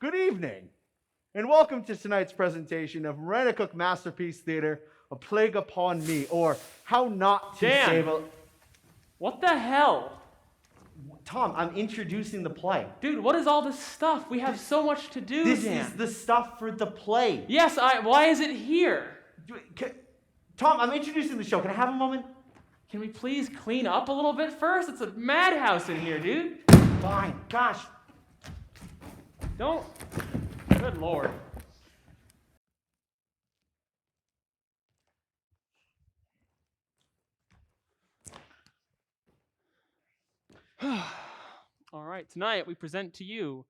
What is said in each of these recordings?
Good evening, and welcome to tonight's presentation of Miranda Masterpiece Theater, A Plague Upon Me, or How Not to Dan! Save a... What the hell? Tom, I'm introducing the play. Dude, what is all this stuff? We have so much to do, This Dan. is the stuff for the play. Yes, why is it here? Tom, I'm introducing the show. Can I have a moment? Can we please clean up a little bit first? It's a madhouse in here, dude. Fine. Gosh. Don't. Good Lord. All right, tonight we present to you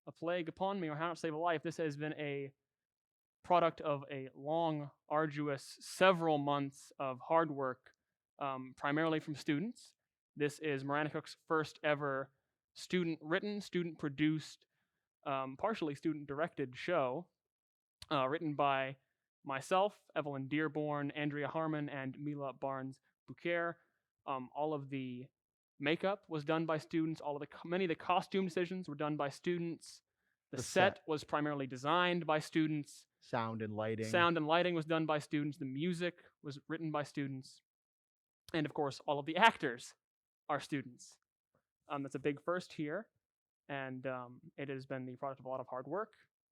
A Plague Upon Me, or How Not to Save a Life. This has been a product of a long, arduous, several months of hard work, primarily from students. This is Miranda Cook's first ever student-written, student-produced, partially student-directed show, written by myself, Evelyn Dearborn, Andrea Harmon, and Mila Barnes-Bouquer. All of the makeup was done by students. Many of the costume decisions were done by students. The set was primarily designed by students. Sound and lighting. Sound and lighting was done by students. The music was written by students. And of course, all of the actors are students. That's a big first here. And it has been the product of a lot of hard work.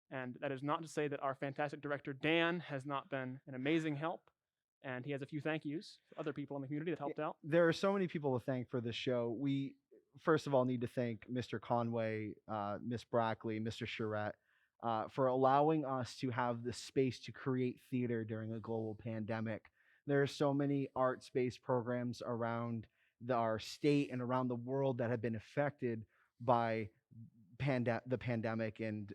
And that is not to say that our fantastic director, Dan, has not been an amazing help. And he has a few thank yous for other people in the community that helped out. There are so many people to thank for this show. We, first of all, need to thank Mr. Conway, Miss Brackley, Mr. Charette, for allowing us to have the space to create theater during a global pandemic. There are so many arts-based programs around our state and around the world that have been affected by the pandemic, and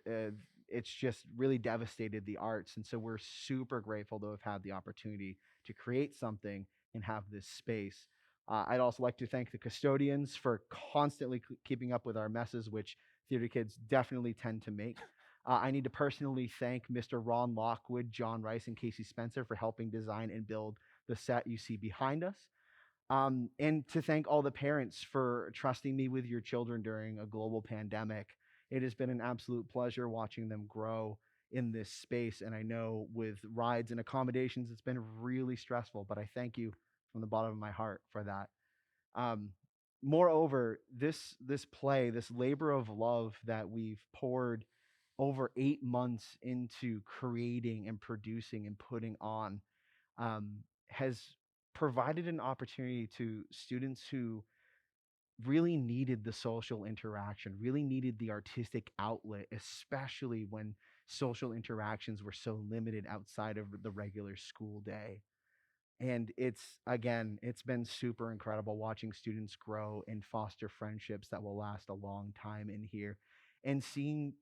it's just really devastated the arts. And so we're super grateful to have had the opportunity to create something and have this space. I'd also like to thank the custodians for constantly keeping up with our messes, which theater kids definitely tend to make. I need to personally thank Mr. Ron Lockwood, John Rice, and Casey Spencer for helping design and build the set you see behind us. And to thank all the parents for trusting me with your children during a global pandemic. It has been an absolute pleasure watching them grow in this space. And I know with rides and accommodations, it's been really stressful, but I thank you from the bottom of my heart for that. Moreover, this play, this labor of love that we've poured over 8 months into creating and producing and putting on, has provided an opportunity to students who really needed the social interaction, really needed the artistic outlet, especially when social interactions were so limited outside of the regular school day. And it's been super incredible watching students grow and foster friendships that will last a long time in here, and seeing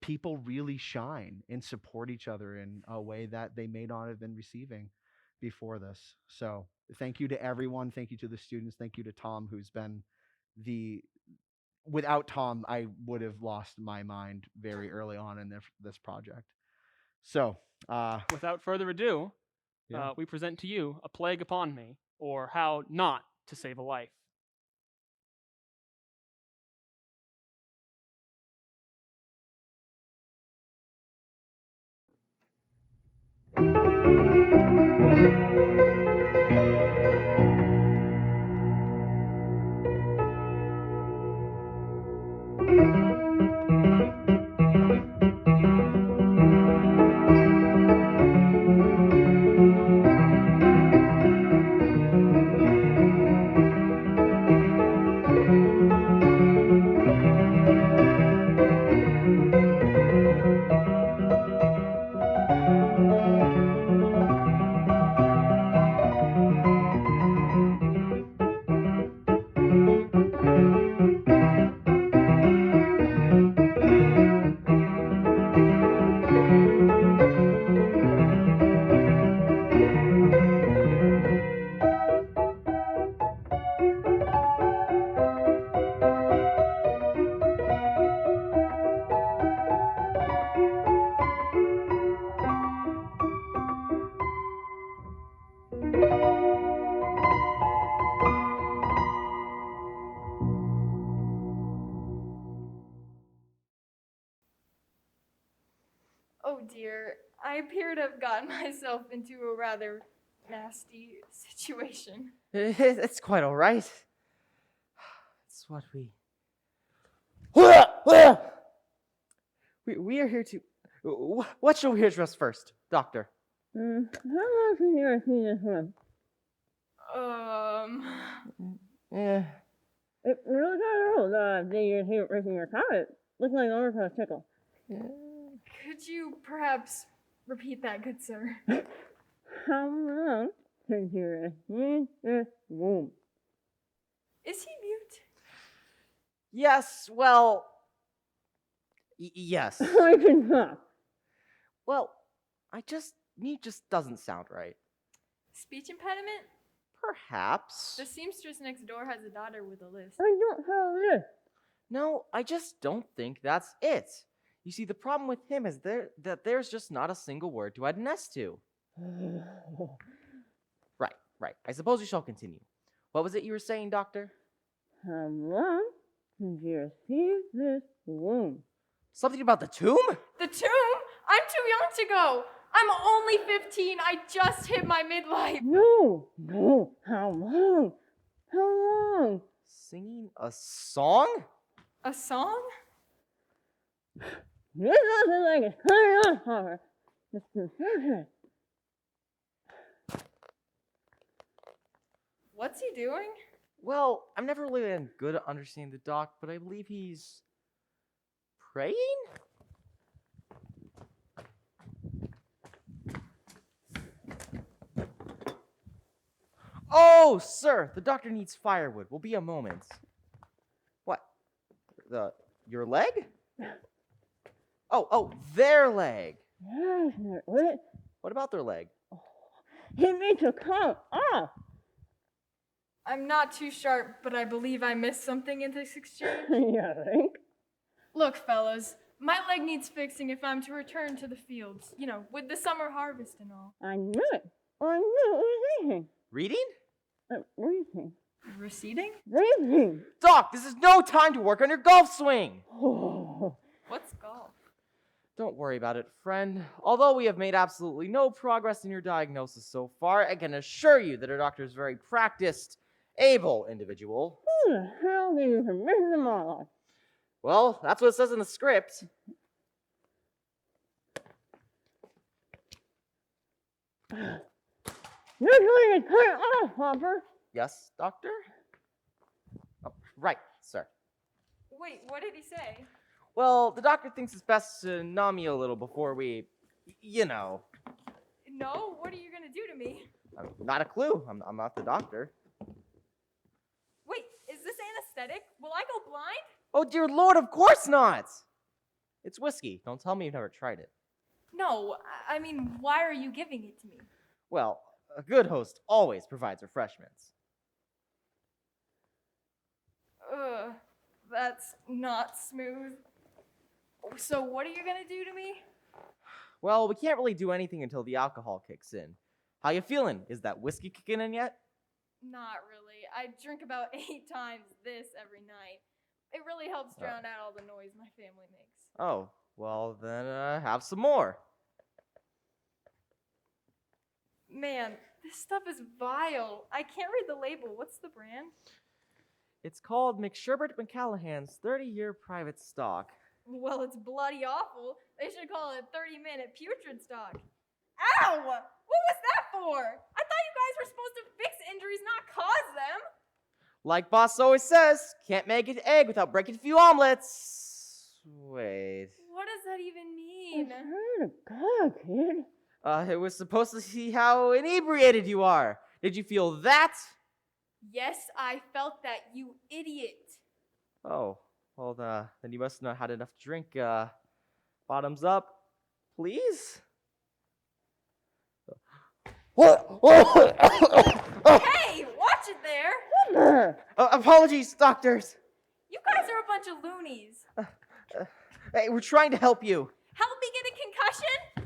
people really shine and support each other in a way that they may not have been receiving before this. So thank you to everyone. Thank you to the students. Thank you to Tom, who's been without Tom, I would have lost my mind very early on in this project. So without further ado, we present to you A Plague Upon Me, or How Not to Save a Life. Oh dear, I appear to have gotten myself into a rather nasty situation. It's quite all right. It's what we are here to. What shall we address first, Doctor? How much is your penis worth? Yeah. It really kind of old, you're here raising your carrot. Looks like an overpriced tickle. Could you perhaps repeat that, good sir? How long since you're in this womb? Is he mute? Yes, well. Yes. I can talk. Well, me just doesn't sound right. Speech impediment? Perhaps. The seamstress next door has a daughter with a lisp. I don't have this. No, I just don't think that's it. You see, the problem with him is that there's just not a single word to add an S to. Right. I suppose we shall continue. What was it you were saying, Doctor? How long since you received this womb? Something about the tomb? The tomb? I'm too young to go. I'm only 15. I just hit my midlife. No. How long? How long? Singing a song? A song? This doesn't like it's coming on, Hopper. It's confusion. What's he doing? Well, I've never really been good at understanding the doc, but I believe he's praying? Oh, sir, the doctor needs firewood. Will be a moment. What? Your leg? Oh, their leg. Yes, what? What about their leg? He needs to come off. I'm not too sharp, but I believe I missed something in this exchange. You think? Look, fellas, my leg needs fixing if I'm to return to the fields. You know, with the summer harvest and all. I knew it. I knew it was reading. Reading? Reading. Receding? Reading. Doc, this is no time to work on your golf swing. Oh. What's golf? Don't worry about it, friend. Although we have made absolutely no progress in your diagnosis so far, I can assure you that our doctor is a very practiced, able individual. Who the hell gave you permission to monologue? Well, that's what it says in the script. You're going to cut off, Hopper. Yes, doctor? Oh, right, sir. Wait, what did he say? Well, the doctor thinks it's best to numb you a little before we, No? What are you gonna do to me? Not a clue. I'm not the doctor. Wait, is this anesthetic? Will I go blind? Oh, dear Lord, of course not! It's whiskey. Don't tell me you've never tried it. No, I mean, why are you giving it to me? Well, a good host always provides refreshments. Ugh, that's not smooth. So what are you gonna do to me? Well, we can't really do anything until the alcohol kicks in. How you feeling? Is that whiskey kicking in yet? Not really. I drink about 8 times this every night. It really helps drown out all the noise my family makes. Oh, well then have some more. Man, this stuff is vile. I can't read the label. What's the brand? It's called McSherbert McCallahan's 30-year private stock. Well, it's bloody awful. They should call it 30-minute putrid stock. Ow! What was that for? I thought you guys were supposed to fix injuries, not cause them. Like boss always says, can't make an egg without breaking a few omelets. Wait. What does that even mean? Swear to God, kid. It was supposed to see how inebriated you are. Did you feel that? Yes, I felt that, you idiot. Oh, well, then you must not have had enough to drink. Bottoms up, please? What? Hey, watch it there. Apologies, doctors. You guys are a bunch of loonies. Hey, we're trying to help you. Help me get a concussion?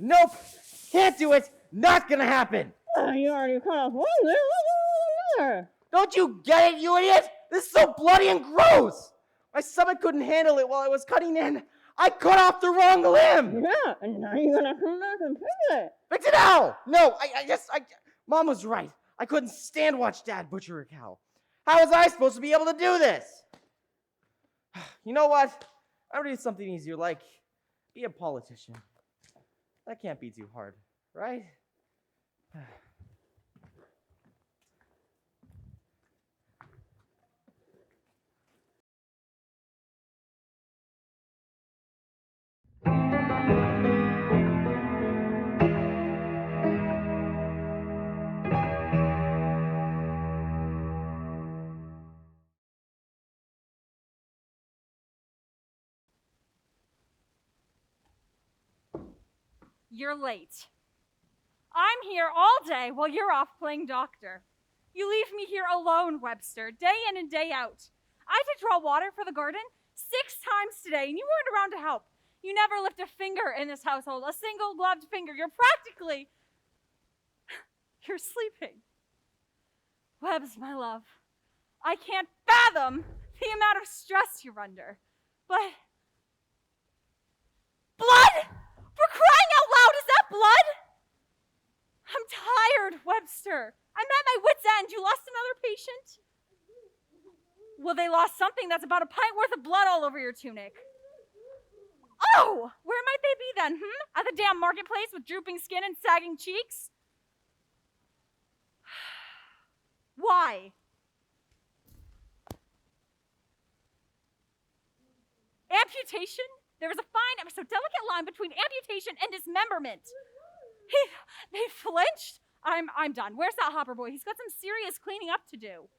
Nope. Can't do it. Not gonna happen. You already cut off one limb. Another. Don't you get it, you idiot? This is so bloody and gross. My stomach couldn't handle it while I was cutting in. I cut off the wrong limb. Yeah, and now you're gonna come back and fix it. Fix it now. No, Mom was right. I couldn't stand watch Dad butcher a cow. How was I supposed to be able to do this? You know what? I'm ready for something easier, like be a politician. That can't be too hard, right? You're late. I'm here all day while you're off playing doctor. You leave me here alone, Webster, day in and day out. I had to draw water for the garden 6 times today, and you weren't around to help. You never lift a finger in this household, a single gloved finger. You're sleeping. Webbs, my love, I can't fathom the amount of stress you're under. But blood! For crying out loud, is that blood? I'm tired, Webster. I'm at my wit's end. You lost another patient? Well, they lost something that's about a pint worth of blood all over your tunic. Oh, where might they be then, At the damn marketplace with drooping skin and sagging cheeks? Why? Amputation? There is a fine, ever so delicate line between amputation and dismemberment. They flinched? I'm done. Where's that Hopper boy? He's got some serious cleaning up to do.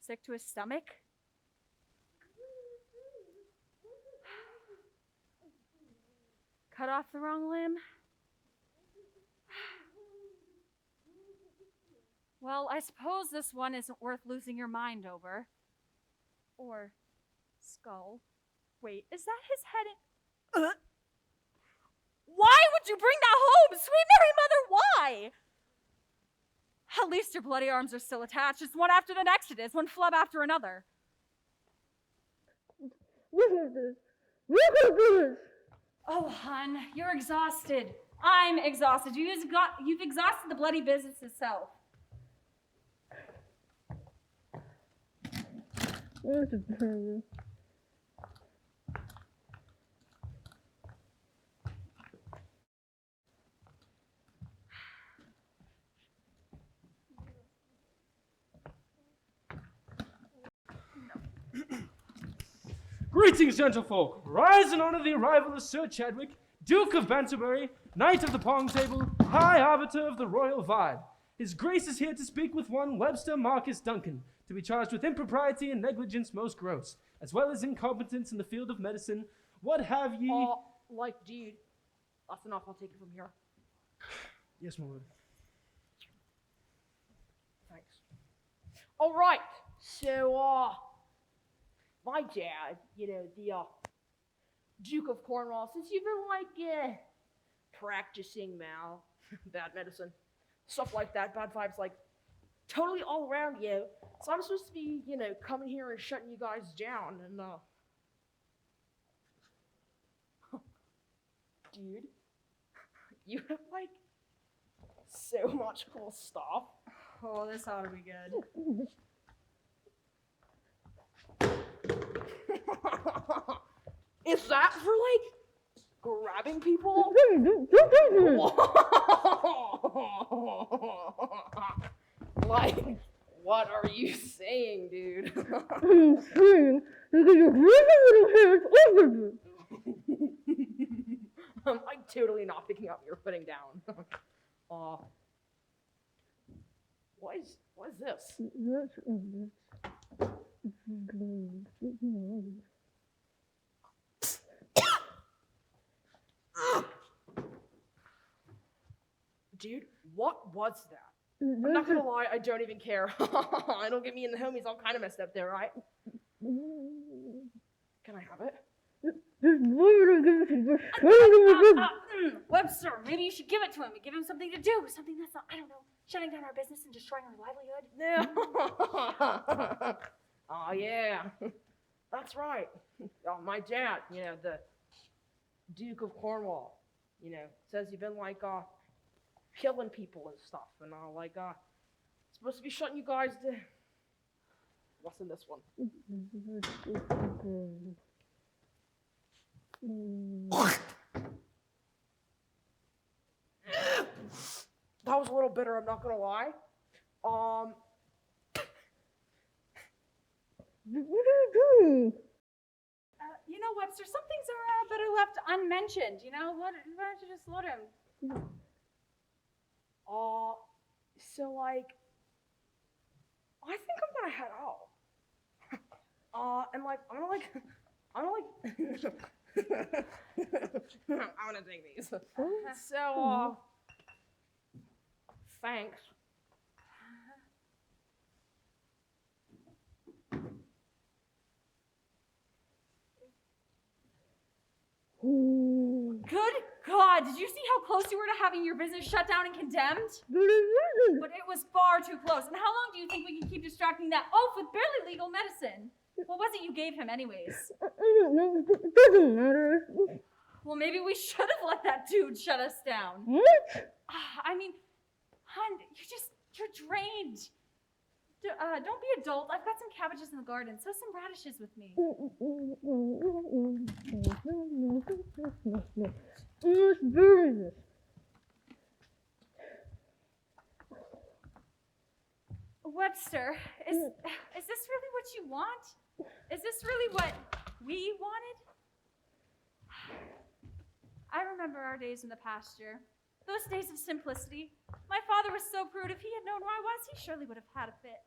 Sick to his stomach? Cut off the wrong limb? Well, I suppose this one isn't worth losing your mind over. Or skull. Wait, is that his head in... Why would you bring that home? Sweet Mary Mother, why? At least your bloody arms are still attached. It's one after the next it is, one flub after another. Look at this. Look at this. Oh, hon, you're exhausted. I'm exhausted. You've exhausted the bloody business itself. Where's the baby? Greetings, gentlefolk! Rise and honor the arrival of Sir Chadwick, Duke of Banterbury, Knight of the Pong Table, High Arbiter of the Royal Vibe. His Grace is here to speak with one Webster Marcus Duncan, to be charged with impropriety and negligence most gross, as well as incompetence in the field of medicine. What have ye... Dude. That's enough, I'll take it from here. Yes, my lord. Thanks. Alright, so, my dad, the, Duke of Cornwall, since you've been, practicing bad medicine, stuff like that, bad vibes, totally all around you. So I'm supposed to be, coming here and shutting you guys down, and, dude, you have, so much cool stuff. Oh, this ought to be good. Is that for, grabbing people? What are you saying, dude? I'm saying because your little hands over me. I'm totally not picking up what you're putting down. What is this? Dude, what was that? I'm not gonna lie, I don't even care. I don't get me and the homies all kind of messed up there, right? Can I have it? Just leave it and give it to me. Webster, maybe you should give it to him and give him something to do. Something that's not, I don't know, shutting down our business and destroying our livelihood. Oh, yeah. That's right. My dad, the Duke of Cornwall, says you've been, killing people and stuff. And, supposed to be shutting you guys to... What's in this one? That was a little bitter, I'm not gonna lie. Webster, some things are better left unmentioned. Why don't you just let him? I think I'm gonna head out. I'm gonna take these. So, thanks. Good God, did you see how close you were to having your business shut down and condemned? But it was far too close. And how long do you think we can keep distracting that oaf with barely legal medicine? What was it you gave him anyways? I don't know. It doesn't matter. Well, maybe we should have let that dude shut us down. What? Hun, you're drained. Don't be a dolt. I've got some cabbages in the garden. Sow some radishes with me. Let's bury this. Webster, is this really what you want? Is this really what we wanted? I remember our days in the pasture. Those days of simplicity. My father was so prude. If he had known who I was, he surely would have had a fit.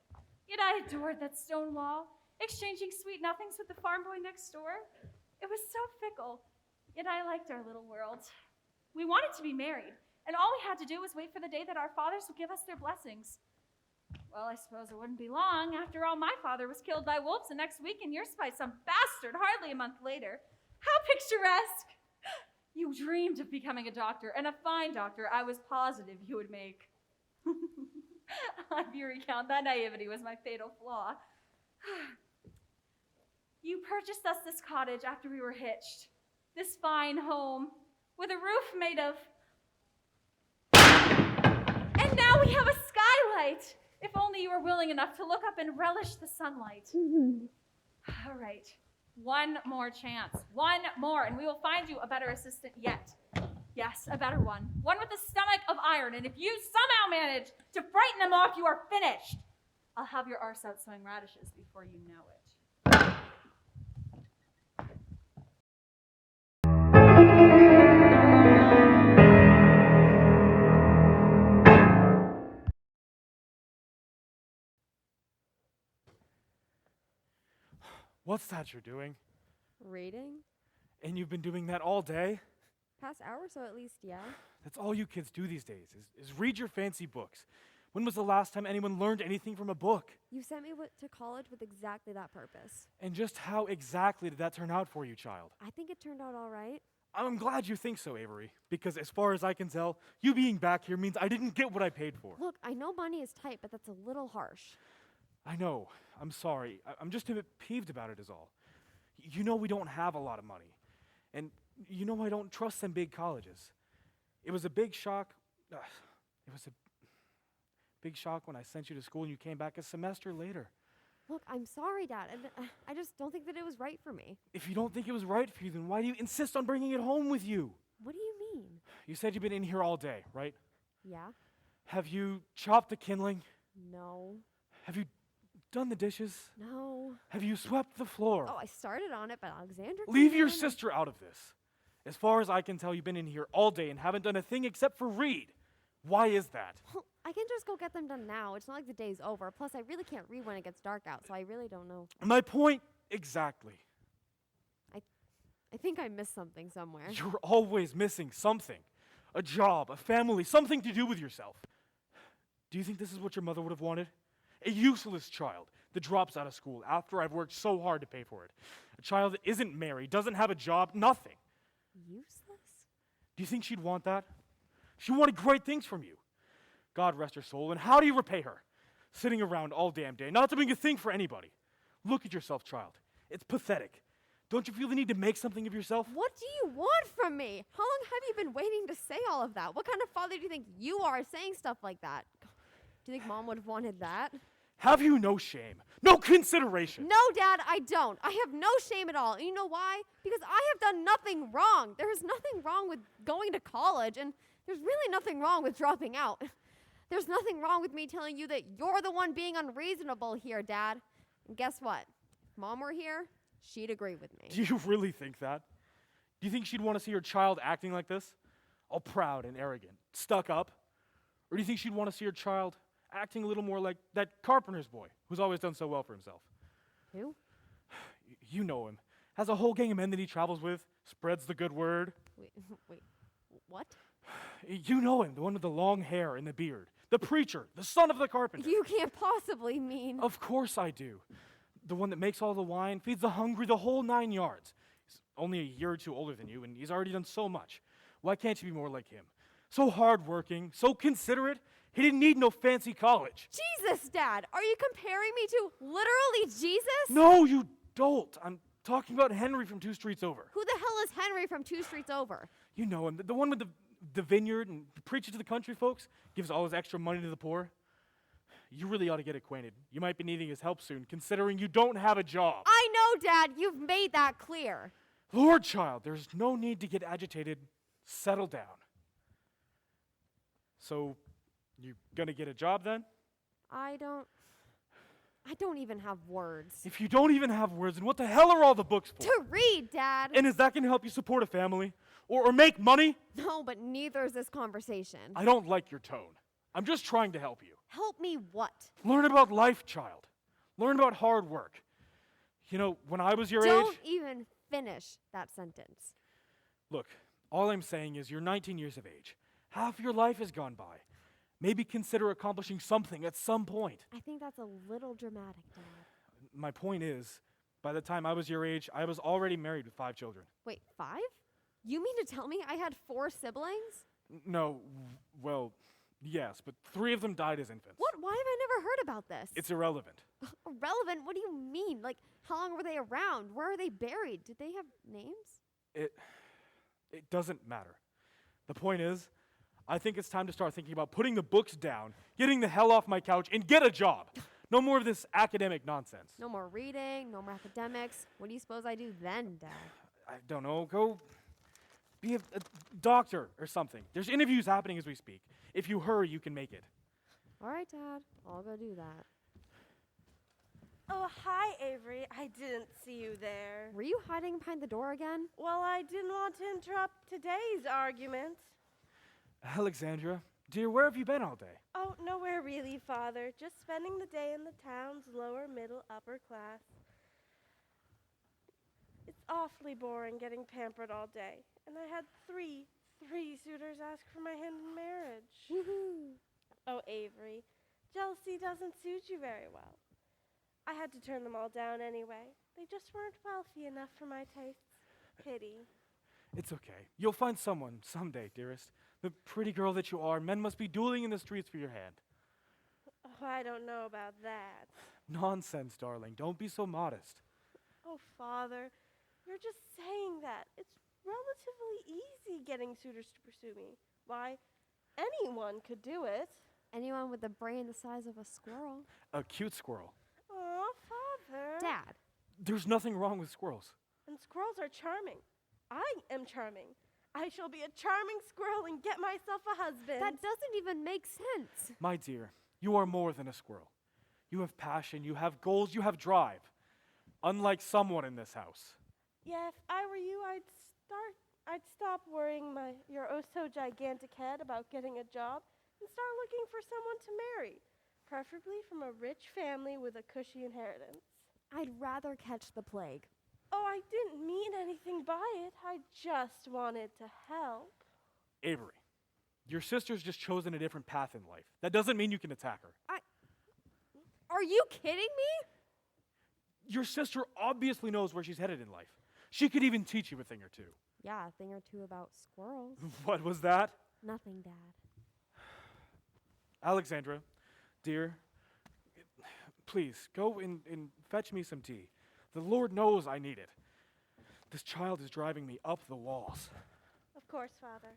Yet I adored that stone wall, exchanging sweet nothings with the farm boy next door. It was so fickle, yet I liked our little world. We wanted to be married, and all we had to do was wait for the day that our fathers would give us their blessings. Well, I suppose it wouldn't be long. After all, my father was killed by wolves the next week, and yours by some bastard hardly a month later. How picturesque! You dreamed of becoming a doctor, and a fine doctor I was positive you would make. On your recount, that naivety was my fatal flaw. You purchased us this cottage after we were hitched. This fine home, with a roof made of... And now we have a skylight! If only you were willing enough to look up and relish the sunlight. All right. One more chance. One more, and we will find you a better assistant yet. Yes, a better one. One with a stomach of iron, and if you somehow manage to frighten them off, you are finished. I'll have your arse out sowing radishes before you know it. What's that you're doing? Reading? And you've been doing that all day? Past hour or so at least, yeah. That's all you kids do these days, is read your fancy books. When was the last time anyone learned anything from a book? You sent me to college with exactly that purpose. And just how exactly did that turn out for you, child? I think it turned out all right. I'm glad you think so, Avery, because as far as I can tell, you being back here means I didn't get what I paid for. Look, I know money is tight, but that's a little harsh. I know. I'm sorry. I'm just a bit peeved about it is all. You know we don't have a lot of money. And you know I don't trust them big colleges. It was a big shock. It was a big shock when I sent you to school and you came back a semester later. Look, I'm sorry, Dad, and I just don't think that it was right for me. If you don't think it was right for you, then why do you insist on bringing it home with you? What do you mean? You said you've been in here all day, right? Yeah? Have you chopped the kindling? No. Have you done the dishes? No. Have you swept the floor? Oh, I started on it, but Alexandra... Leave came your in. sister out of this. As far as I can tell, you've been in here all day and haven't done a thing except for read. Why is that? Well, I can just go get them done now. It's not like the day's over. Plus, I really can't read when it gets dark out, so I really don't know. My point exactly. I think I missed something somewhere. You're always missing something. A job, a family, something to do with yourself. Do you think this is what your mother would have wanted? A useless child, that drops out of school after I've worked so hard to pay for it. A child that isn't married, doesn't have a job, nothing. Useless? Do you think she'd want that? She wanted great things from you. God rest her soul, and how do you repay her? Sitting around all damn day, not doing a thing for anybody. Look at yourself, child. It's pathetic. Don't you feel the need to make something of yourself? What do you want from me? How long have you been waiting to say all of that? What kind of father do you think you are saying stuff like that? Do you think Mom would have wanted that? Have you no shame? No consideration? No, Dad, I don't. I have no shame at all. And you know why? Because I have done nothing wrong. There is nothing wrong with going to college, and there's really nothing wrong with dropping out. There's nothing wrong with me telling you that you're the one being unreasonable here, Dad. And guess what? If Mom were here, she'd agree with me. Do you really think that? Do you think she'd want to see her child acting like this? All proud and arrogant, stuck up? Or do you think she'd want to see her child acting a little more like that carpenter's boy who's always done so well for himself? Who? You know him. Has a whole gang of men that he travels with, spreads the good word. Wait, what? You know him, the one with the long hair and the beard. The preacher, the son of the carpenter. You can't possibly mean... Of course I do. The one that makes all the wine, feeds the hungry, the whole 9 yards. He's only a year or two older than you, and he's already done so much. Why can't you be more like him? So hardworking, so considerate. He didn't need no fancy college. Jesus, Dad! Are you comparing me to literally Jesus? No, you don't. I'm talking about Henry from 2 streets over. Who the hell is Henry from 2 streets over? You know him, the one with the vineyard and preaches to the country folks, gives all his extra money to the poor. You really ought to get acquainted. You might be needing his help soon, considering you don't have a job. I know, Dad. You've made that clear. Lord, child, there's no need to get agitated. Settle down. So, you gonna get a job then? I don't even have words. If you don't even have words, then what the hell are all the books for? To read, Dad. And is that gonna help you support a family? Or make money? No, but neither is this conversation. I don't like your tone. I'm just trying to help you. Help me what? Learn about life, child. Learn about hard work. You know, when I was your age... Don't even finish that sentence. Look, all I'm saying is you're 19 years of age. Half your life has gone by. Maybe consider accomplishing something at some point. I think that's a little dramatic, Dad. My point is, by the time I was your age, I was already married with 5 children. Wait, 5? You mean to tell me I had 4 siblings? No, well, yes, but 3 of them died as infants. What? Why have I never heard about this? It's irrelevant. Irrelevant? What do you mean? Like, how long were they around? Where are they buried? Did they have names? It doesn't matter. The point is, I think it's time to start thinking about putting the books down, getting the hell off my couch, and get a job. No more of this academic nonsense. No more reading, no more academics. What do you suppose I do then, Dad? I don't know. Go be a doctor or something. There's interviews happening as we speak. If you hurry, you can make it. All right, Dad. I'll go do that. Oh, hi, Avery. I didn't see you there. Were you hiding behind the door again? Well, I didn't want to interrupt today's argument. Alexandra, dear, where have you been all day? Oh, nowhere really, Father. Just spending the day in the town's lower, middle, upper class. It's awfully boring getting pampered all day. And I had three suitors ask for my hand in marriage. Woohoo! Oh, Avery, jealousy doesn't suit you very well. I had to turn them all down anyway. They just weren't wealthy enough for my tastes. Pity. It's okay. You'll find someone someday, dearest. The pretty girl that you are, men must be dueling in the streets for your hand. Oh, I don't know about that. Nonsense, darling. Don't be so modest. Oh, Father, you're just saying that. It's relatively easy getting suitors to pursue me. Why, anyone could do it. Anyone with a brain the size of a squirrel. A cute squirrel. Oh, Father. Dad. There's nothing wrong with squirrels. And squirrels are charming. I am charming. I shall be a charming squirrel and get myself a husband. That doesn't even make sense. My dear, you are more than a squirrel. You have passion, you have goals, you have drive. Unlike someone in this house. Yeah, if I were you, I'd stop worrying your oh so gigantic head about getting a job and start looking for someone to marry, preferably from a rich family with a cushy inheritance. I'd rather catch the plague. Oh, I didn't mean anything by it. I just wanted to help. Avery, your sister's just chosen a different path in life. That doesn't mean you can attack her. Are you kidding me? Your sister obviously knows where she's headed in life. She could even teach you a thing or two. Yeah, a thing or two about squirrels. What was that? Nothing, Dad. Alexandra, dear, please go and fetch me some tea. The Lord knows I need it. This child is driving me up the walls. Of course, Father.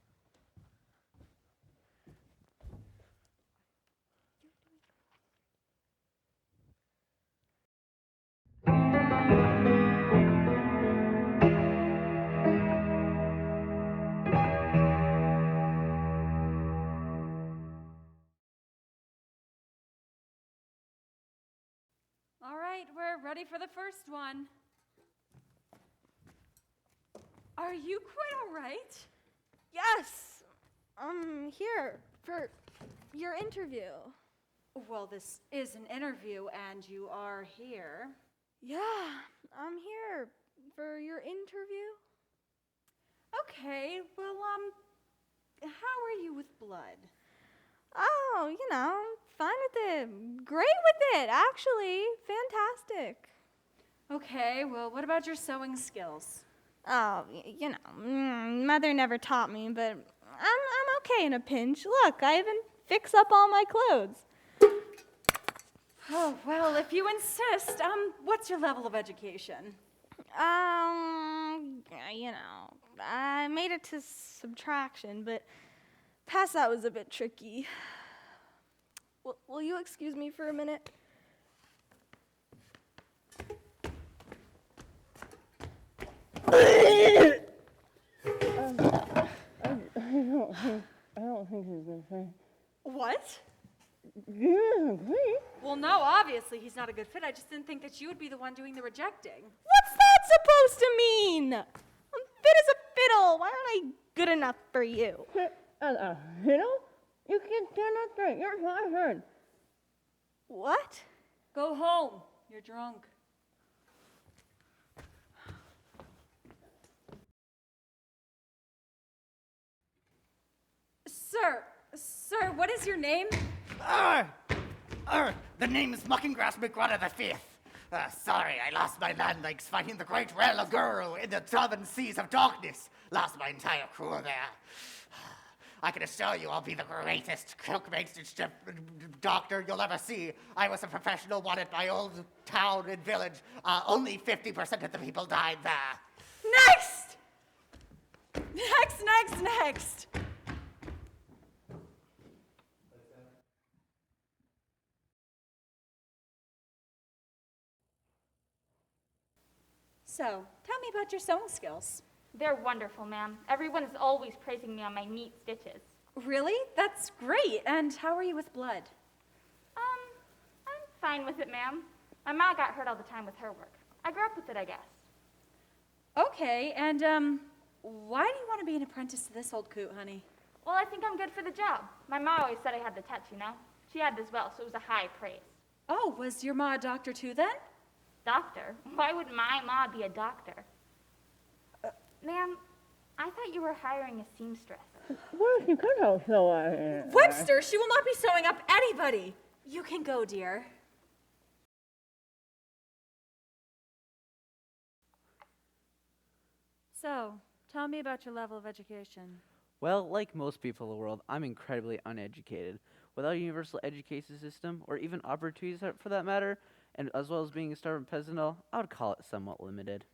All right, we're ready for the first one. Are you quite all right? Yes, I'm here for your interview. Well, this is an interview, and you are here. Yeah, I'm here for your interview. Okay, well, how are you with blood? Oh, fine with it. Great with it, actually. Fantastic. Okay, well, what about your sewing skills? Oh, Mother never taught me, but I'm okay in a pinch. Look, I even fix up all my clothes. Oh, well, if you insist, what's your level of education? I made it to subtraction, but past that was a bit tricky. Will you excuse me for a minute? I don't think he's gonna say. What? Yeah, please. Well, no, obviously he's not a good fit. I just didn't think that you would be the one doing the rejecting. What's that supposed to mean? I'm fit as a fiddle. Why aren't I good enough for you? You can't stand up straight. You're my head. What? Go home. You're drunk. Sir, what is your name? The name is Muckingrass McGrutter the Fifth. Sorry, I lost my land legs fighting the great Rella Girl in the southern seas of darkness. Lost my entire crew there. I can assure you I'll be the greatest cookmastership doctor you'll ever see. I was a professional one at my old town and village. Only 50% of the people died there. Next! Next! So, tell me about your sewing skills. They're wonderful, ma'am. Everyone is always praising me on my neat stitches. Really? That's great. And how are you with blood? I'm fine with it, ma'am. My mom got hurt all the time with her work. I grew up with it, I guess. Okay, and why do you want to be an apprentice to this old coot, honey? Well, I think I'm good for the job. My mom always said I had the touch, She had it as well, so it was a high praise. Oh, was your ma a doctor too then? Doctor? Why would my ma be a doctor? Ma'am, I thought you were hiring a seamstress. Where's your cutout so Webster, she will not be sewing up anybody. You can go, dear. So, tell me about your level of education. Well, like most people in the world, I'm incredibly uneducated. Without a universal education system, or even opportunities for that matter, and as well as being a starving peasant, I would call it somewhat limited.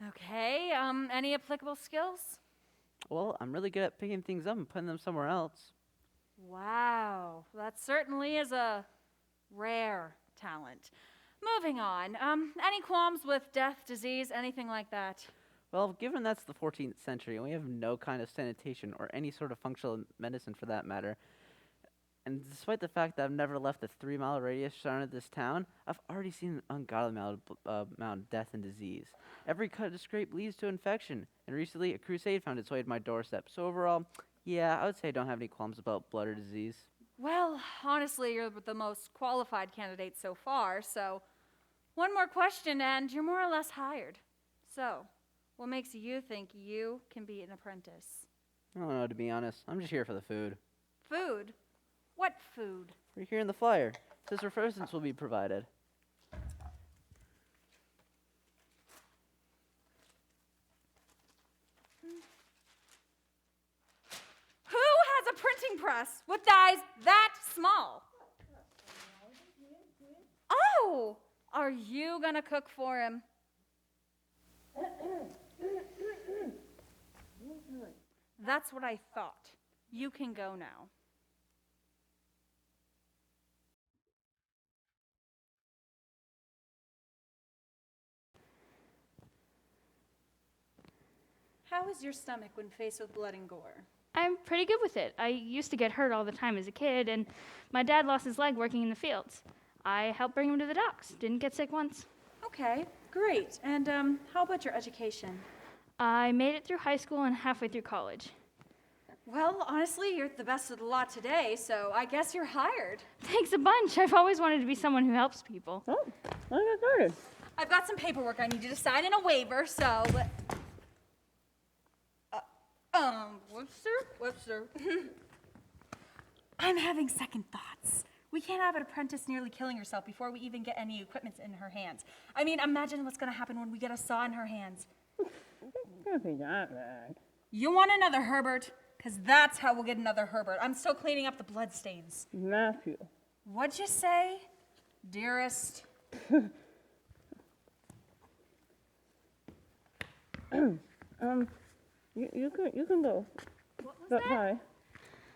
Okay, any applicable skills? Well, I'm really good at picking things up and putting them somewhere else. Wow, that certainly is a rare talent. Moving on, any qualms with death, disease, anything like that? Well, given that's the 14th century and we have no kind of sanitation or any sort of functional medicine for that matter, and despite the fact that I've never left the 3-mile radius surrounding this town, I've already seen an ungodly amount of death and disease. Every cut and scrape leads to infection, and recently a crusade found its way to my doorstep. So overall, yeah, I would say I don't have any qualms about blood or disease. Well, honestly, you're the most qualified candidate so far, so one more question and you're more or less hired. So, what makes you think you can be an apprentice? I don't know, to be honest. I'm just here for the food. Food? What food? Right here in the flyer. It says refreshments will be provided. uterus with thighs that small. Oh, are you gonna cook for him? That's what I thought. You can go now. How is your stomach when faced with blood and gore? I'm pretty good with it. I used to get hurt all the time as a kid, and my dad lost his leg working in the fields. I helped bring him to the docks. Didn't get sick once. Okay, great. And how about your education? I made it through high school and halfway through college. Well, honestly, you're the best of the lot today, so I guess you're hired. Thanks a bunch. I've always wanted to be someone who helps people. Oh, I got started. I've got some paperwork I need you to sign in a waiver, so... Webster. I'm having second thoughts. We can't have an apprentice nearly killing herself before we even get any equipment in her hands. I mean, imagine what's going to happen when we get a saw in her hands. It can't be that bad. You want another Herbert? Because that's how we'll get another Herbert. I'm still cleaning up the bloodstains. Matthew. What'd you say, dearest? You can go. What was But that?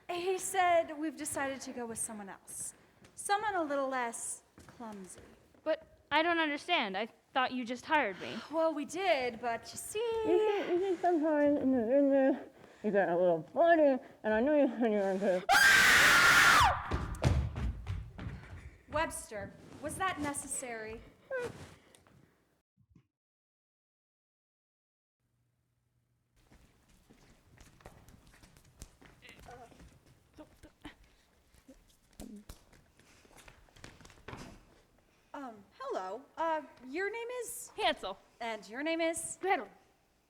bye. He said we've decided to go with someone else. Someone a little less clumsy. But I don't understand. I thought you just hired me. Well, we did, but you see... You see sometimes in the you got a little bloody, and I know you said you were good. Webster, was that necessary? Hello. Your name is? Hansel. And your name is? Gretel.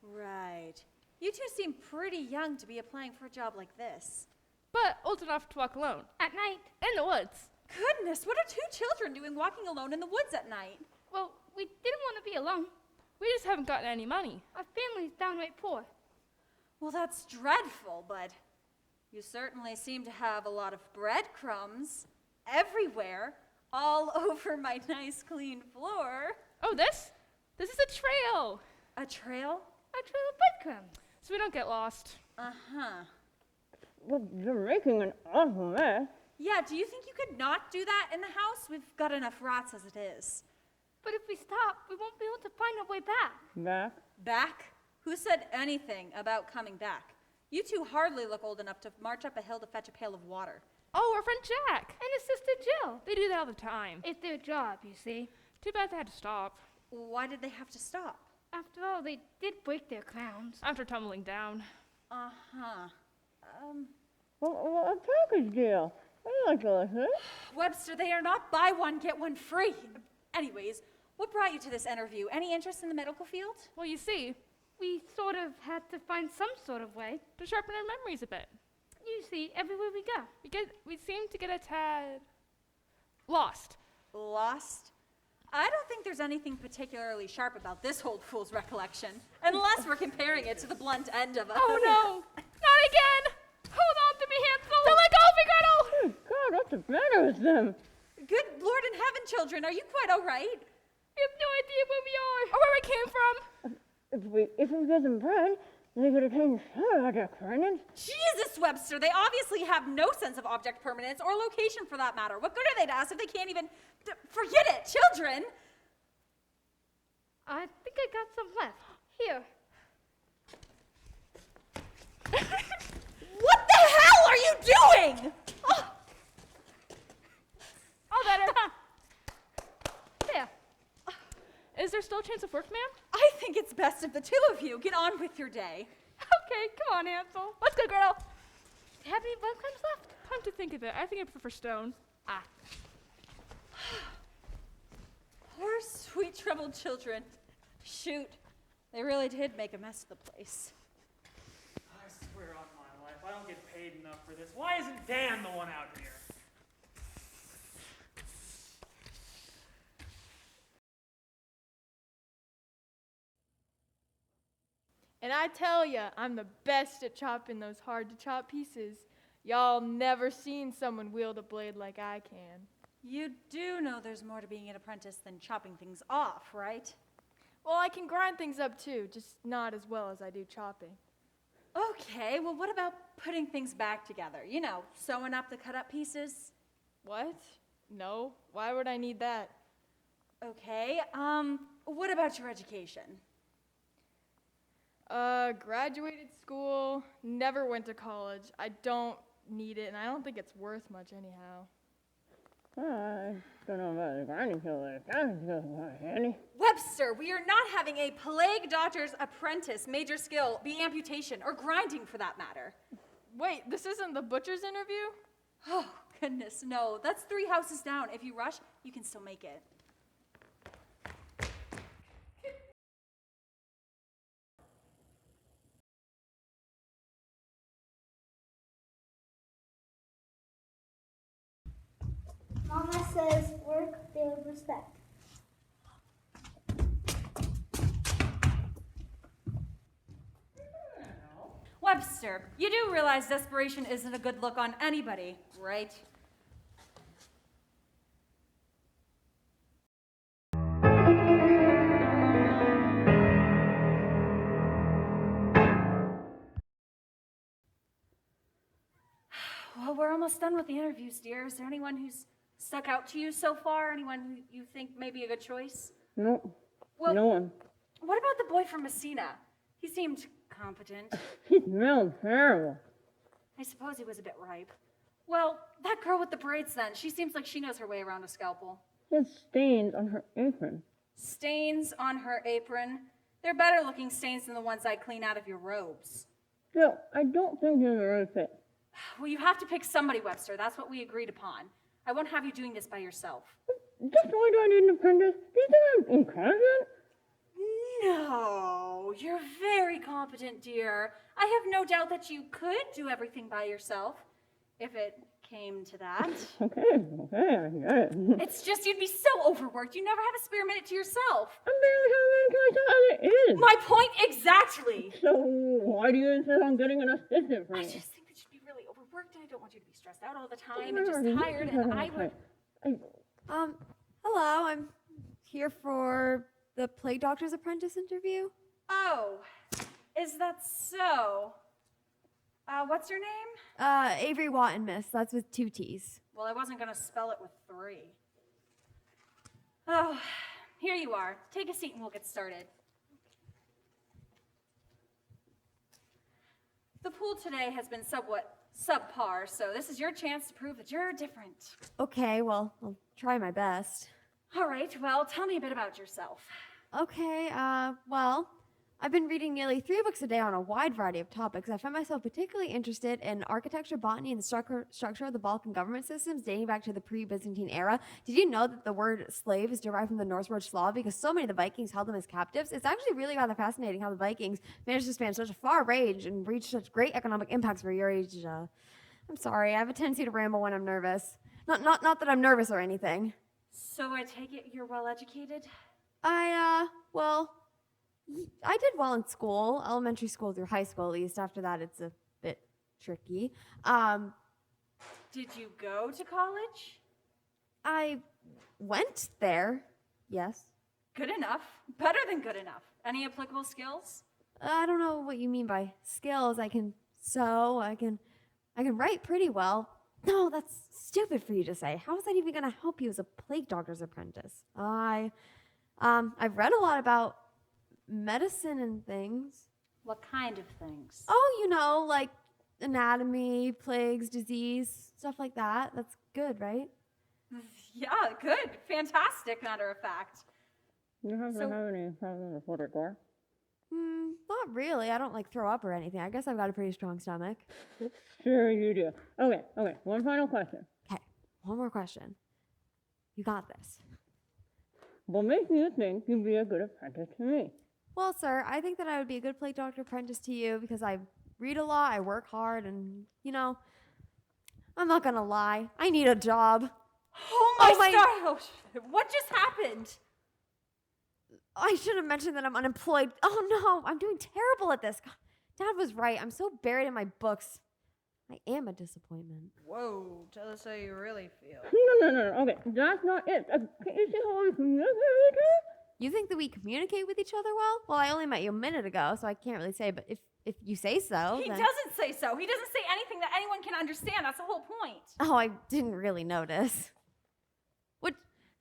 Right. You two seem pretty young to be applying for a job like this. But old enough to walk alone. At night. In the woods. Goodness, what are two children doing walking alone in the woods at night? Well, we didn't want to be alone. We just haven't gotten any money. Our family's downright poor. Well, that's dreadful, but you certainly seem to have a lot of breadcrumbs everywhere, all over my nice clean floor. Oh, this? This is a trail. A trail? A trail of breadcrumbs. So we don't get lost. Uh-huh. Well, you're making an awful mess. Yeah, do you think you could not do that in the house? We've got enough rats as it is. But if we stop, we won't be able to find our way back. Back? Back? Who said anything about coming back? You two hardly look old enough to march up a hill to fetch a pail of water. Oh, our friend Jack. And his sister Jill. They do that all the time. It's their job, you see. Too bad they had to stop. Why did they have to stop? After all, they did break their crowns. After tumbling down. Uh-huh. Well, a package deal. I like to listen. Webster, they are not buy one, get one free. Anyways, what brought you to this interview? Any interest in the medical field? Well, you see, We sort of had to find some sort of way. to sharpen our memories a bit. You see, everywhere we go. We seem to get a tad lost. Lost? I don't think there's anything particularly sharp about this old fool's recollection, unless we're comparing it to the blunt end of a... Oh no! Not again! Hold on to me, Hansel! Don't let go of me, Gretel! Oh, God, what's the matter with them? Good Lord in heaven, children, are you quite all right? We have no idea where we are or where we came from. If we get them bread, they could have taken some object permanence. Jesus, Webster, they obviously have no sense of object permanence or location for that matter. What good are they to us if they can't even... Forget it, children! I think I got some left. Here. What the hell are you doing? Oh. All better. There. Is there still a chance of work, ma'am? I think it's best if the two of you get on with your day. Okay, come on, Hansel. Let's go, Gretel. Have any breadcrumbs left? Time to think of it. I think I prefer stone. Poor sweet troubled children. Shoot, they really did make a mess of the place. I swear on my life, I don't get paid enough for this. Why isn't Dan the one out here? And I tell ya, I'm the best at chopping those hard-to-chop pieces. Y'all never seen someone wield a blade like I can. You do know there's more to being an apprentice than chopping things off, right? Well, I can grind things up too, just not as well as I do chopping. Okay, well, what about putting things back together? You know, sewing up the cut up pieces? What? No, why would I need that? Okay, what about your education? Graduated school, never went to college. I don't need it, and I don't think it's worth much anyhow. I don't know about the grinding skill. Grinding skill is handy. Webster, we are not having a plague doctor's apprentice major skill be amputation, or grinding for that matter. Wait, this isn't the butcher's interview? Oh, goodness, no. That's 3 houses down. If you rush, you can still make it. Mama says work, build, respect. Webster, you do realize desperation isn't a good look on anybody, right? Well, we're almost done with the interviews, dear. Is there anyone who's stuck out to you so far? Anyone who you think may be a good choice? Nope. Well, no one. What about the boy from Messina? He seemed competent. He smelled terrible. I suppose he was a bit ripe. Well, that girl with the braids then. She seems like she knows her way around a scalpel. She has stains on her apron. Stains on her apron? They're better looking stains than the ones I clean out of your robes. Still, I don't think he's a right fit. Well, you have to pick somebody, Webster. That's what we agreed upon. I won't have you doing this by yourself. Just why do I need an apprentice? Do you think I'm incompetent? No, you're very competent, dear. I have no doubt that you could do everything by yourself, if it came to that. Okay, I get it. It's just you'd be so overworked, you never have a spare minute to yourself. I'm barely having any time as it is. My point exactly. So why do you insist on getting an assistant for me? I just think that you'd be really overworked, and I don't want you to be stressed out all the time and just tired, and I would... Hello, I'm here for the plague doctor's apprentice interview. Oh, is that so? What's your name? Avery Wotton, miss. That's with 2 T's. Well, I wasn't going to spell it with 3. Oh, here you are. Take a seat and we'll get started. The pool today has been somewhat subpar, so this is your chance to prove that you're different. Okay, well, I'll try my best. All right, well, tell me a bit about yourself. Okay, well, I've been reading nearly 3 books a day on a wide variety of topics. I find myself particularly interested in architecture, botany, and the structure of the Balkan government systems dating back to the pre-Byzantine era. Did you know that the word slave is derived from the Norse word Slav because so many of the Vikings held them as captives? It's actually really rather fascinating how the Vikings managed to span such a far range and reach such great economic impacts for your age. I'm sorry, I have a tendency to ramble when I'm nervous. Not that I'm nervous or anything. So I take it you're well educated? Well, I did well in school, elementary school through high school at least. After that, it's a bit tricky. Did you go to college? I went there, yes. Good enough. Better than good enough. Any applicable skills? I don't know what you mean by skills. I can sew, I can write pretty well. No, that's stupid for you to say. How is that even going to help you as a plague doctor's apprentice? I've read a lot about medicine and things. What kind of things? Oh, you know, like anatomy, plagues, disease, stuff like that. That's good, right? Yeah, good. Fantastic, matter of fact. You haven't have any problems with water gore? Not really. I don't like throw up or anything. I guess I've got a pretty strong stomach. Sure you do. Okay. One final question. Okay, one more question. You got this. What makes you think you'd be a good apprentice to me? Well, sir, I think that I would be a good plague doctor apprentice to you because I read a lot, I work hard, and, you know, I'm not gonna lie. I need a job. Oh my star! What just happened? I should have mentioned that I'm unemployed. Oh no, I'm doing terrible at this. God, Dad was right. I'm so buried in my books. I am a disappointment. Whoa, tell us how you really feel. No. Okay, that's not it. Can't you see how we communicate with each other? You think that we communicate with each other well? Well, I only met you a minute ago, so I can't really say, but if you say so, He then... doesn't say so. He doesn't say anything that anyone can understand. That's the whole point. Oh, I didn't really notice.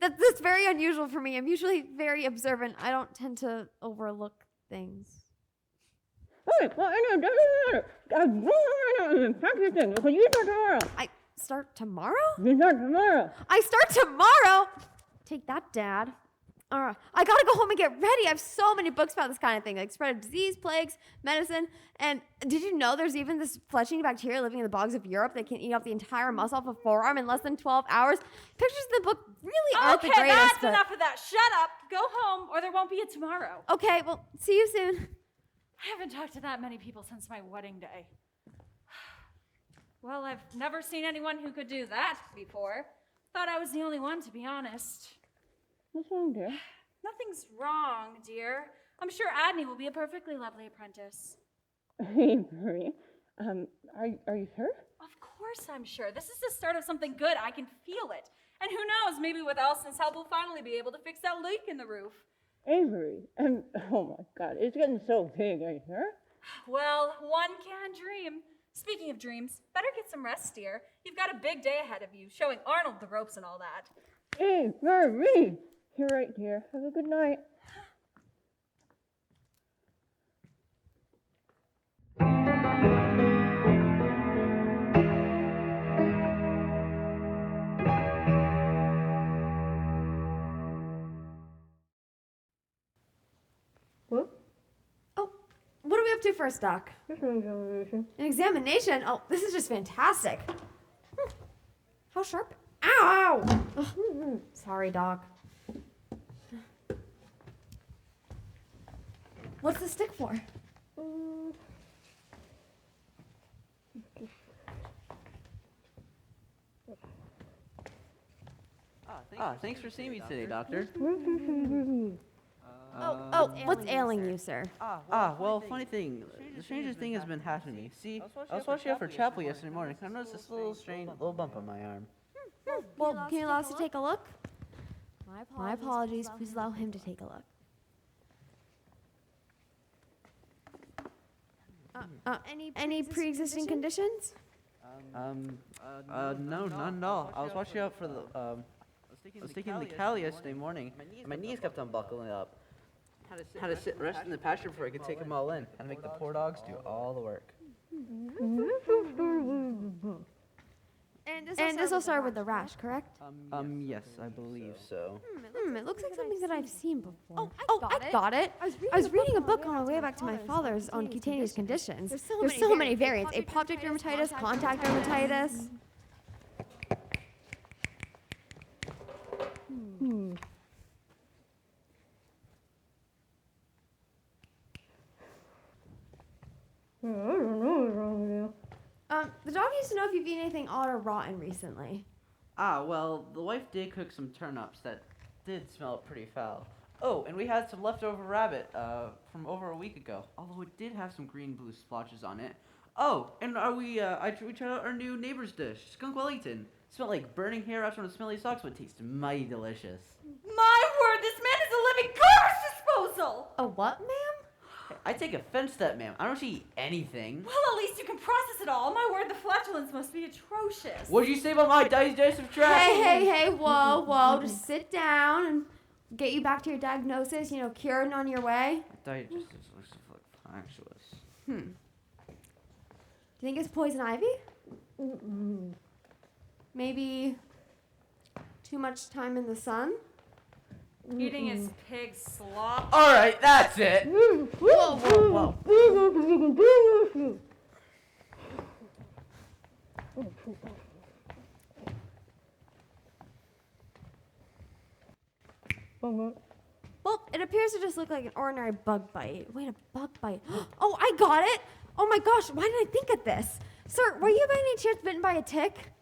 That's very unusual for me. I'm usually very observant. I don't tend to overlook things. Okay, well, anyway, doesn't matter. I'm practicing. Can you start tomorrow? I start tomorrow? You start tomorrow. I start tomorrow? Take that, Dad. I gotta go home and get ready. I have so many books about this kind of thing, like spread of disease, plagues, medicine. And did you know there's even this fletching bacteria living in the bogs of Europe that can eat off the entire muscle of a forearm in less than 12 hours? Pictures in the book really aren't the greatest. Okay, that's enough of that. Shut up. Go home, or there won't be a tomorrow. Okay, well, see you soon. I haven't talked to that many people since my wedding day. Well, I've never seen anyone who could do that before. Thought I was the only one, to be honest. What's wrong, dear? Nothing's wrong, dear. I'm sure Adney will be a perfectly lovely apprentice. Avery, are you sure? Of course I'm sure. This is the start of something good. I can feel it. And who knows, maybe with Elson's help we'll finally be able to fix that leak in the roof. Avery, oh my God, it's getting so big, are you sure? Well, one can dream. Speaking of dreams, better get some rest, dear. You've got a big day ahead of you, showing Arnold the ropes and all that. Avery! You're right, dear. Have a good night. What? Oh, what are we up to first, Doc? Just an examination. An examination? Oh, this is just fantastic. How sharp? Ow! Ugh. Sorry, Doc. What's the stick for? Thanks for seeing me today, Doctor. What's ailing you, sir? Well, funny thing, the strangest thing has been happening to me. See, I was watching out for chapel yesterday morning, and I noticed this little bump on my arm. Well, can you allow us to take a look? My apologies. Please allow him to take a look. Any pre-existing conditions? No, none at all. I was watching out for the, I was taking the Cali yesterday morning, and my knees kept on buckling up. Had to sit rest in the pasture before I could take them all in, and make the poor dogs do all the work. And this will start with the rash, correct? Yes, I believe so. It looks like something that I've seen before. I got it. I was reading a book on my way back to my father's on cutaneous conditions. There's so many variants. Apoptic dermatitis, contact dermatitis. I don't know what's wrong with you. The dog needs to know if you've eaten anything odd or rotten recently. Well, the wife did cook some turnips that did smell pretty foul. Oh, and we had some leftover rabbit from over a week ago, although it did have some green-blue splotches on it. Oh, and we tried out our new neighbor's dish, skunk Wellington. It smelled like burning hair wrapped on smelly socks, but it tasted mighty delicious. My word, this man is a living garbage disposal! A what, ma'am? I take offense to that, ma'am. I don't eat anything. Well, at least you can process it all. My word, the flatulence must be atrocious. What did you say about my digestive tract? Hey, whoa. Just sit down and get you back to your diagnosis, cured and on your way. Digestive flatulence. Do you think it's poison ivy? Maybe too much time in the sun? Eating his pig slop. All right, that's it. Whoa. Well, it appears to just look like an ordinary bug bite. Wait, a bug bite. Oh, I got it. Oh my gosh, why did I think of this? Sir, were you by any chance bitten by a tick?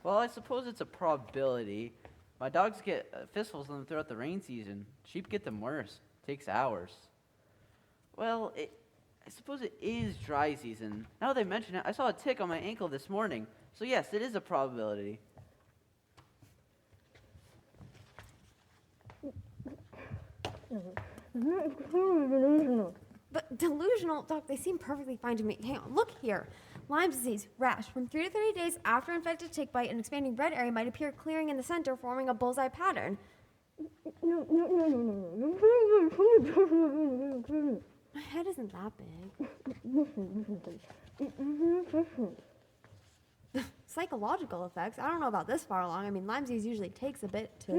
Well, I suppose it's a probability. My dogs get fistfuls of them throughout the rain season. Sheep get them worse. Takes hours. Well, I suppose it is dry season. Now they mention it, I saw a tick on my ankle this morning. So yes, it is a probability. But delusional, Doc, they seem perfectly fine to me. Hang on, look here. Lyme disease, rash, from 3 to 30 days after infected tick bite, an expanding red area might appear clearing in the center, forming a bullseye pattern. My head isn't that big. Psychological effects? I don't know about this far along. I mean, Lyme disease usually takes a bit to...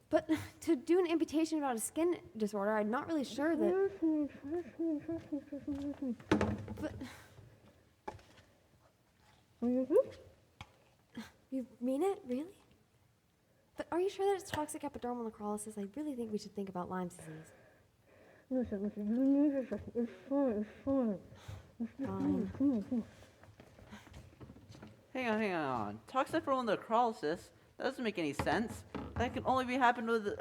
But to do an amputation about a skin disorder, I'm not really sure that... But... You mean it? Really? But are you sure that it's toxic epidermal necrolysis? I really think we should think about Lyme disease. Listen, it's fine. Fine. Hang on. Toxic necrolysis? That doesn't make any sense. That can only be happened with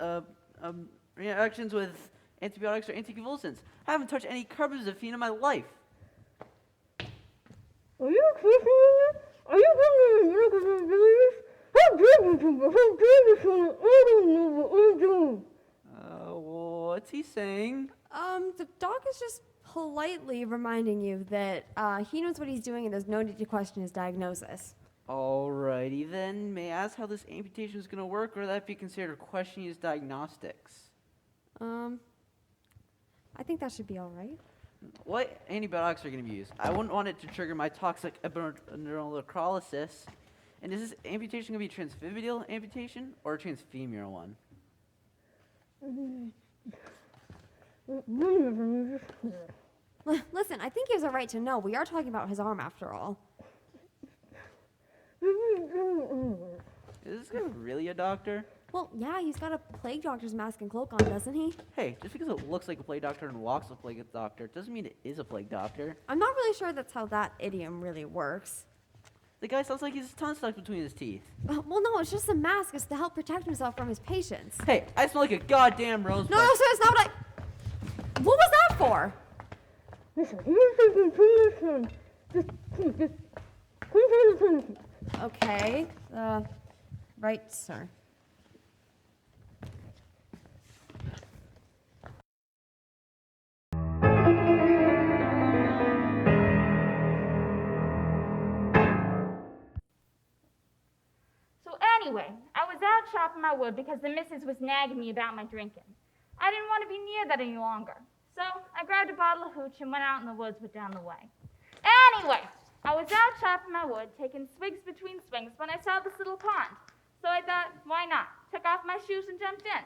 reactions with antibiotics or anticonvulsants. I haven't touched any carbamazepine in my life. Are you kidding? Are you kidding me? How dare you? I don't know what I'm doing. What's he saying? The doc is just politely reminding you that he knows what he's doing and there's no need to question his diagnosis. Alrighty then. May I ask how this amputation is going to work, or would that be considered questioning his diagnostics? I think that should be all right. What antibiotics are going to be used? I wouldn't want it to trigger my toxic epidermal necrolysis. And is this amputation going to be transfibulal amputation or a transfemoral one? Listen, I think he has a right to know. We are talking about his arm after all. Is this guy really a doctor? Well, yeah, he's got a plague doctor's mask and cloak on, doesn't he? Hey, just because it looks like a plague doctor and walks like a plague doctor doesn't mean it is a plague doctor. I'm not really sure that's how that idiom really works. The guy sounds like he's tongue stuck between his teeth. Well, no, it's just a mask. It's to help protect himself from his patients. Hey, I smell like a goddamn rosebud. No, sir, it's not what I... What was that for? Listen, just Okay, right, sir. Anyway, I was out chopping my wood because the missus was nagging me about my drinking. I didn't want to be near that any longer. So I grabbed a bottle of hooch and went out in the woods but down the way. Anyway, I was out chopping my wood, taking swigs between swings when I saw this little pond. So I thought, why not? Took off my shoes and jumped in.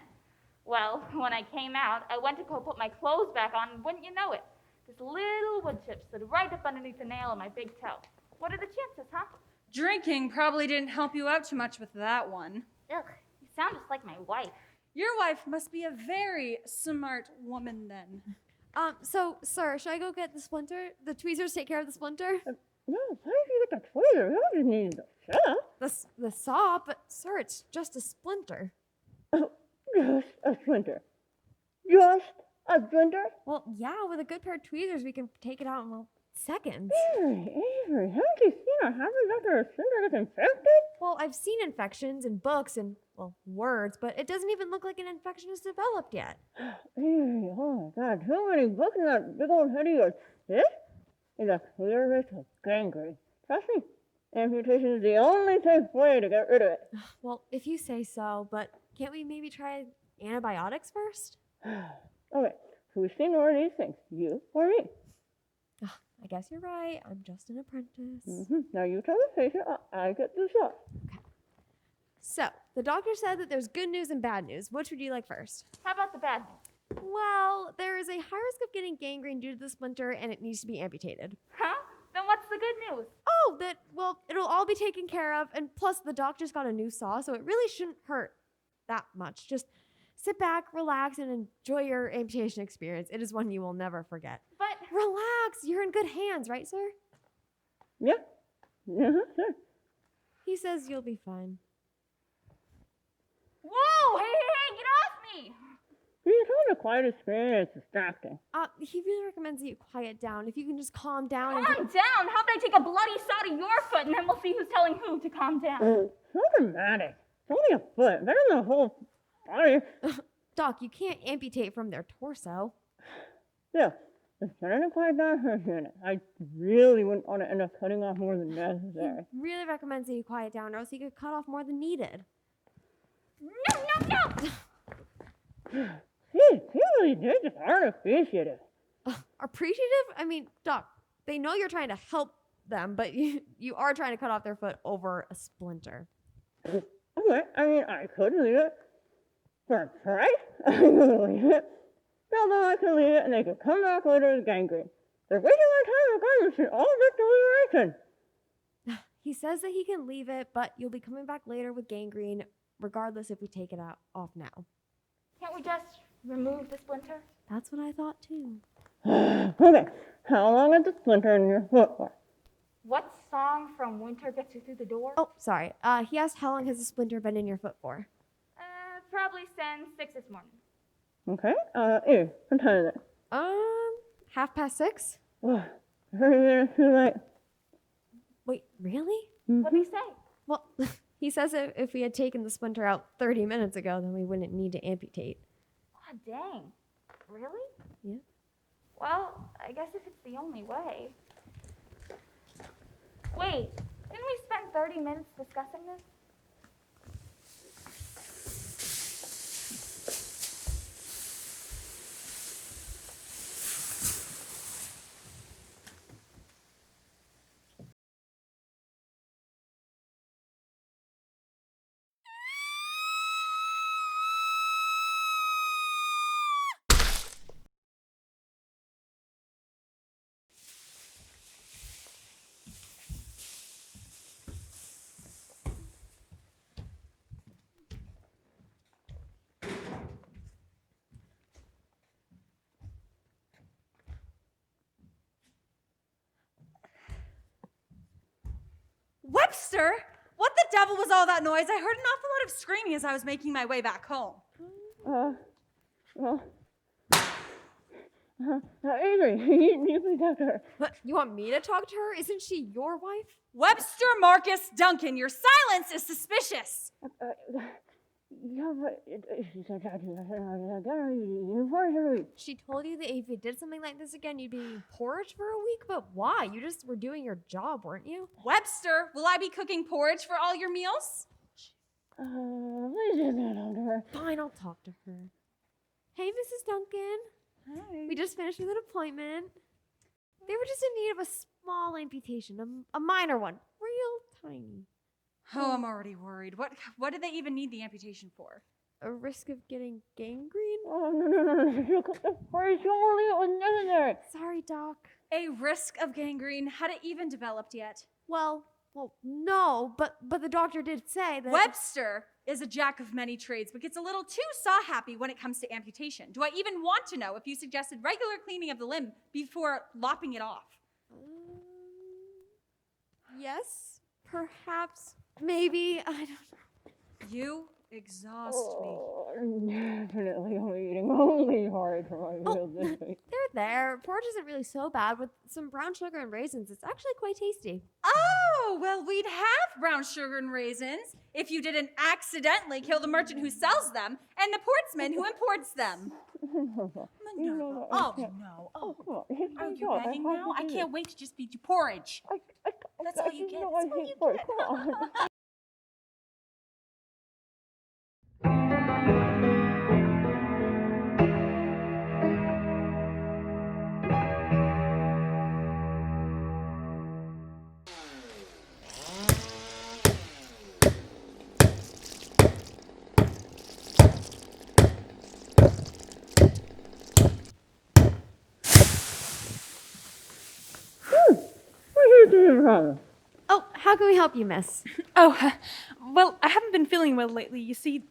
Well, when I came out, I went to go put my clothes back on, and wouldn't you know it, this little wood chip slid right up underneath the nail of my big toe. What are the chances, huh? Drinking probably didn't help you out too much with that one. Ugh, you sound just like my wife. Your wife must be a very smart woman then. So, sir, should I go get the splinter? The tweezers take care of the splinter? No, why did you get the tweezer? You just needed the saw. The saw? But, sir, it's just a splinter. Oh, just a splinter. Just a splinter? Well, yeah, with a good pair of tweezers, we can take it out in, seconds. Avery, haven't you seen or haven't after a splinter gets infected? Well, I've seen infections in books and, words, but it doesn't even look like an infection has developed yet. Avery, oh my God, too many books in that big old head of yours. This is a clear risk of gangrene. Trust me, amputation is the only safe way to get rid of it. Well, if you say so, but can't we maybe try antibiotics first? Okay, who's seen more of these things, you or me? I guess you're right. I'm just an apprentice. Now you tell the patient I get this off. Okay. So, the doctor said that there's good news and bad news. Which would you like first? How about the bad news? Well, there is a high risk of getting gangrene due to the splinter, and it needs to be amputated. Huh? Then what's the good news? Oh, it'll all be taken care of, and plus the doctor's got a new saw, so it really shouldn't hurt that much. Just sit back, relax, and enjoy your amputation experience. It is one you will never forget. But... Relax, you're in good hands, right, sir? Yeah. Sure. He says you'll be fine. Whoa! Hey, get off me! He's trying to quiet his screen. It's distracting. He really recommends that you quiet down. If you can just calm down. Calm down? How about I take a bloody shot of your foot and then we'll see who's telling who to calm down? So dramatic. It's only a foot. Better than a whole body. Doc, you can't amputate from their torso. Yeah. Just trying to quiet down for a minute. I really wouldn't want to end up cutting off more than necessary. He really recommends that you quiet down, or else he could cut off more than needed. No! He really did just aren't appreciative. Appreciative? I mean, Doc, they know you're trying to help them, but you are trying to cut off their foot over a splinter. Okay, I mean, I could leave it. For a price, I could leave it. Tell them I could leave it and they could come back later with gangrene. They're wasting my time regardless in all this deliberation. He says that he can leave it, but you'll be coming back later with gangrene, regardless if we take it off now. Can't we just remove the splinter? That's what I thought too. Okay, how long is the splinter in your foot for? What song from Winter gets you through the door? Oh, sorry. He asked how long has the splinter been in your foot for? Probably since 6 this morning. Okay, here, what time is it? 6:30. Oh, 30 minutes too late. Wait, really? What'd he say? Well, he says that if we had taken the splinter out 30 minutes ago, then we wouldn't need to amputate. Oh, dang. Really? Yeah. Well, I guess if it's the only way. Wait, didn't we spend 30 minutes discussing this? Webster! What the devil was all that noise? I heard an awful lot of screaming as I was making my way back home. Avery, you please talk to her. What, you want me to talk to her? Isn't she your wife? Webster Marcus Duncan, your silence is suspicious. Yeah, but She told you that if you did something like this again, you'd be eating porridge for a week, but why? You just were doing your job, weren't you? Webster, will I be cooking porridge for all your meals? Please just talk to her. Fine, I'll talk to her. Hey, Mrs. Duncan. Hi. We just finished with an appointment. They were just in need of a small amputation, a minor one, real tiny. Oh, I'm already worried. What did they even need the amputation for? A risk of getting gangrene? Oh, no. You cut the porridge. You only it was necessary. Sorry, Doc. A risk of gangrene? Had it even developed yet? Well, no, but the doctor did say that... Webster is a jack of many trades, but gets a little too saw-happy when it comes to amputation. Do I even want to know if you suggested regular cleaning of the limb before lopping it off? Yes, perhaps, maybe, I don't know. You exhaust me. Definitely only porridge for my meals this week. They're there. Porridge isn't really so bad. With some brown sugar and raisins, it's actually quite tasty. Oh, well, we'd have brown sugar and raisins if you didn't accidentally kill the merchant who sells them and the portsman who imports them. Minerva. Oh, no. Oh, are you begging now? I can't wait to just feed you porridge. That's all you get. That's all you get. Come on. Oh, how can we help you, miss? Oh, well, I haven't been feeling well lately. You see,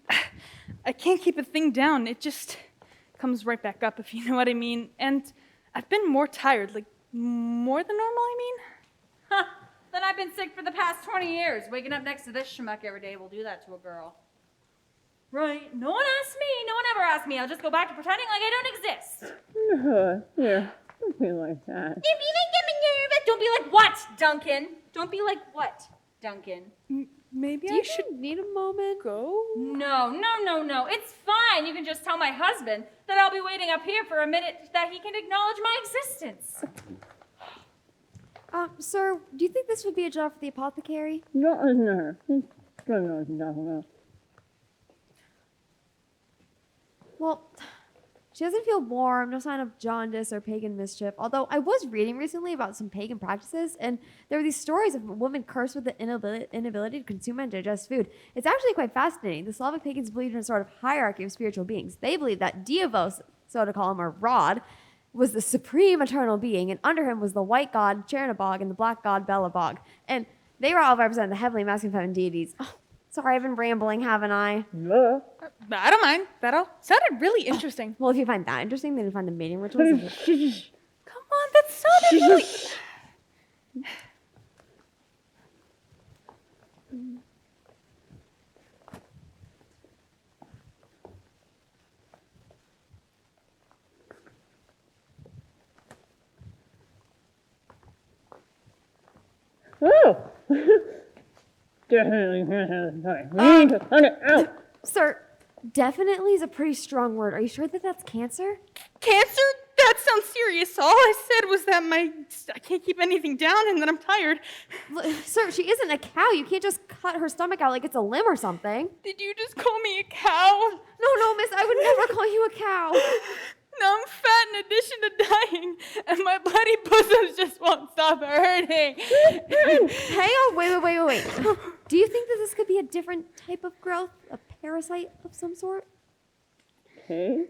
I can't keep a thing down. It just comes right back up, if you know what I mean. And I've been more tired, like more than normal, I mean. Huh, Then I've been sick for the past 20 years. Waking up next to this schmuck every day will do that to a girl. Right. No one asked me. No one ever asked me. I'll just go back to pretending like I don't exist. Here, don't be like that. Don't be like Minerva. Don't be like what, Duncan? Don't be like what, Duncan? Maybe I should need a moment. Go? No. It's fine. You can just tell my husband that I'll be waiting up here for a minute that he can acknowledge my existence. Sir, do you think this would be a job for the apothecary? No. Well, she doesn't feel warm, no sign of jaundice or pagan mischief. Although I was reading recently about some pagan practices, and there were these stories of a woman cursed with the inability to consume and digest food. It's actually quite fascinating. The Slavic pagans believed in a sort of hierarchy of spiritual beings. They believed that Diavos, so to call him, or Rod, was the supreme eternal being, and under him was the white god Chernabog and the black god Belabog. And they were all representing the heavenly masculine feminine deities. Oh, sorry, I've been rambling, haven't I? No. I don't mind. That all sounded really interesting. Well, if you find that interesting, then you find the mating rituals. Come on, that sounded really... Oh! Definitely. We need to cut it out. Sir, definitely is a pretty strong word. Are you sure that that's cancer? Cancer? That sounds serious. All I said was that I can't keep anything down and that I'm tired. Sir, she isn't a cow. You can't just cut her stomach out like it's a limb or something. Did you just call me a cow? No, miss, I would never call you a cow. Now I'm fat in addition to dying, and my bloody bosoms just won't stop hurting. Hang on, wait. Do you think that this could be a different type of growth? A parasite of some sort? Okay.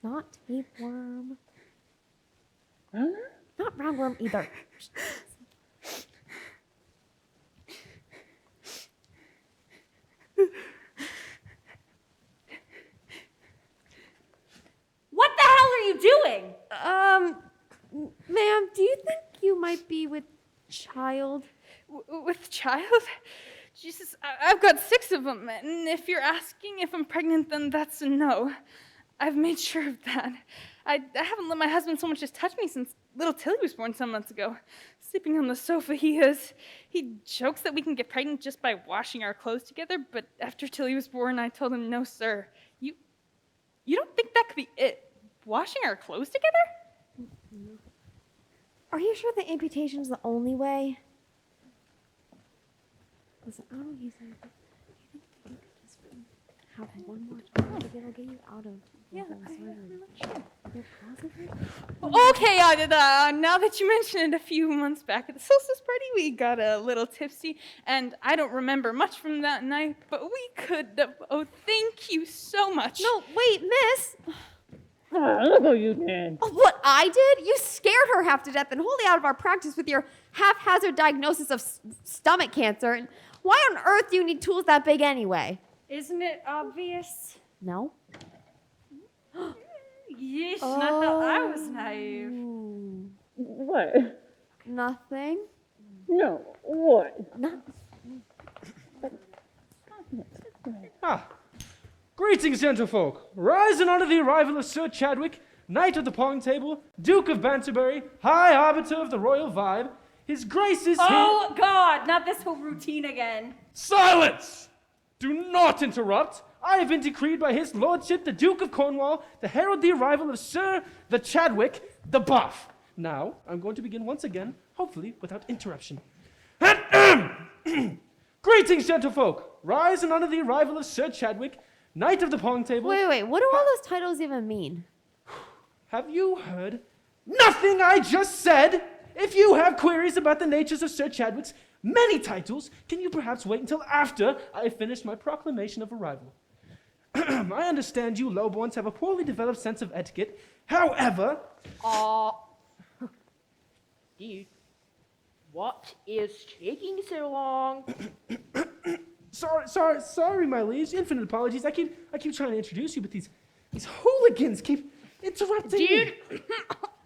Not tapeworm. Huh? Not roundworm either. What the hell are you doing? Ma'am, do you think you might be with child? With child? Jesus, I've got 6 of them, and if you're asking if I'm pregnant, then that's a no. I've made sure of that. I haven't let my husband so much as touch me since little Tilly was born some months ago. Sleeping on the sofa, he jokes that we can get pregnant just by washing our clothes together, but after Tilly was born, I told him, no, sir. You don't think that could be it? Washing our clothes together? Are you sure that amputation is the only way? Listen, I don't know what you said, but you think just have one more child? It'll get you out of the whole surgery. You're positive? Okay, now that you mention it, a few months back at the solstice party, we got a little tipsy, and I don't remember much from that night, but we could have. Oh, thank you so much. No, wait, miss. Look what you did. What I did? You scared her half to death and wholly out of our practice with your haphazard diagnosis of stomach cancer. And why on earth do you need tools that big anyway? Isn't it obvious? No. Yeesh, I thought I was naive. What? Nothing. No, what? Greetings, gentlefolk. Rise in honor of the arrival of Sir Chadwick, Knight of the Pong Table, Duke of Banterbury, High Arbiter of the Royal Vibe. His Grace is here. Oh, God, not this whole routine again. Silence! Do not interrupt. I have been decreed by His Lordship, the Duke of Cornwall, to herald the arrival of Sir the Chadwick, the Buff. Now, I'm going to begin once again, hopefully without interruption. Greetings, gentlefolk. Rise in honor of the arrival of Sir Chadwick, Knight of the Pong Table. Wait, what do all those titles even mean? Have you heard nothing I just said? If you have queries about the natures of Sir Chadwick's many titles, can you perhaps wait until after I have finished my proclamation of arrival? I understand you lowborns have a poorly developed sense of etiquette. However... Dude, what is taking so long? Sorry, my liege. Infinite apologies. I keep trying to introduce you, but these hooligans keep interrupting me. Dude,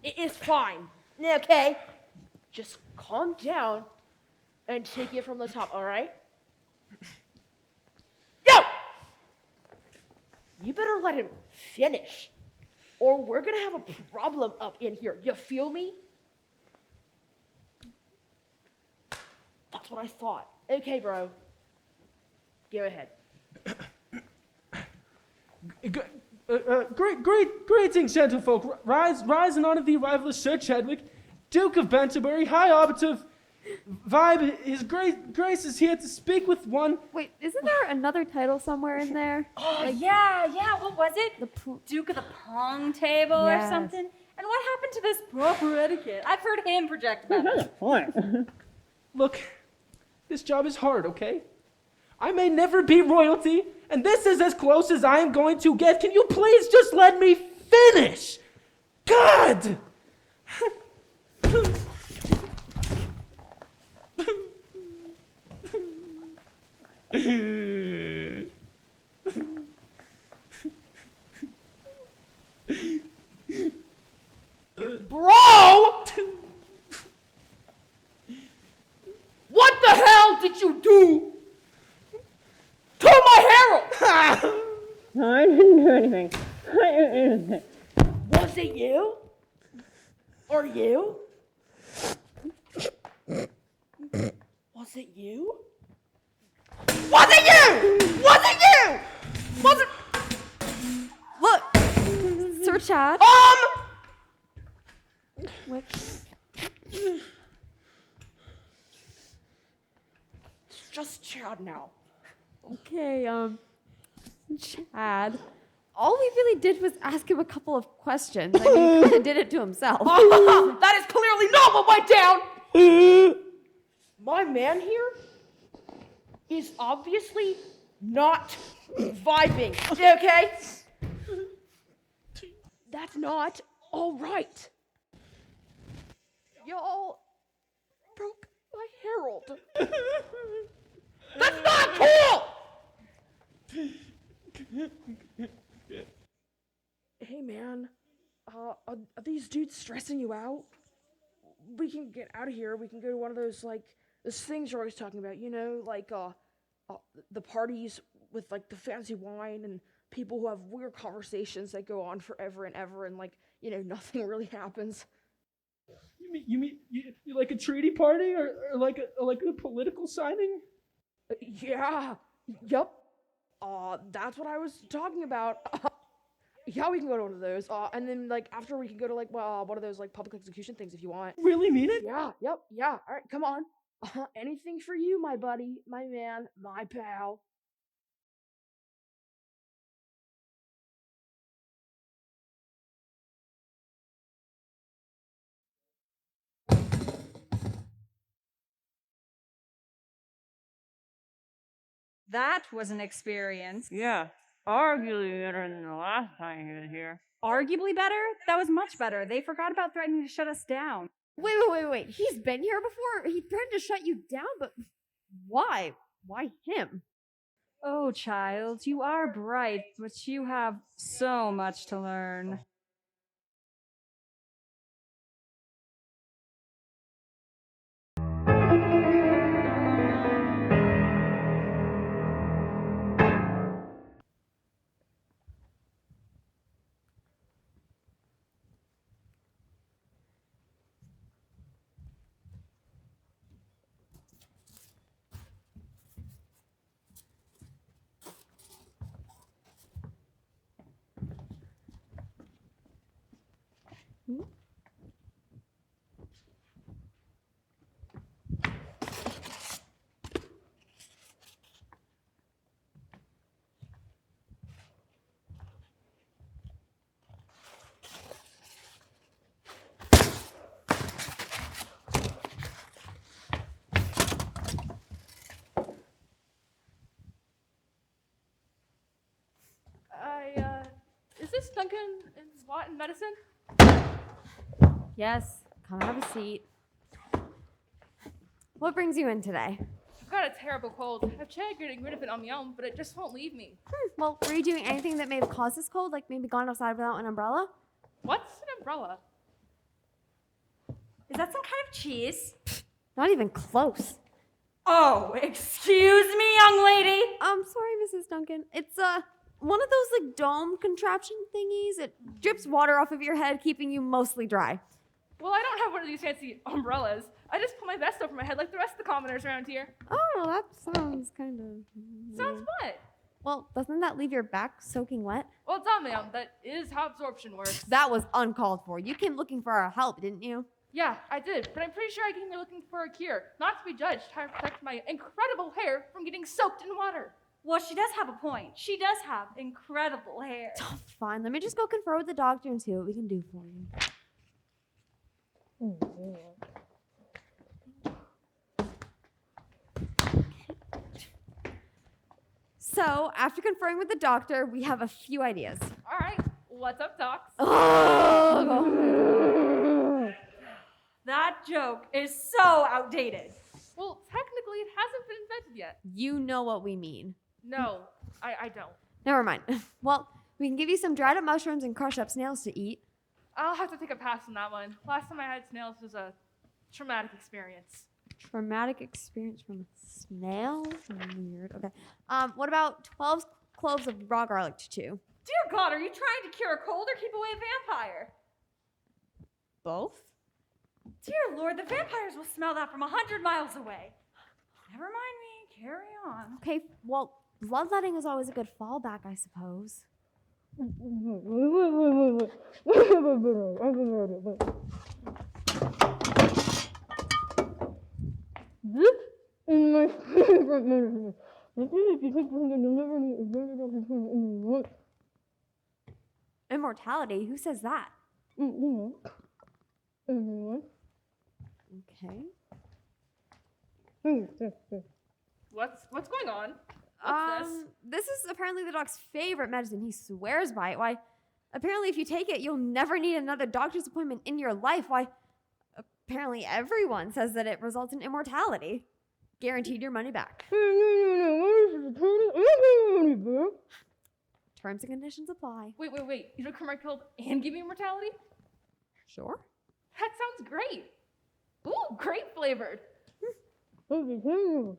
it's fine. Okay, just calm down. and take it from the top, all right? Yo! You better let him finish, or we're gonna have a problem up in here. You feel me? That's what I thought. Okay, bro. Go ahead. Greetings, gentlefolk. Rise in honor of the arrival of Sir Chadwick, Duke of Banterbury, High Arbiter of W.E.B. His Grace is here to speak with one. Wait, isn't there another title somewhere in there? Oh, yeah, what was it? Duke of the Pong Table or something? And what happened to this proper etiquette? I've heard him project about it. Look, this job is hard, okay? I may never be royalty, and this is as close as I am going to get. Can you please just let me finish? God! Bro! What the hell did you do to my herald? No, I didn't do anything. I didn't do anything. Was it you? Or you? Was it you? Was it you? Was it you? Was it? Look, Sir Chad. What? It's just Chad now. Okay, Chad. All we really did was ask him a couple of questions. I mean, he kind of did it to himself. That is clearly not what went down! My man here is obviously not vibing, okay? That's not all right. Y'all broke my herald. That's not cool! Hey man, are these dudes stressing you out? We can get out of here. We can go to one of those, like, those things you're always talking about, you know, like, the parties with, like, the fancy wine and people who have weird conversations that go on forever and ever and, like, you know, nothing really happens. You like a treaty party or like a political signing? Yeah. Yup. That's what I was talking about. Yeah, we can go to one of those. And then, like, after we can go to, like, one of those, like, public execution things if you want. Really mean it? Yeah, yep, yeah. All right, come on. Anything for you, my buddy, my man, my pal. That was an experience. Yeah, arguably better than the last time he was here. Arguably better? That was much better. They forgot about threatening to shut us down. Wait. He's been here before? He threatened to shut you down, but why? Why him? Oh, child, you are bright, but you have so much to learn. Is this Duncan and Wotton medicine? Yes, come have a seat. What brings you in today? I've got a terrible cold. I've tried getting rid of it on my own, but it just won't leave me. Well, were you doing anything that may have caused this cold? Like maybe gone outside without an umbrella? What's an umbrella? Is that some kind of cheese? Not even close. Oh, excuse me, young lady. Sorry, Mrs. Duncan. It's one of those like dome contraption thingies. It drips water off of your head, keeping you mostly dry. Well, I don't have one of these fancy umbrellas. I just pull my vest over my head like the rest of the commoners around here. Oh, that sounds kind of... Sounds what? Well, doesn't that leave your back soaking wet? Well, tell me, that is how absorption works. That was uncalled for. You came looking for our help, didn't you? Yeah, I did, but I'm pretty sure I came here looking for a cure, not to be judged, trying to protect my incredible hair from getting soaked in water. Well, she does have a point. She does have incredible hair. Oh, fine, let me just go confer with the doctor and see what we can do for you. So, after conferring with the doctor, we have a few ideas. All right, what's up, docs? That joke is so outdated. Well, technically, it hasn't been invented yet. You know what we mean. No, I don't. Never mind. Well, we can give you some dried up mushrooms and crushed up snails to eat. I'll have to take a pass on that one. Last time I had snails was a traumatic experience. Traumatic experience from a snail? Weird. Okay. What about 12 cloves of raw garlic to chew? Dear God, are you trying to cure a cold or keep away a vampire? Both? Dear Lord, the vampires will smell that from 100 miles away. Never mind me. Carry on. Okay, well, bloodletting is always a good fallback, I suppose. This is my favorite medicine. This is if you take something to deliver me, it's better than anyone. Immortality? Who says that? Everyone. Okay. What's going on? This is apparently the doc's favorite medicine. He swears by it. Why, apparently if you take it, you'll never need another doctor's appointment in your life. Why, apparently everyone says that it results in immortality. Guaranteed your money back. Terms and conditions apply. Wait. You don't come right cold and give me immortality? Sure. That sounds great. Ooh, grape flavored. Ruples?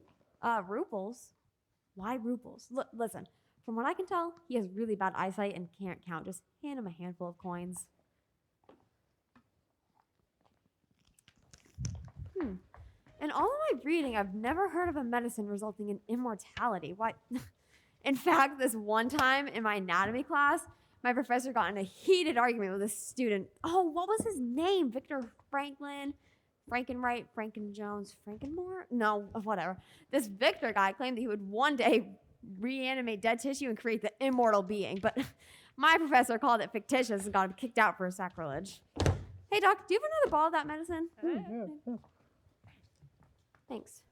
Why ruples? Listen, from what I can tell, he has really bad eyesight and can't count. Just hand him a handful of coins. In all of my reading, I've never heard of a medicine resulting in immortality. Why? In fact, this one time in my anatomy class, my professor got in a heated argument with a student. Oh, what was his name? Victor Franklin? Frankenwright? Frankenjones? Frankenmore? No, whatever. This Victor guy claimed that he would one day reanimate dead tissue and create the immortal being, but my professor called it fictitious and got him kicked out for sacrilege. Hey, Doc, do you have another ball of that medicine? Thanks.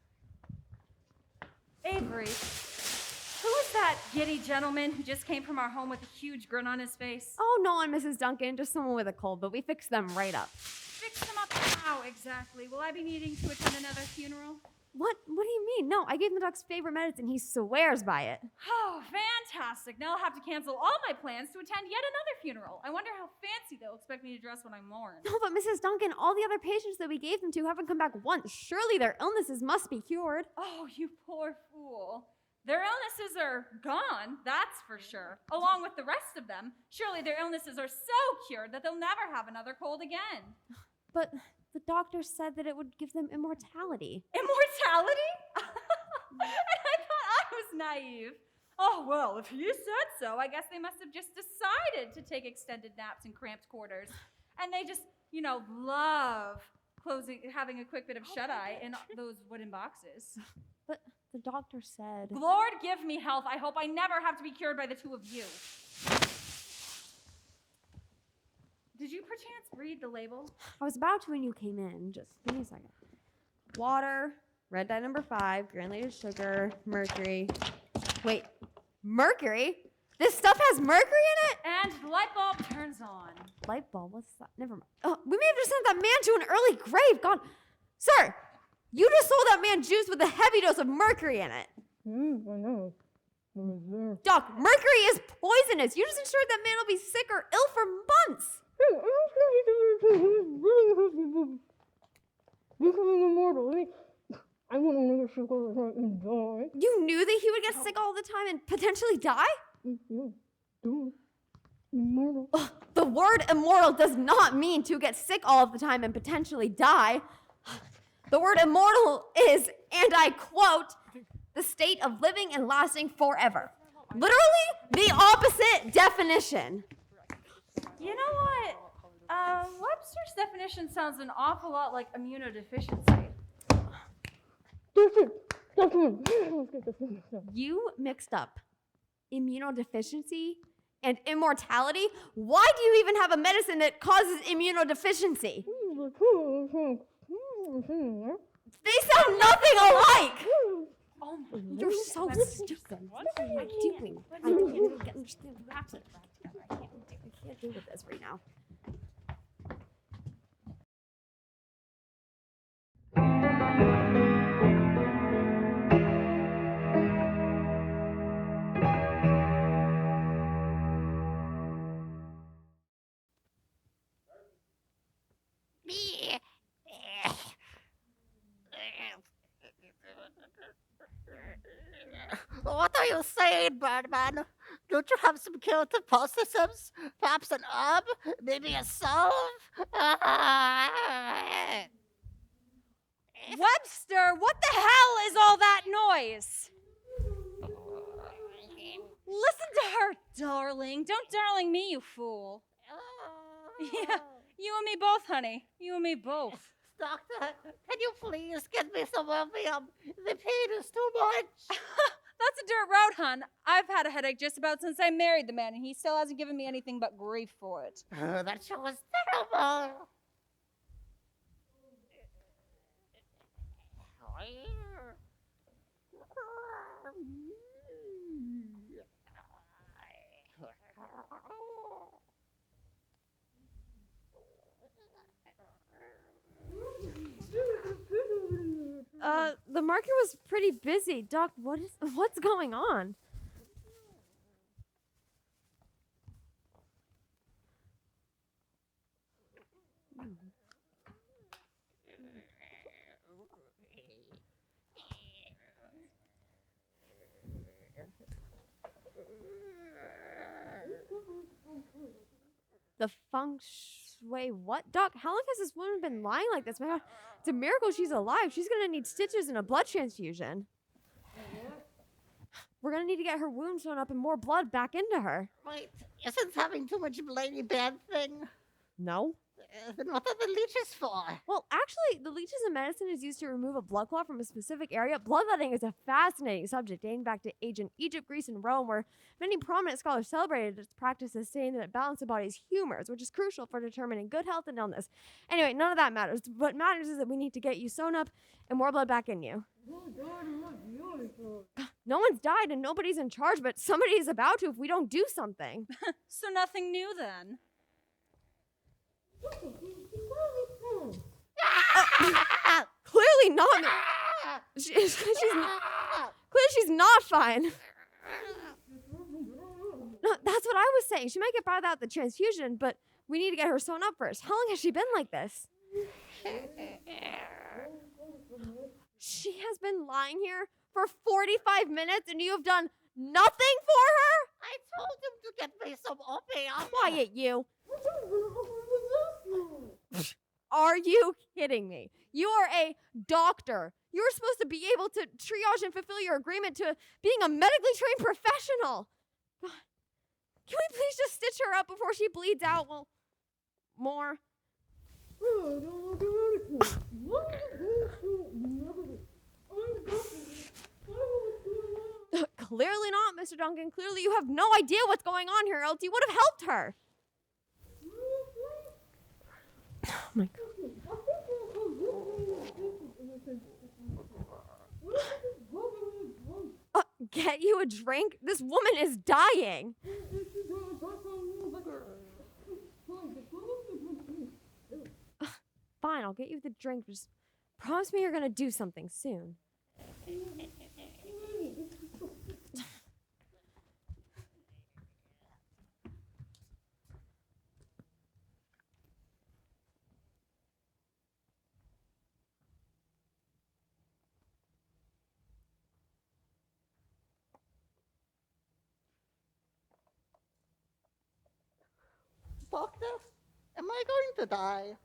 Avery, who is that giddy gentleman who just came from our home with a huge grin on his face? Oh, no one, Mrs. Duncan, just someone with a cold, but we fixed them right up. Fix them up how exactly? Will I be needing to attend another funeral? What do you mean? No, I gave him the doc's favorite medicine. He swears by it. Oh, fantastic. Now I'll have to cancel all my plans to attend yet another funeral. I wonder how fancy they'll expect me to dress when I mourn. No, but Mrs. Duncan, all the other patients that we gave them to haven't come back once. Surely their illnesses must be cured. Oh, you poor fool. Their illnesses are gone, that's for sure. Along with the rest of them, surely their illnesses are so cured that they'll never have another cold again. But the doctor said that it would give them immortality. Immortality? And I thought I was naive. Oh, well, if you said so, I guess they must have just decided to take extended naps in cramped quarters. And they just, love having a quick bit of shut-eye in those wooden boxes. But the doctor said... Lord, give me health. I hope I never have to be cured by the two of you. Did you perchance read the label? I was about to when you came in. Just give me a second. Water, red dye number 5, granulated sugar, mercury. Wait, mercury? This stuff has mercury in it? And the light bulb turns on. Light bulb? What's that? Never mind. Oh, we may have just sent that man to an early grave. God, sir, you just sold that man juice with a heavy dose of mercury in it. I know. Doc, mercury is poisonous. You just ensured that man will be sick or ill for months. Becoming immortal. I wouldn't get sick all the time and die. You knew that he would get sick all the time and potentially die? Yeah, duh. Immortal. Ugh, the word immortal does not mean to get sick all of the time and potentially die. The word immortal is, and I quote, the state of living and lasting forever. Literally the opposite definition. You know what? Webster's definition sounds an awful lot like immunodeficiency. You mixed up immunodeficiency and immortality? Why do you even have a medicine that causes immunodeficiency? They sound nothing alike! Oh my, you're so stupid. What are you doing? I can't even understand what happened. I can't deal with this right now. What are you saying, Birdman? Don't you have some curative possessives? Perhaps an herb? Maybe a salve? Webster, what the hell is all that noise? Listen to her, darling. Don't darling me, you fool. Yeah, you and me both, honey. You and me both. Doctor, can you please get me some opium? The pain is too much. That's a dirt road, hon. I've had a headache just about since I married the man, and he still hasn't given me anything but grief for it. That show was terrible. The market was pretty busy. Doc, what's going on? The feng shui what? Doc, how long has this woman been lying like this? My God, it's a miracle she's alive. She's gonna need stitches and a blood transfusion. We're gonna need to get her wound sewn up and more blood back into her. Wait, isn't having too much blood a bad thing? No. Then what are the leeches for? Well, actually, the leeches in medicine is used to remove a blood clot from a specific area. Bloodletting is a fascinating subject dating back to ancient Egypt, Greece, and Rome, where many prominent scholars celebrated its practices, saying that it balanced the body's humors, which is crucial for determining good health and illness. Anyway, none of that matters. What matters is that we need to get you sewn up and more blood back in you. No one's died and nobody's in charge, but somebody is about to if we don't do something. So nothing new then. Clearly not. She's not fine. No, that's what I was saying. She might get by without the transfusion, but we need to get her sewn up first. How long has she been like this? She has been lying here for 45 minutes and you have done nothing for her? I told him to get me some opium. Quiet, you. Are you kidding me? You are a doctor. You're supposed to be able to triage and fulfill your agreement to being a medically trained professional. God. Can we please just stitch her up before she bleeds out? Well, more. Clearly not, Mr. Duncan. Clearly you have no idea what's going on here, else you would have helped her. Oh my God. Get you a drink? This woman is dying. Fine, I'll get you the drink. Just promise me you're gonna do something soon. Doctor, am I going to die?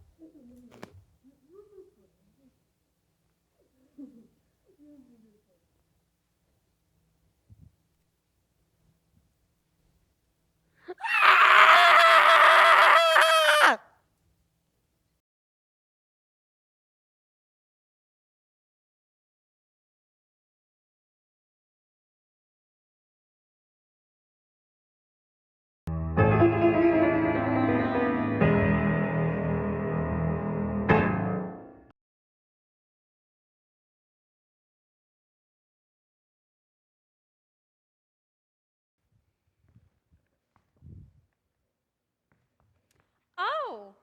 Oh,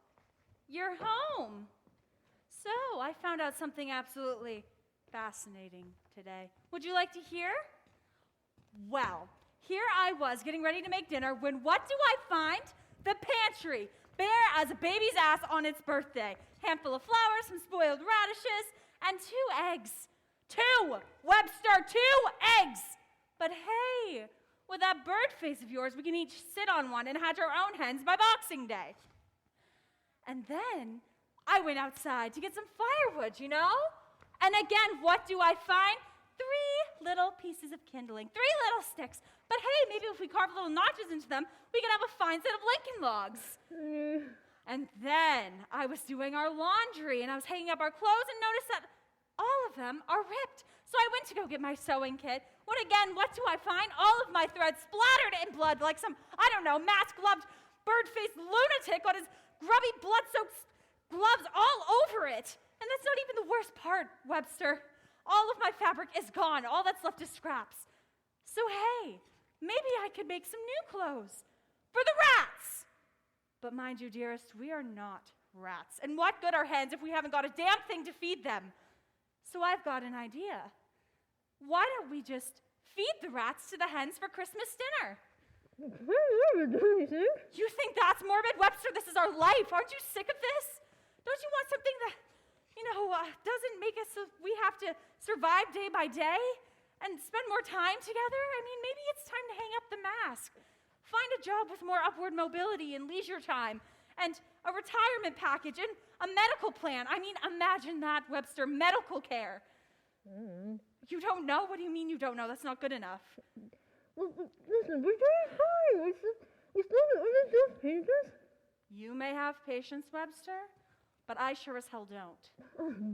you're home. So, I found out something absolutely fascinating today. Would you like to hear? Well, here I was getting ready to make dinner when what do I find? The pantry, bare as a baby's ass on its birthday. Handful of flowers, some spoiled radishes, and 2 eggs. 2! Webster, 2 eggs! But hey, with that bird face of yours, we can each sit on one and hatch our own hens by Boxing Day. And then I went outside to get some firewood, you know? And again, what do I find? 3 little pieces of kindling, 3 little sticks. But hey, maybe if we carve little notches into them, we can have a fine set of Lincoln logs. And then I was doing our laundry, and I was hanging up our clothes and noticed that all of them are ripped. So I went to go get my sewing kit. When again, what do I find? All of my threads splattered in blood like some, I don't know, mask-gloved, bird-faced lunatic on his grubby, blood-soaked gloves all over it. And that's not even the worst part, Webster. All of my fabric is gone. All that's left is scraps. So hey, maybe I could make some new clothes for the rats. But mind you, dearest, we are not rats. And what good are hens if we haven't got a damn thing to feed them? So I've got an idea. Why don't we just feed the rats to the hens for Christmas dinner? You think that's morbid, Webster? This is our life. Aren't you sick of this? Don't you want something that, doesn't make us so we have to survive day by day and spend more time together? I mean, maybe it's time to hang up the mask. Find a job with more upward mobility and leisure time and a retirement package and a medical plan. I mean, imagine that, Webster, medical care. You don't know? What do you mean you don't know? That's not good enough. Listen, we're doing fine. We still have patience. You may have patience, Webster, but I sure as hell don't.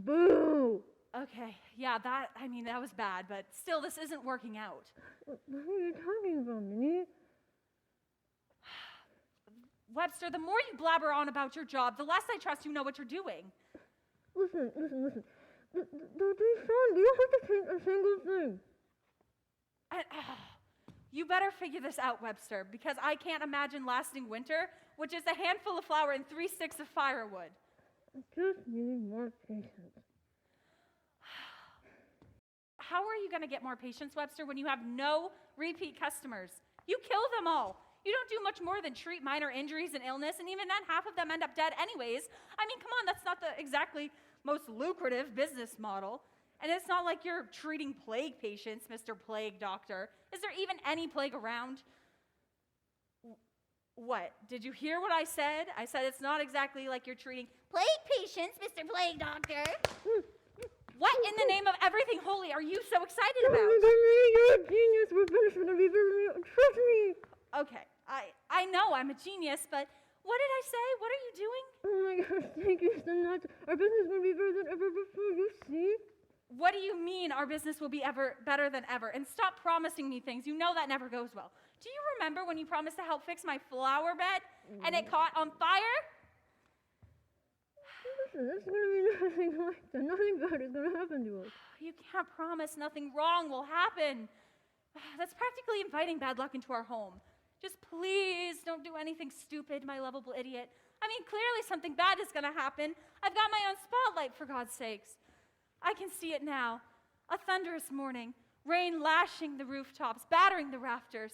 Boo! Okay, yeah, that was bad, but still, this isn't working out. What are you talking about, Minnie? Webster, the more you blabber on about your job, the less I trust you know what you're doing. Listen. They're doing fine. We don't have to change a single thing. You better figure this out, Webster, because I can't imagine lasting winter with just a handful of flour and 3 sticks of firewood. I just need more patience. How are you going to get more patience, Webster, when you have no repeat customers? You kill them all. You don't do much more than treat minor injuries and illness, and even then, half of them end up dead anyways. I mean, come on, that's not the exactly most lucrative business model. And it's not like you're treating plague patients, Mr. Plague Doctor. Is there even any plague around? What? Did you hear what I said? I said it's not exactly like you're treating plague patients, Mr. Plague Doctor. What in the name of everything holy are you so excited about? You're a genius. We're finished with the trust me. Okay, I know I'm a genius, but what did I say? What are you doing? Oh my gosh, thank you so much. Our business will be better than ever before, you see? What do you mean our business will be better than ever? And stop promising me things. You know that never goes well. Do you remember when you promised to help fix my flower bed and it caught on fire? Listen, it's going to be nothing like that. Nothing bad is going to happen to us. You can't promise nothing wrong will happen. That's practically inviting bad luck into our home. Just please don't do anything stupid, my lovable idiot. I mean, clearly something bad is going to happen. I've got my own spotlight, for God's sakes. I can see it now. A thunderous morning, rain lashing the rooftops, battering the rafters,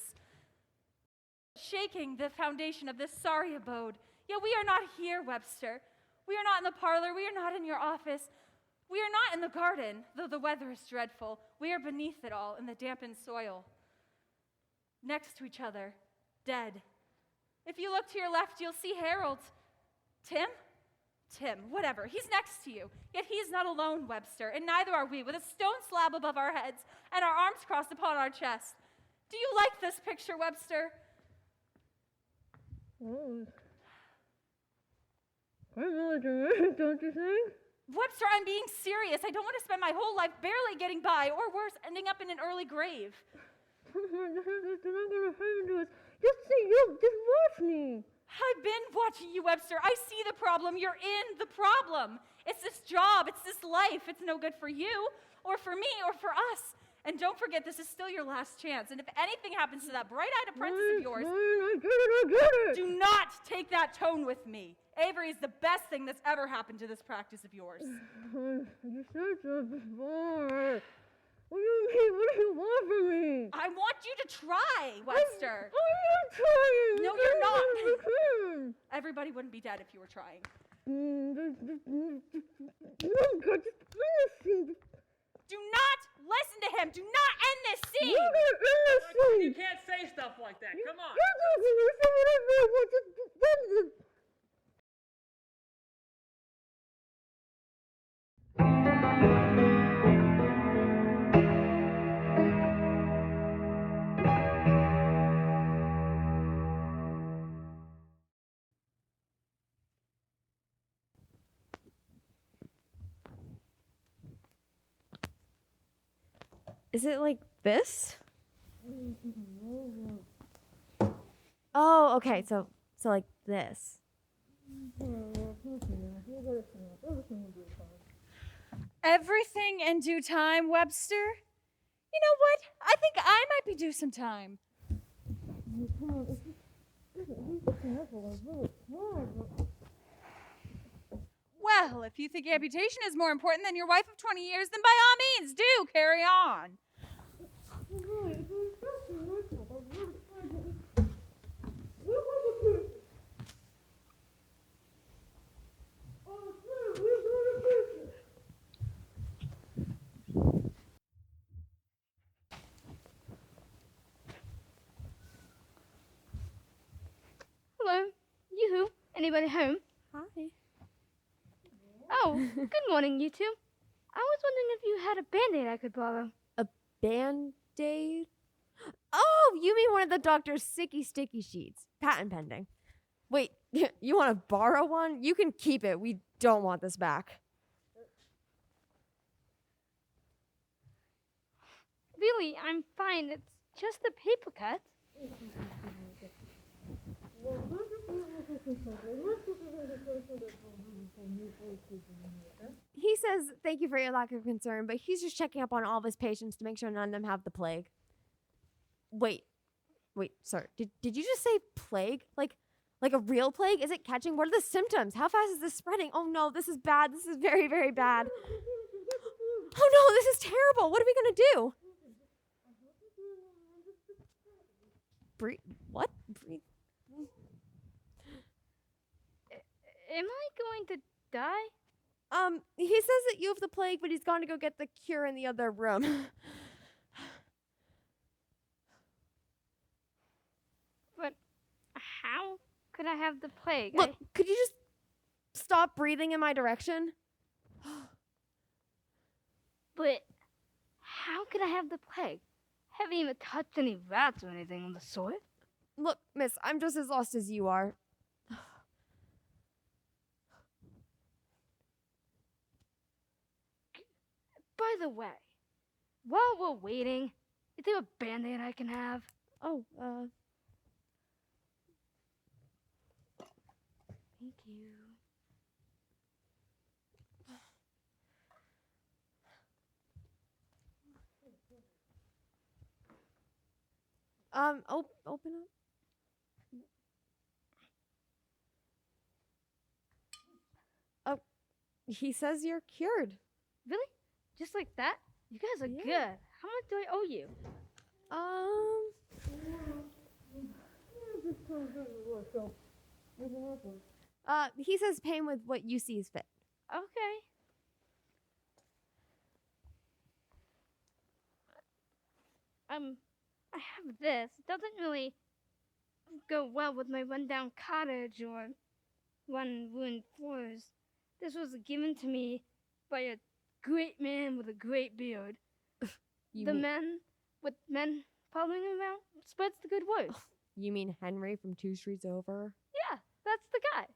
shaking the foundation of this sorry abode. Yet we are not here, Webster. We are not in the parlor. We are not in your office. We are not in the garden, though the weather is dreadful. We are beneath it all in the dampened soil, next to each other, dead. If you look to your left, you'll see Harold. Tim? Tim, whatever. He's next to you. Yet he is not alone, Webster, and neither are we, with a stone slab above our heads and our arms crossed upon our chest. Do you like this picture, Webster? Oh. Quite melodramatic, don't you think? Webster, I'm being serious. I don't want to spend my whole life barely getting by, or worse, ending up in an early grave. They're not gonna happen to us. Just say you. Just watch me. I've been watching you, Webster. I see the problem. You're in the problem. It's this job. It's this life. It's no good for you, or for me, or for us. And don't forget, this is still your last chance. And if anything happens to that bright-eyed apprentice of yours, I get it. do not take that tone with me. Avery is the best thing that's ever happened to this practice of yours. You said so before. What do you mean? What do you want from me? I want you to try, Webster. I'm not trying. No, you're not. Everybody wouldn't be dead if you were trying. Do not listen to him. Do not end this scene. You can't say stuff like that. Come on. Is it like this? Oh, okay. So like this. Everything in due time, Webster. You know what? I think I might be due some time. Well, if you think amputation is more important than your wife of 20 years, then by all means, do carry on. Hello. Yoo-hoo. Anybody home? Hi. Oh, good morning, you two. I was wondering if you had a Band-Aid I could borrow. A Band-Aid? Oh, you mean one of the doctor's sicky sticky sheets. Patent pending. Wait, you want to borrow one? You can keep it. We don't want this back. Really, I'm fine. It's just a paper cut. He says thank you for your lack of concern, but he's just checking up on all of his patients to make sure none of them have the plague. Wait, sir, did you just say plague? Like a real plague? Is it catching? What are the symptoms? How fast is this spreading? Oh no, this is bad. This is very, very bad. Oh no, this is terrible. What are we gonna do? Breathe. What? Breathe. Am I going to die? He says that you have the plague, but he's gone to go get the cure in the other room. But how could I have the plague? Look, could you just stop breathing in my direction? But how could I have the plague? I haven't even touched any rats or anything of the sort. Look, miss, I'm just as lost as you are. By the way, while we're waiting, is there a Band-Aid I can have? Oh, thank you. Open up. Oh, he says you're cured. Really? Just like that? You guys are good. How much do I owe you? He says pay him with what you see is fit. Okay. I have this. It doesn't really go well with my rundown cottage or one ruined forest. This was given to me by a great man with a great beard. The man with men following him around spreads the good word. You mean Henry from 2 streets over? Yeah, that's the guy.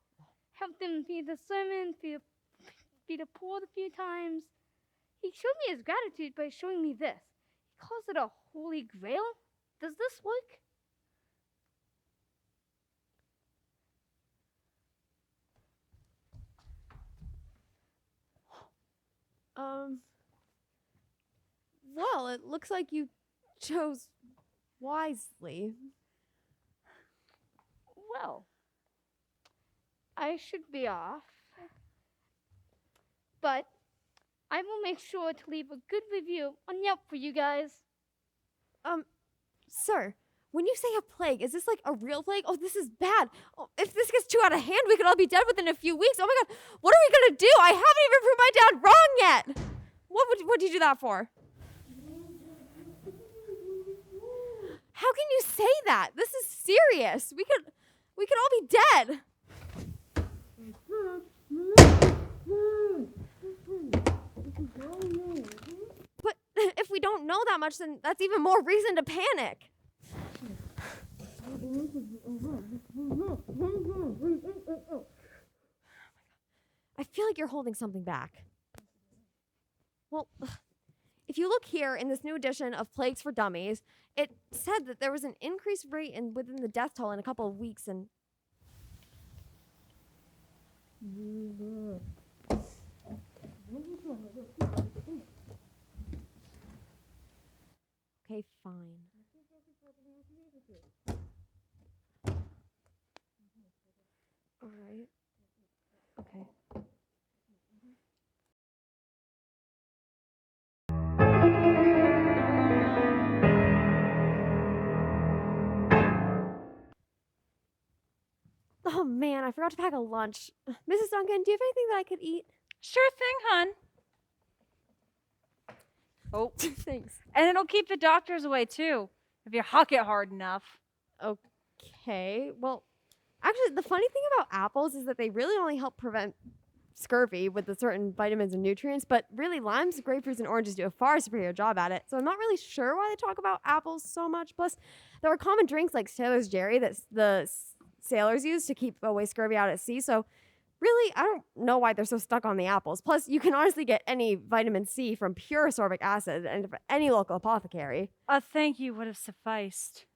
Helped him feed the sermon, feed the poor a few times. He showed me his gratitude by showing me this. He calls it a holy grail. Does this work? Well, it looks like you chose wisely. Well, I should be off. But I will make sure to leave a good review on Yelp for you guys. Sir, when you say a plague, is this like a real plague? Oh, this is bad. Oh, if this gets too out of hand, we could all be dead within a few weeks. Oh my god, what are we gonna do? I haven't even proved my dad wrong yet. What'd you do that for? How can you say that? This is serious. We could all be dead. But if we don't know that much, then that's even more reason to panic. I feel like you're holding something back. Well, if you look here in this new edition of Plagues for Dummies, it said that there was an increased rate within the death toll in a couple of weeks, and okay, fine. All right. Okay. Oh man, I forgot to pack a lunch. Mrs. Duncan, do you have anything that I could eat? Sure thing, hon. Oh, thanks. And it'll keep the doctors away too, if you huck it hard enough. Okay, well, actually, the funny thing about apples is that they really only help prevent scurvy with the certain vitamins and nutrients, but really limes, grapefruits, and oranges do a far superior job at it. So I'm not really sure why they talk about apples so much. Plus, there are common drinks like Sailor's Jerry that the sailors use to keep away scurvy out at sea. So really, I don't know why they're so stuck on the apples. Plus, you can honestly get any vitamin C from pure ascorbic acid and any local apothecary. A thank you would have sufficed.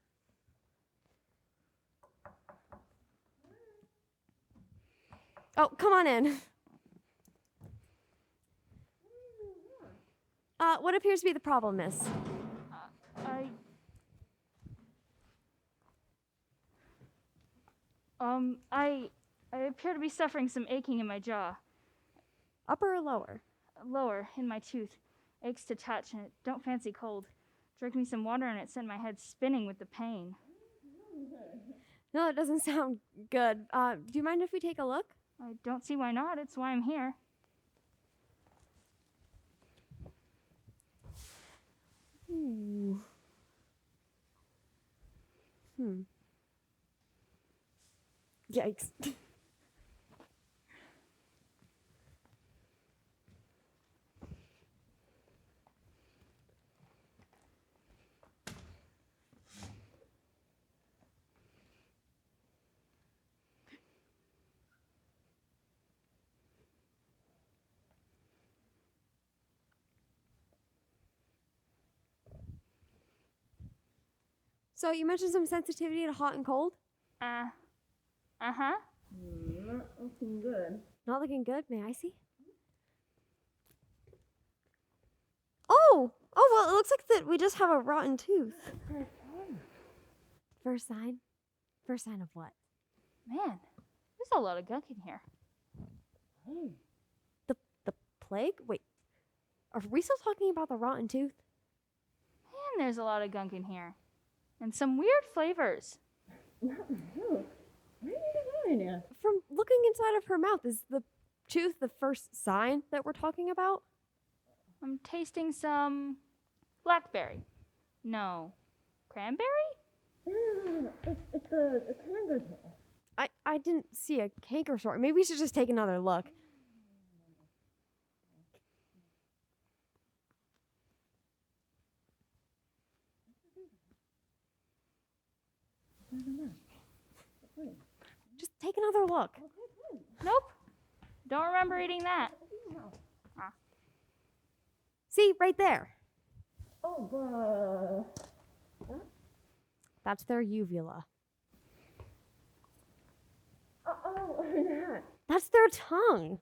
Oh, come on in. What appears to be the problem, miss? I appear to be suffering some aching in my jaw. Upper or lower? Lower, in my tooth. Aches to touch, and it don't fancy cold. Drank me some water, and it sent my head spinning with the pain. No, it doesn't sound good. Do you mind if we take a look? I don't see why not. It's why I'm here. Ooh. Yikes. So you mentioned some sensitivity to hot and cold? Uh-huh. Not looking good. Not looking good? May I see? Oh, well, it looks like that we just have a rotten tooth. First sign? First sign of what? Man, there's a lot of gunk in here. The plague? Wait, are we still talking about the rotten tooth? Man, there's a lot of gunk in here. And some weird flavors. From looking inside of her mouth, is the tooth the first sign that we're talking about? I'm tasting some blackberry. No. Cranberry? It's the canker sore. I didn't see a canker sore. Maybe we should just take another look. Just take another look. Nope. Don't remember eating that. See, right there. Oh, That's their uvula. oh, that. That's their tongue.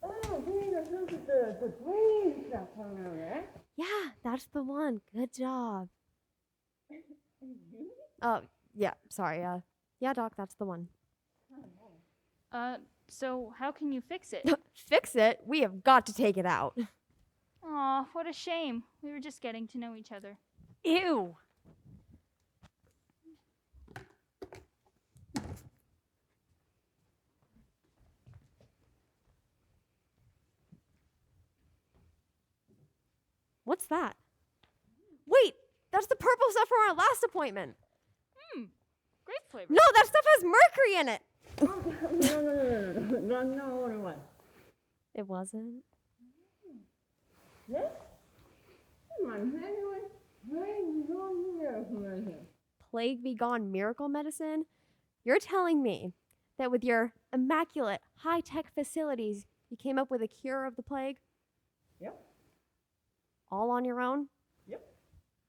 Oh, the brain stuff around there. Yeah, that's the one. Good job. Oh, yeah, sorry. Yeah, Doc, that's the one. So how can you fix it? Fix it? We have got to take it out. Aw, what a shame. We were just getting to know each other. Ew. What's that? Wait, that's the purple stuff from our last appointment. Grape flavor. No, that stuff has mercury in it. No, it was. It wasn't. This? Come on, anyway. Plague be gone miracle medicine? You're telling me that with your immaculate high-tech facilities, you came up with a cure of the plague? Yep. All on your own? Yep.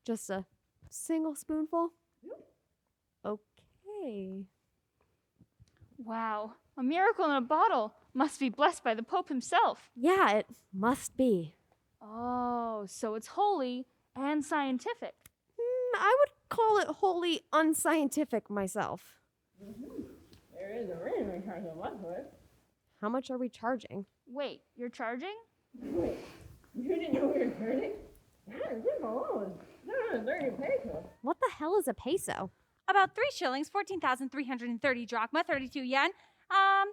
Just a single spoonful? Yep. Okay. Wow, a miracle in a bottle. Must be blessed by the Pope himself. Yeah, it must be. Oh, so it's holy and scientific. I would call it wholly unscientific myself. There is a reason we charge a lot for it. How much are we charging? Wait, you're charging? Wait, you didn't know we were charging? Yeah, it's alone. No, 30 pesos. What the hell is a peso? About 3 shillings, 14,330 drachma, 32 yen. About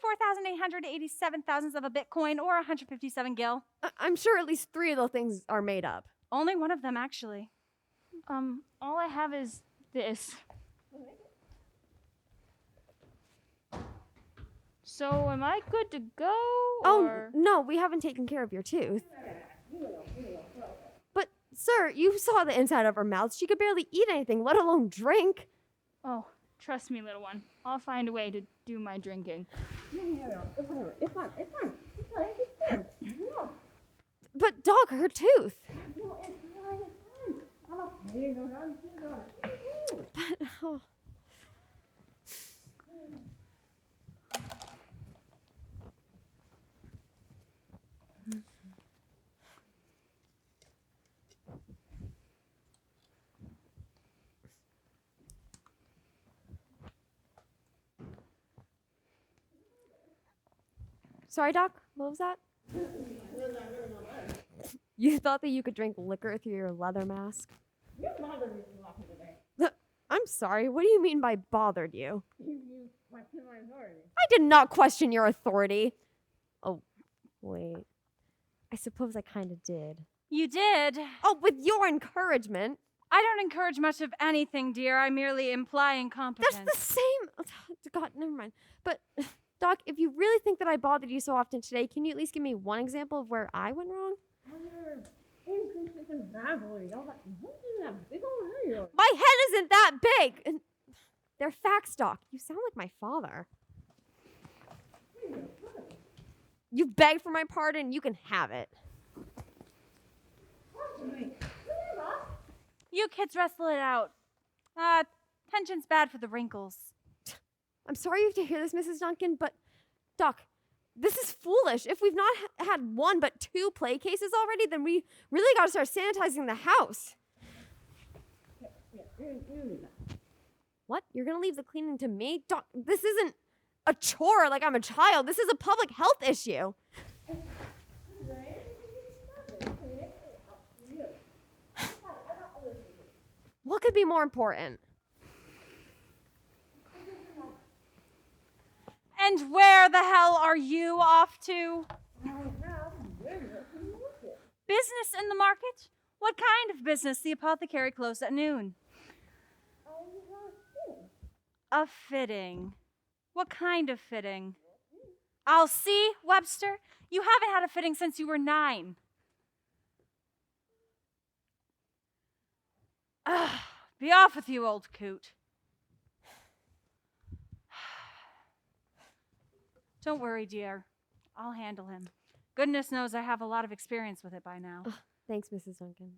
4,887 thousandths of a Bitcoin or 157 gil. I'm sure at least 3 of those things are made up. Only one of them, actually. All I have is this. So am I good to go? Oh, no, we haven't taken care of your tooth. But, sir, you saw the inside of her mouth. She could barely eat anything, let alone drink. Oh, trust me, little one. I'll find a way to do my drinking. It's fine. But, Doc, her tooth. But, oh. Sorry, Doc, what was that? You thought that you could drink liquor through your leather mask? You bothered me a lot today. I'm sorry, what do you mean by bothered you? You questioned my authority. I did not question your authority. Oh, wait. I suppose I kind of did. You did. Oh, with your encouragement. I don't encourage much of anything, dear. I merely imply incompetence. That's the same. God, never mind. But, Doc, if you really think that I bothered you so often today, can you at least give me one example of where I went wrong? My head isn't that big. And they're facts, Doc. You sound like my father. You begged for my pardon. You can have it. You kids wrestle it out. Tension's bad for the wrinkles. I'm sorry you have to hear this, Mrs. Duncan, but, Doc, this is foolish. If we've not had 1 but 2 play cases already, then we really got to start sanitizing the house. What? You're going to leave the cleaning to me? Doc, this isn't a chore like I'm a child. This is a public health issue. What could be more important? And where the hell are you off to? Business in the market? What kind of business? The apothecary closed at noon. A fitting. What kind of fitting? I'll see, Webster. You haven't had a fitting since you were 9. Be off with you, old coot. Don't worry, dear. I'll handle him. Goodness knows I have a lot of experience with it by now. Thanks, Mrs. Duncan.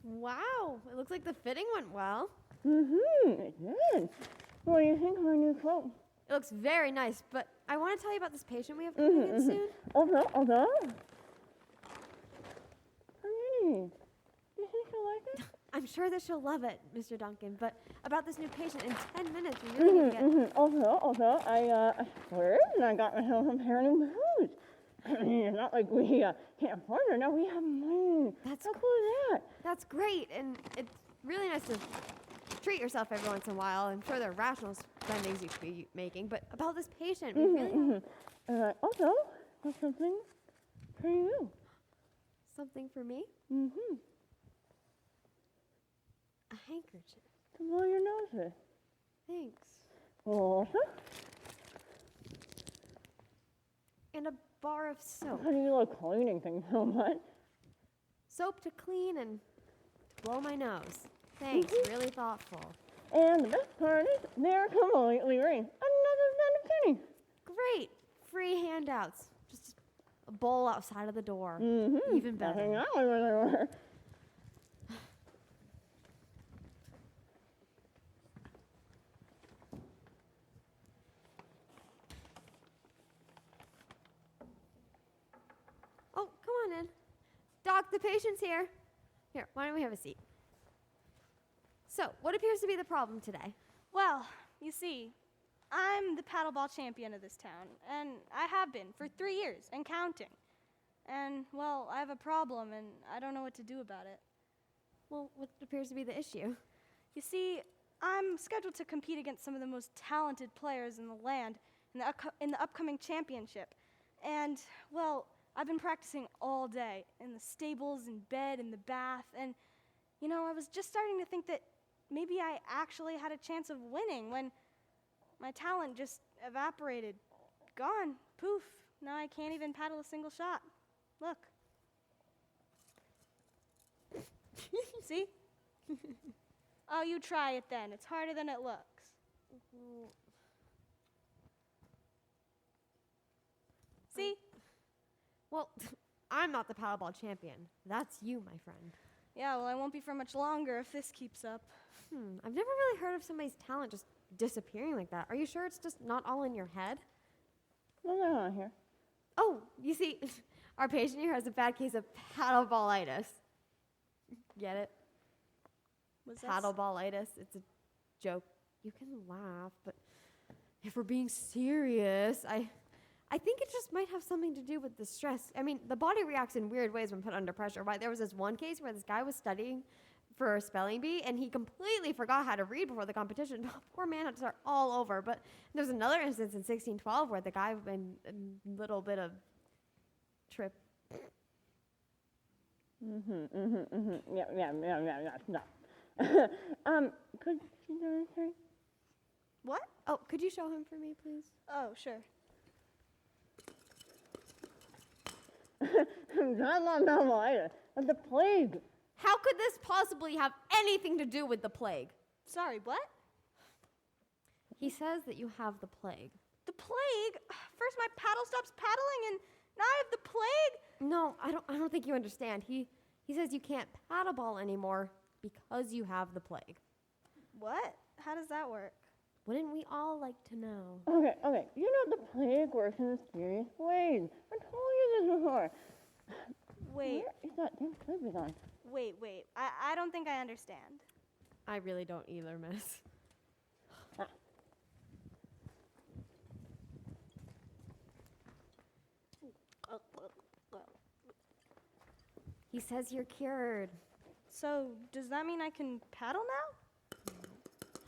Wow, it looks like the fitting went well. It did. What do you think of our new coat? It looks very nice, but I want to tell you about this patient we have coming in soon. Okay. Hey, do you think she'll like it? I'm sure that she'll love it, Mr. Duncan, but about this new patient, in 10 minutes, we really need to get... Also, I swear, and I got myself a pair of new boots. I mean, it's not like we can't afford it. No, we have money. How cool is that? That's great, and it's really nice to treat yourself every once in a while. I'm sure there are rational spendings you should be making, but about this patient, we really have... Also, got something for you. Something for me? A handkerchief. To blow your nose with. Thanks. Also? And a bar of soap. How do you like cleaning things so much? Soap to clean and to blow my nose. Thanks, really thoughtful. And the best part is, they're completely green. Another set of pennies. Great. Free handouts. Just a bowl outside of the door. Even better. Hang out where they were. Oh, come on in. Doc, the patient's here. Here, why don't we have a seat? So, what appears to be the problem today? Well, you see, I'm the paddleball champion of this town, and I have been for 3 years and counting. And, well, I have a problem, and I don't know what to do about it. Well, what appears to be the issue? You see, I'm scheduled to compete against some of the most talented players in the land in the upcoming championship. And, well, I've been practicing all day in the stables, in bed, in the bath, and, you know, I was just starting to think that maybe I actually had a chance of winning when my talent just evaporated. Gone. Poof. Now I can't even paddle a single shot. Look. See? Oh, you try it then. It's harder than it looks. See? Well, I'm not the paddleball champion. That's you, my friend. Yeah, well, I won't be for much longer if this keeps up. I've never really heard of somebody's talent just disappearing like that. Are you sure it's just not all in your head? What's going on here? Oh, you see, our patient here has a bad case of paddleballitis. Get it? What's that? Paddleballitis. It's a joke. You can laugh, but if we're being serious, I think it just might have something to do with the stress. I mean, the body reacts in weird ways when put under pressure, right? There was this one case where this guy was studying for a spelling bee, and he completely forgot how to read before the competition. Poor man had to start all over. But there's another instance in 1612 where the guy had a little bit of trip. Yeah. Could you do anything? What? Oh, could you show him for me, please? Oh, sure. Not pneumonitis, but the plague. How could this possibly have anything to do with the plague? Sorry, what? He says that you have the plague. The plague? First my paddle stops paddling and now I have the plague? No, I don't think you understand. He says you can't paddleball anymore because you have the plague. What? How does that work? Wouldn't we all like to know? Okay. You know the plague works in mysterious ways. I told you this before. Wait. Where is that damn clip on? Wait. I don't think I understand. I really don't either, miss. He says you're cured. So, does that mean I can paddle now?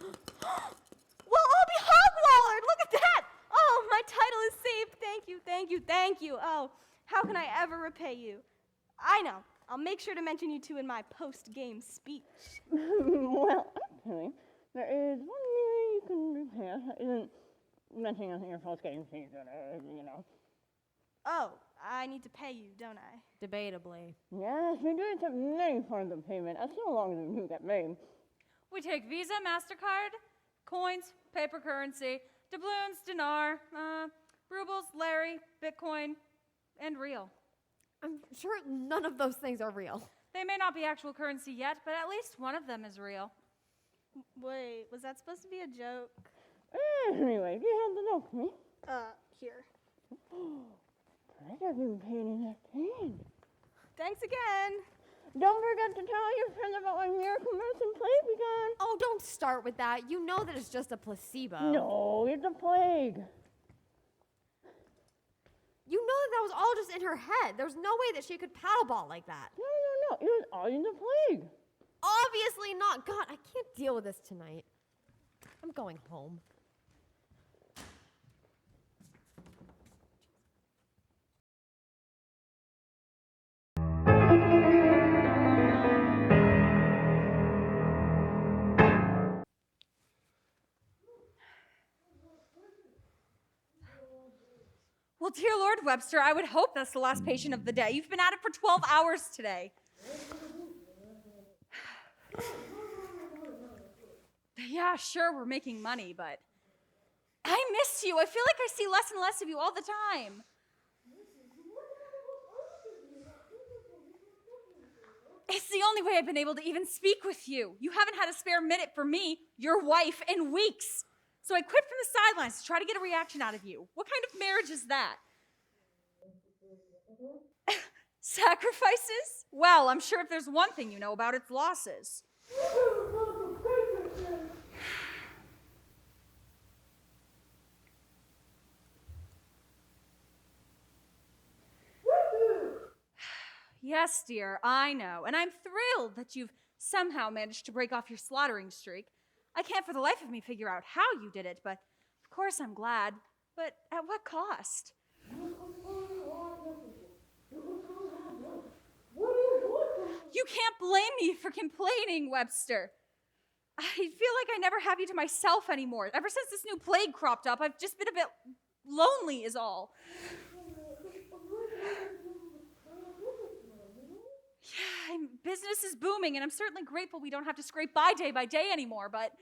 We'll all be hog-wallered! Look at that! Oh, my title is saved. Thank you, thank you, thank you. Oh, how can I ever repay you? I know. I'll make sure to mention you two in my post-game speech. Well, actually, there is one way you can repay us that isn't mentioning us in your post-game speech, you know. Oh, I need to pay you, don't I? Debatably. Yes, we do accept many forms of payment, as long as we do get paid. We take Visa, MasterCard, coins, paper currency, doubloons, dinar, rubles, Larry, Bitcoin, and real. I'm sure none of those things are real. They may not be actual currency yet, but at least one of them is real. Wait, was that supposed to be a joke? Anyway, do you have the note for me? Here. I haven't paid enough pain. Thanks again. Don't forget to tell your friends about my miracle medicine plague begun. Oh, don't start with that. You know that it's just a placebo. No, it's a plague. You know that was all just in her head. There's no way that she could paddleball like that. No. It was all in the plague. Obviously not. God, I can't deal with this tonight. I'm going home. Well, dear Lord Webster, I would hope that's the last patient of the day. You've been at it for 12 hours today. Yeah, sure, we're making money, but I miss you. I feel like I see less and less of you all the time. It's the only way I've been able to even speak with you. You haven't had a spare minute for me, your wife, in weeks. So I quit from the sidelines to try to get a reaction out of you. What kind of marriage is that? Sacrifices? Well, I'm sure if there's one thing you know about, it's losses. Yes, dear, I know. And I'm thrilled that you've somehow managed to break off your slaughtering streak. I can't for the life of me figure out how you did it, but of course I'm glad. But at what cost? You can't blame me for complaining, Webster. I feel like I never have you to myself anymore. Ever since this new plague cropped up, I've just been a bit lonely is all. Yeah, business is booming, and I'm certainly grateful we don't have to scrape by day anymore, but...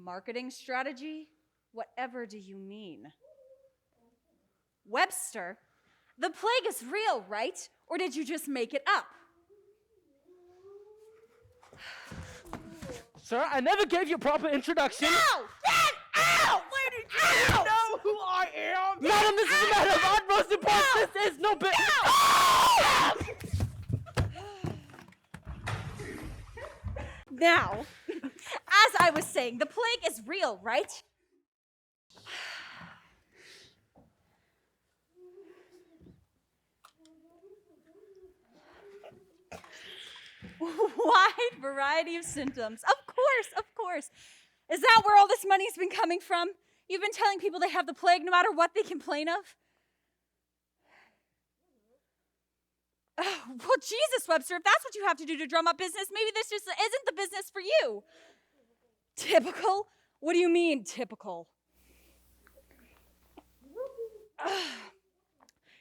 Marketing strategy? Whatever do you mean? Webster, the plague is real, right? Or did you just make it up? Sir, I never gave you a proper introduction. Ow! Get out! Where did you know who I am? Madam, this is a matter of utmost importance. This is no bit. Now, as I was saying, the plague is real, right? Wide variety of symptoms. Of course. Is that where all this money's been coming from? You've been telling people they have the plague no matter what they complain of? Oh, well, Jesus, Webster, if that's what you have to do to drum up business, maybe this just isn't the business for you. Typical? What do you mean, typical?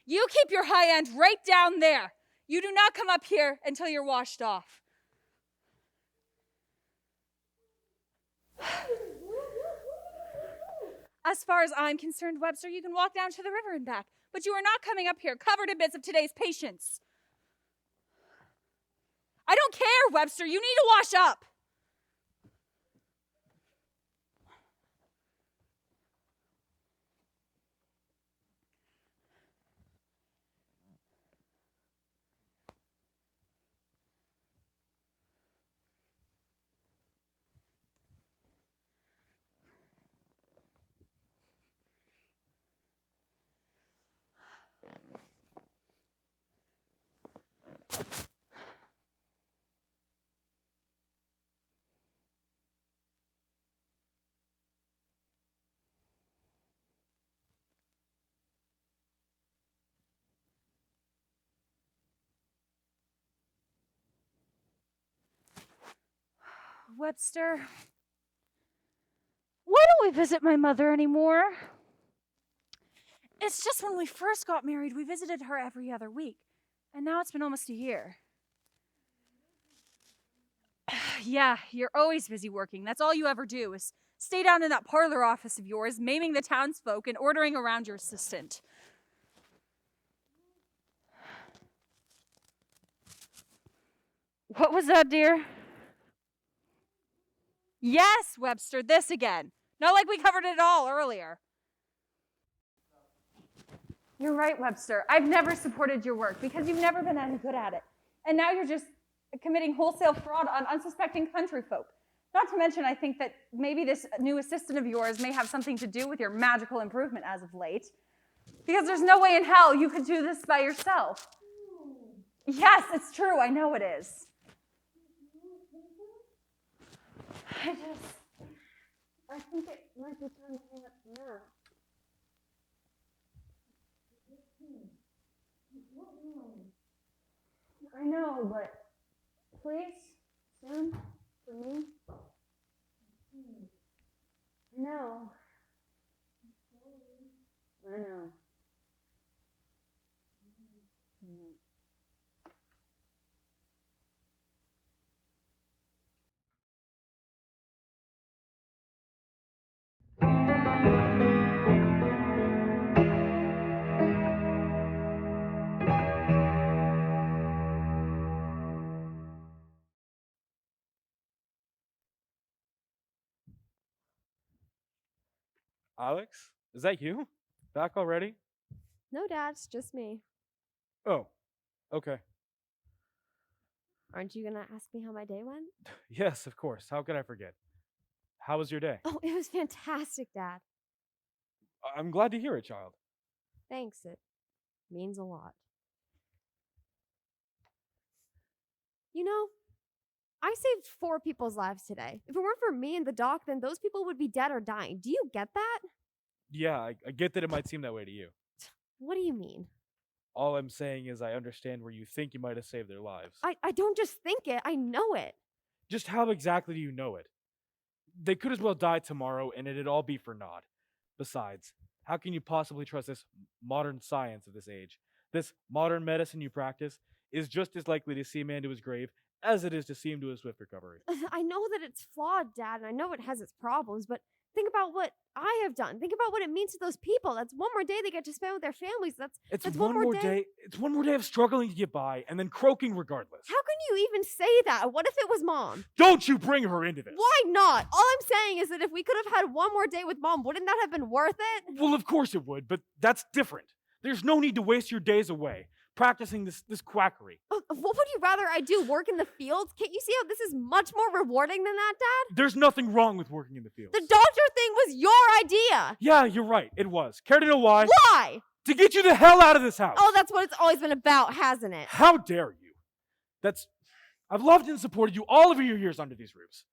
You keep your high end right down there. You do not come up here until you're washed off. As far as I'm concerned, Webster, you can walk down to the river and back, but you are not coming up here covered in bits of today's patients. I don't care, Webster. You need to wash up. Webster, why don't we visit my mother anymore? It's just when we first got married, we visited her every other week. And now it's been almost a year. Yeah, you're always busy working. That's all you ever do is stay down in that parlor office of yours, maiming the townsfolk and ordering around your assistant. What was that, dear? Yes, Webster, this again. Not like we covered it all earlier. You're right, Webster. I've never supported your work because you've never been any good at it. And now you're just committing wholesale fraud on unsuspecting country folk. Not to mention, I think that maybe this new assistant of yours may have something to do with your magical improvement as of late. Because there's no way in hell you could do this by yourself. Yes, it's true. I know it is. I think it might be time to hang up now. I know, but please, soon, for me. I know. I know. Alex, is that you? Back already? No, Dad, it's just me. Oh, okay. Aren't you gonna ask me how my day went? Yes, of course. How could I forget? How was your day? Oh, it was fantastic, Dad. I'm glad to hear it, child. Thanks, it means a lot. You know, I saved 4 people's lives today. If it weren't for me and the doc, then those people would be dead or dying. Do you get that? Yeah, I get that it might seem that way to you. What do you mean? All I'm saying is I understand where you think you might have saved their lives. I don't just think it, I know it. Just how exactly do you know it? They could as well die tomorrow and it'd all be for naught. Besides, how can you possibly trust this modern science of this age? This modern medicine you practice is just as likely to see a man to his grave as it is to see him to a swift recovery. I know that it's flawed, Dad, and I know it has its problems, but think about what I have done. Think about what it means to those people. That's one more day they get to spend with their families. That's one more day. It's one more day of struggling to get by and then croaking regardless. How can you even say that? What if it was Mom? Don't you bring her into this. Why not? All I'm saying is that if we could have had one more day with Mom, wouldn't that have been worth it? Well, of course it would, but that's different. There's no need to waste your days away practicing this quackery. What would you rather I do? Work in the fields? Can't you see how this is much more rewarding than that, Dad? There's nothing wrong with working in the fields. The doctor thing was your idea. Yeah, you're right. It was. Care to know why? Why? To get you the hell out of this house. Oh, that's what it's always been about, hasn't it? How dare you? I've loved and supported you all of your years under these roofs.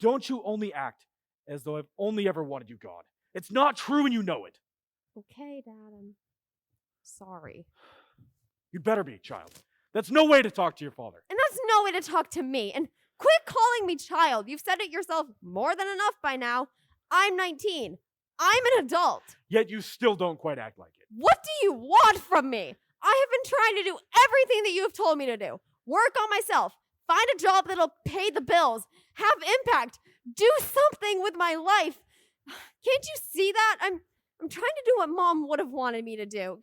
Don't you only act as though I've only ever wanted you gone. It's not true and you know it. Okay, Dad, I'm sorry. You better be, child. That's no way to talk to your father. And that's no way to talk to me. And quit calling me child. You've said it yourself more than enough by now. I'm 19. I'm an adult. Yet you still don't quite act like it. What do you want from me? I have been trying to do everything that you have told me to do. Work on myself. Find a job that'll pay the bills. Have impact. Do something with my life. Can't you see that? I'm trying to do what Mom would have wanted me to do.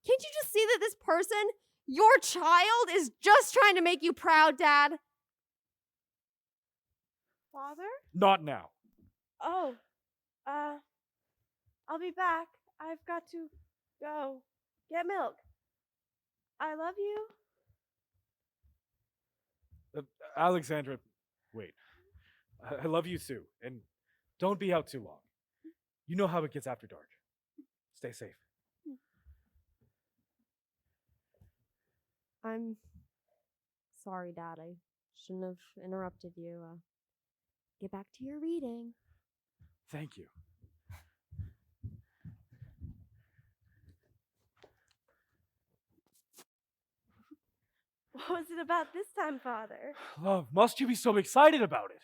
Can't you just see that this person, your child, is just trying to make you proud, Dad? Father? Not now. Oh, I'll be back. I've got to go get milk. I love you. Alexandra, wait. I love you too, and don't be out too long. You know how it gets after dark. Stay safe. I'm sorry, Dad. I shouldn't have interrupted you. Get back to your reading. Thank you. What was it about this time, Father? Love, must you be so excited about it?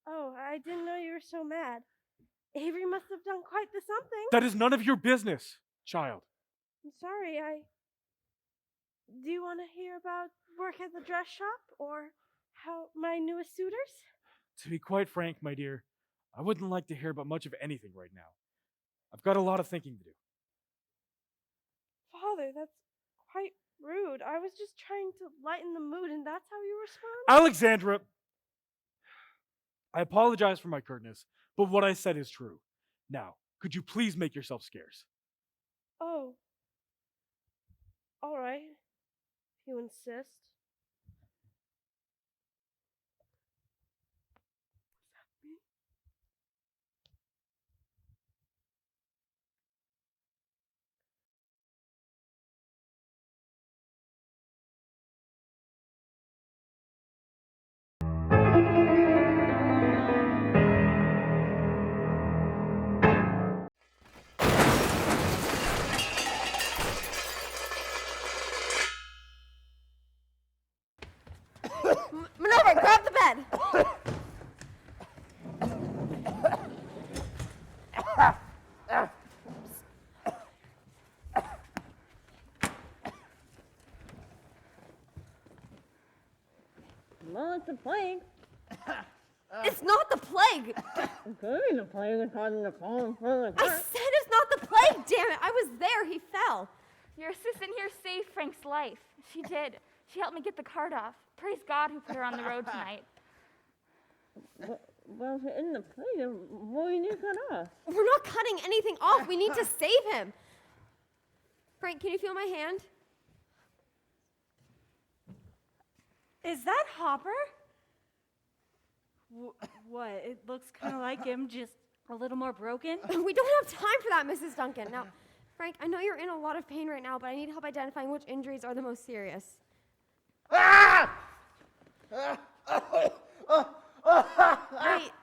Oh, I didn't know you were so mad. Avery must have done quite the something. That is none of your business, child. I'm sorry, Do you want to hear about work at the dress shop or how my newest suitors? To be quite frank, my dear, I wouldn't like to hear about much of anything right now. I've got a lot of thinking to do. Father, that's quite rude. I was just trying to lighten the mood, and that's how you respond? Alexandra! I apologize for my curtness, but what I said is true. Now, could you please make yourself scarce? Oh. All right. If you insist. Minerva, grab the bed. Well, it's a plague. It's not the plague. It could be the plague that's causing the falling from the I said it's not the plague, damn it. I was there. He fell. Your assistant here saved Frank's life. She did. She helped me get the cart off. Praise God who put her on the road tonight. Well, if it isn't the plague, then what do you need to cut off? We're not cutting anything off. We need to save him. Frank, can you feel my hand? Is that Hopper? What? It looks kind of like him, just a little more broken. We don't have time for that, Mrs. Duncan. Now, Frank, I know you're in a lot of pain right now, but I need help identifying which injuries are the most serious. Wait,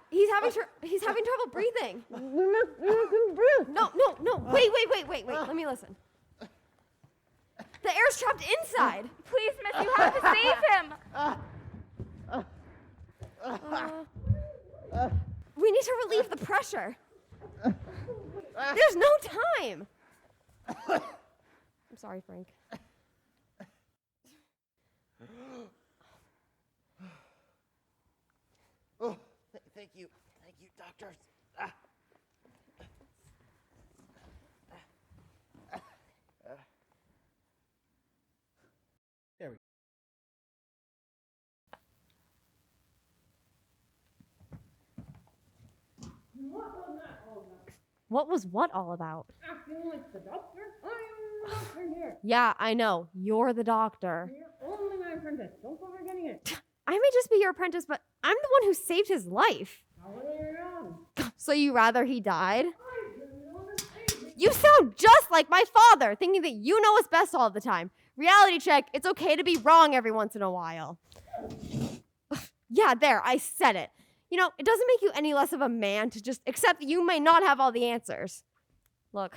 he's having trouble breathing. We must breathe. No. Wait. Let me listen. The air's trapped inside. Please, miss, you have to save him. We need to relieve the pressure. There's no time. I'm sorry, Frank. Oh, thank you, doctors. There we go. What was what all about? Acting like the doctor? I'm the doctor here. Yeah, I know. You're the doctor. You're only my apprentice. Don't go forgetting it. I may just be your apprentice, but I'm the one who saved his life. How are you wrong? So you rather he died? You sound just like my father, thinking that you know us best all the time. Reality check, it's okay to be wrong every once in a while. Yeah, there, I said it. You know, it doesn't make you any less of a man to just accept that you may not have all the answers. Look,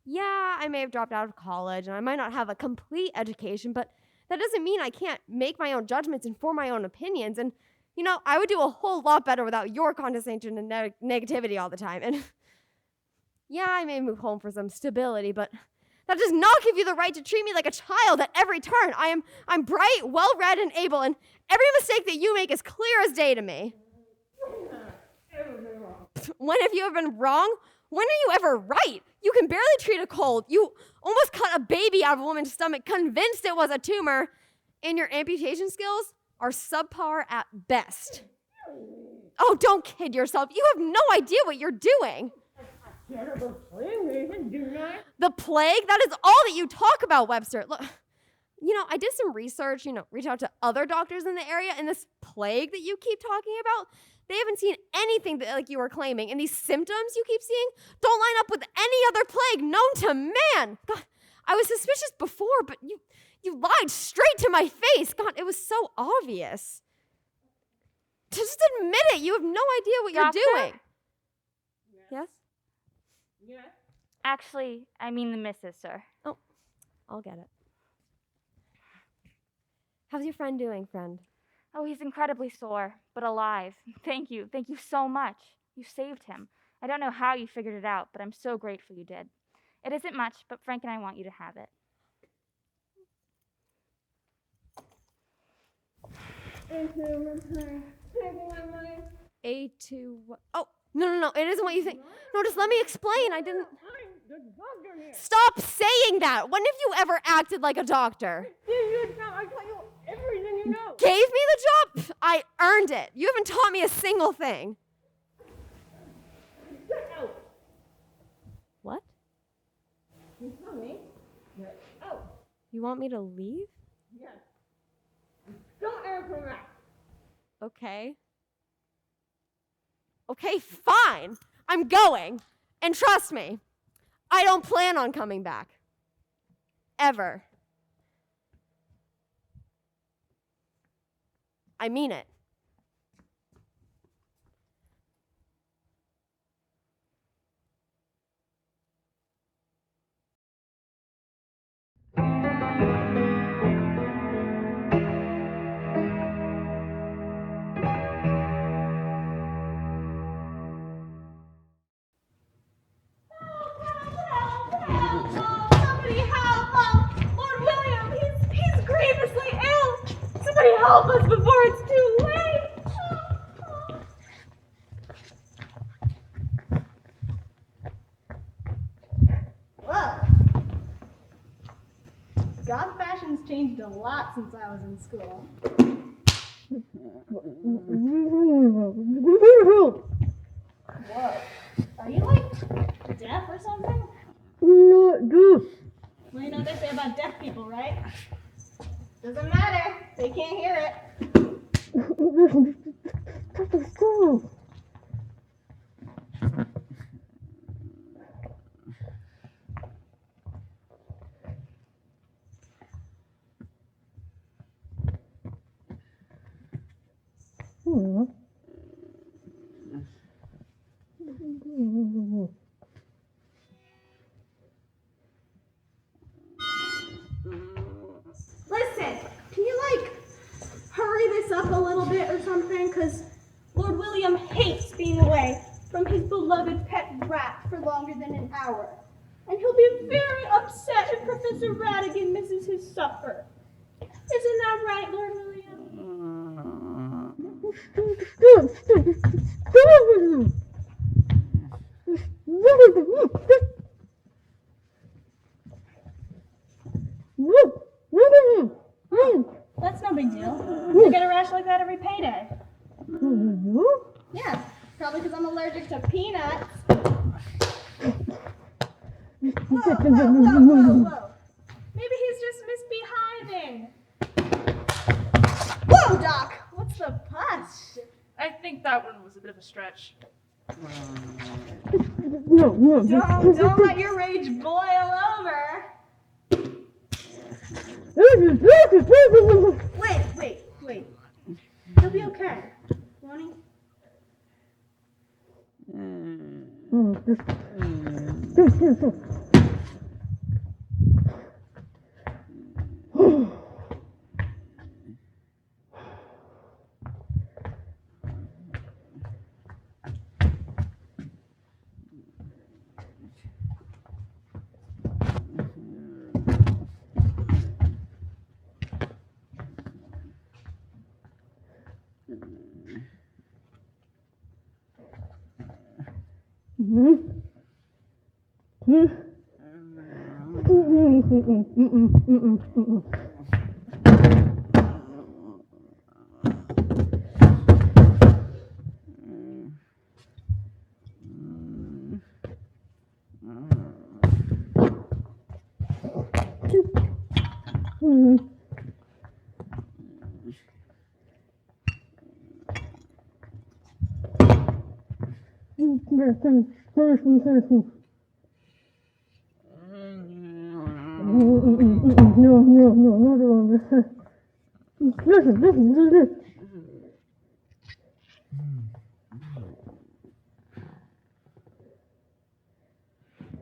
yeah, I may have dropped out of college and I might not have a complete education, but that doesn't mean I can't make my own judgments and form my own opinions. And, you know, I would do a whole lot better without your condescension and negativity all the time. And yeah, I may move home for some stability, but that does not give you the right to treat me like a child at every turn. I'm bright, well-read, and able, and every mistake that you make is clear as day to me. When have you ever been wrong? When are you ever right? You can barely treat a cold. You almost cut a baby out of a woman's stomach, convinced it was a tumor, and your amputation skills are subpar at best. Oh, don't kid yourself. You have no idea what you're doing. The plague? That is all that you talk about, Webster. Look, you know, I did some research, reach out to other doctors in the area, and this plague that you keep talking about, they haven't seen anything that, like you were claiming, and these symptoms you keep seeing don't line up with any other plague known to man. God, I was suspicious before, but you lied straight to my face. God, it was so obvious. Just admit it. You have no idea what Doctor? you're doing. Yes? Yes. Actually, I mean the missus, sir. Oh, I'll get it. How's your friend doing, friend? Oh, he's incredibly sore, but alive. Thank you. Thank you so much. You saved him. I don't know how you figured it out, but I'm so grateful you did. It isn't much, but Frank and I want you to have it. A2 what? Oh, no. It isn't what you think. No, just let me explain. I didn't. Stop saying that. When have you ever acted like a doctor? I tell you everything you know. Gave me the job? Pff, I earned it. You haven't taught me a single thing. What? You tell me. Oh. You want me to leave? Yes. Don't ever come back. Okay. Okay, fine. I'm going. And trust me, I don't plan on coming back. Ever. I mean it. Somebody help! Lord William, he's grievously ill! Somebody help us before it's too late! Well, God fashion's changed a lot since I was in school. Whoa. Are you like deaf or something? Not deaf. Well, you know what they say about deaf people, right? Doesn't matter. They can't hear it. Listen, can you hurry this up a little bit or something? Because Lord William hates being away from his beloved pet rat for longer than an hour. And he'll be very upset if Professor Radigan misses his supper. Isn't that right, Lord William? That's no big deal. I get a rash like that every payday. Yeah, probably because I'm allergic to peanuts. Whoa. Maybe he's just misbehaving. Whoa, Doc! What's the fuss? I think that one was a bit of a stretch. Don't let your rage boil over. Wait. He'll be okay. Won't he? Listen.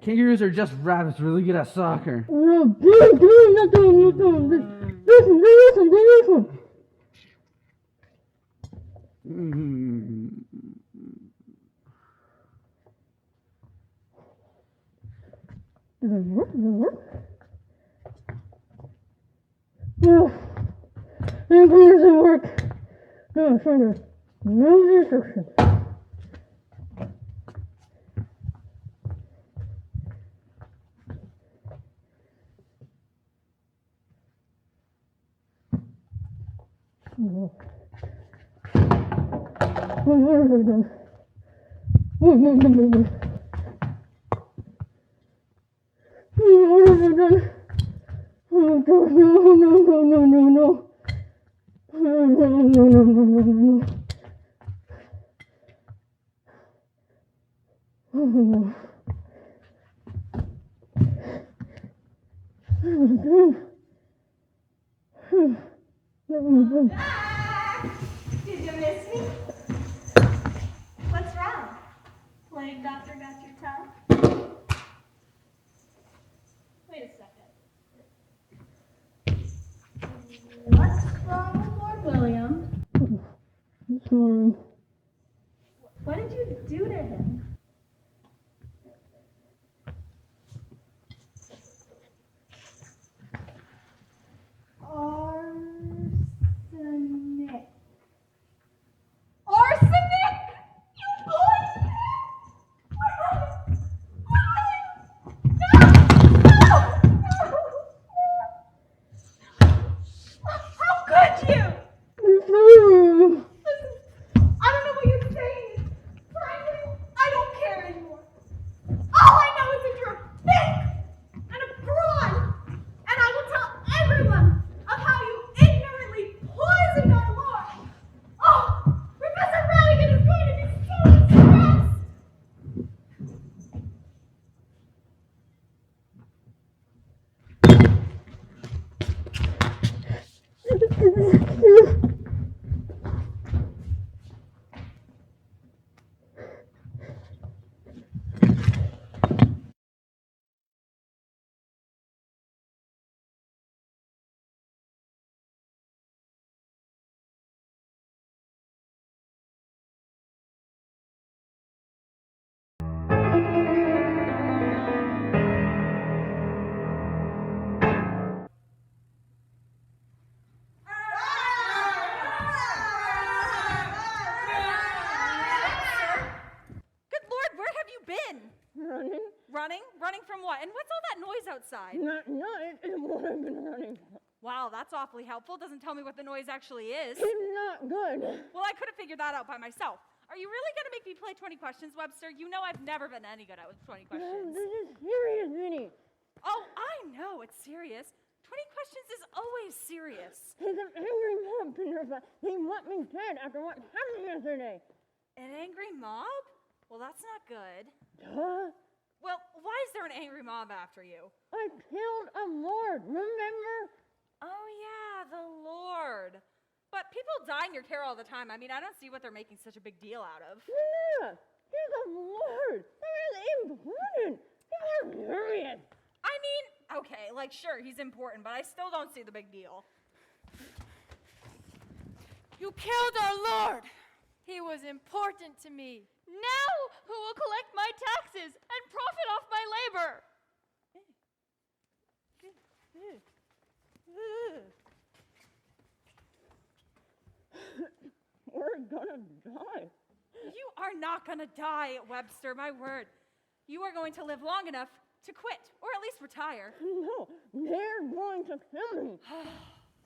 Kangaroos are just rabbits really good at soccer. Listen. Oh, it doesn't work. I'm trying to move the instruction. Oh. What have I done? What have I done? Oh God, no, no, no, no, no, no. No, no, no, no, no, no, no. Oh, no. Did you miss me? What's wrong? Plague doctor got your tongue? Wait a second. What's wrong with Lord William? I'm sorry. What did you do to him? Arsenic. Arsenic! You poisoned him! How could you? Listen, I don't know what you're saying. Frankly, I don't care anymore. All I know is that you're a fake and a fraud. And I will tell everyone of how you ignorantly poisoned our Lord. Oh, Professor Radigan is going to be so distressed. Good Lord, where have you been? Running? Running? Running from what? And what's all that noise outside? Not what I've been running. Wow, that's awfully helpful. Doesn't tell me what the noise actually is. It's not good. Well, I could have figured that out by myself. Are you really going to make me play 20 questions, Webster? You know I've never been any good at with 20 questions. This is serious, Vinny. Oh, I know it's serious. 20 questions is always serious. He's an angry mob, Minerva. They want me dead after what happened yesterday. An angry mob? Well, that's not good. Duh. Well, why is there an angry mob after you? I killed a lord, remember? Oh, yeah, the Lord. But people die in your care all the time. I mean, I don't see what they're making such a big deal out of. Minerva, he's a lord. That is important. People are furious. I mean, okay, like, sure, he's important, but I still don't see the big deal. You killed our Lord. He was important to me. Now who will collect my taxes and profit off my labor? We're gonna die. You are not gonna die, Webster, my word. You are going to live long enough to quit, or at least retire. No, they're going to kill me.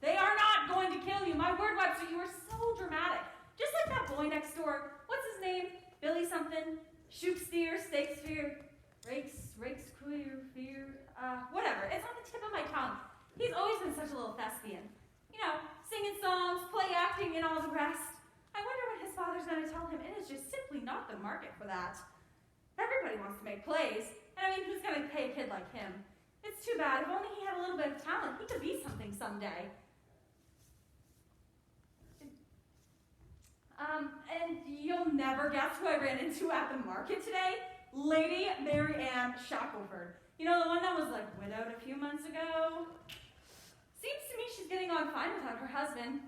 They are not going to kill you. My word, Webster, you are so dramatic. Just like that boy next door. What's his name? Billy something? Shakespeare, Rakes, queer, fear, whatever. It's on the tip of my tongue. He's always been such a little thespian. You know, singing songs, play acting, and all the rest. I wonder what his father's going to tell him. It is just simply not the market for that. Everybody wants to make plays. And I mean, who's going to pay a kid like him? It's too bad. If only he had a little bit of talent, he could be something someday. And you'll never guess who I ran into at the market today? Lady Mary Ann Shackelford. You know, the one that was like widowed a few months ago? Seems to me she's getting on fine without her husband.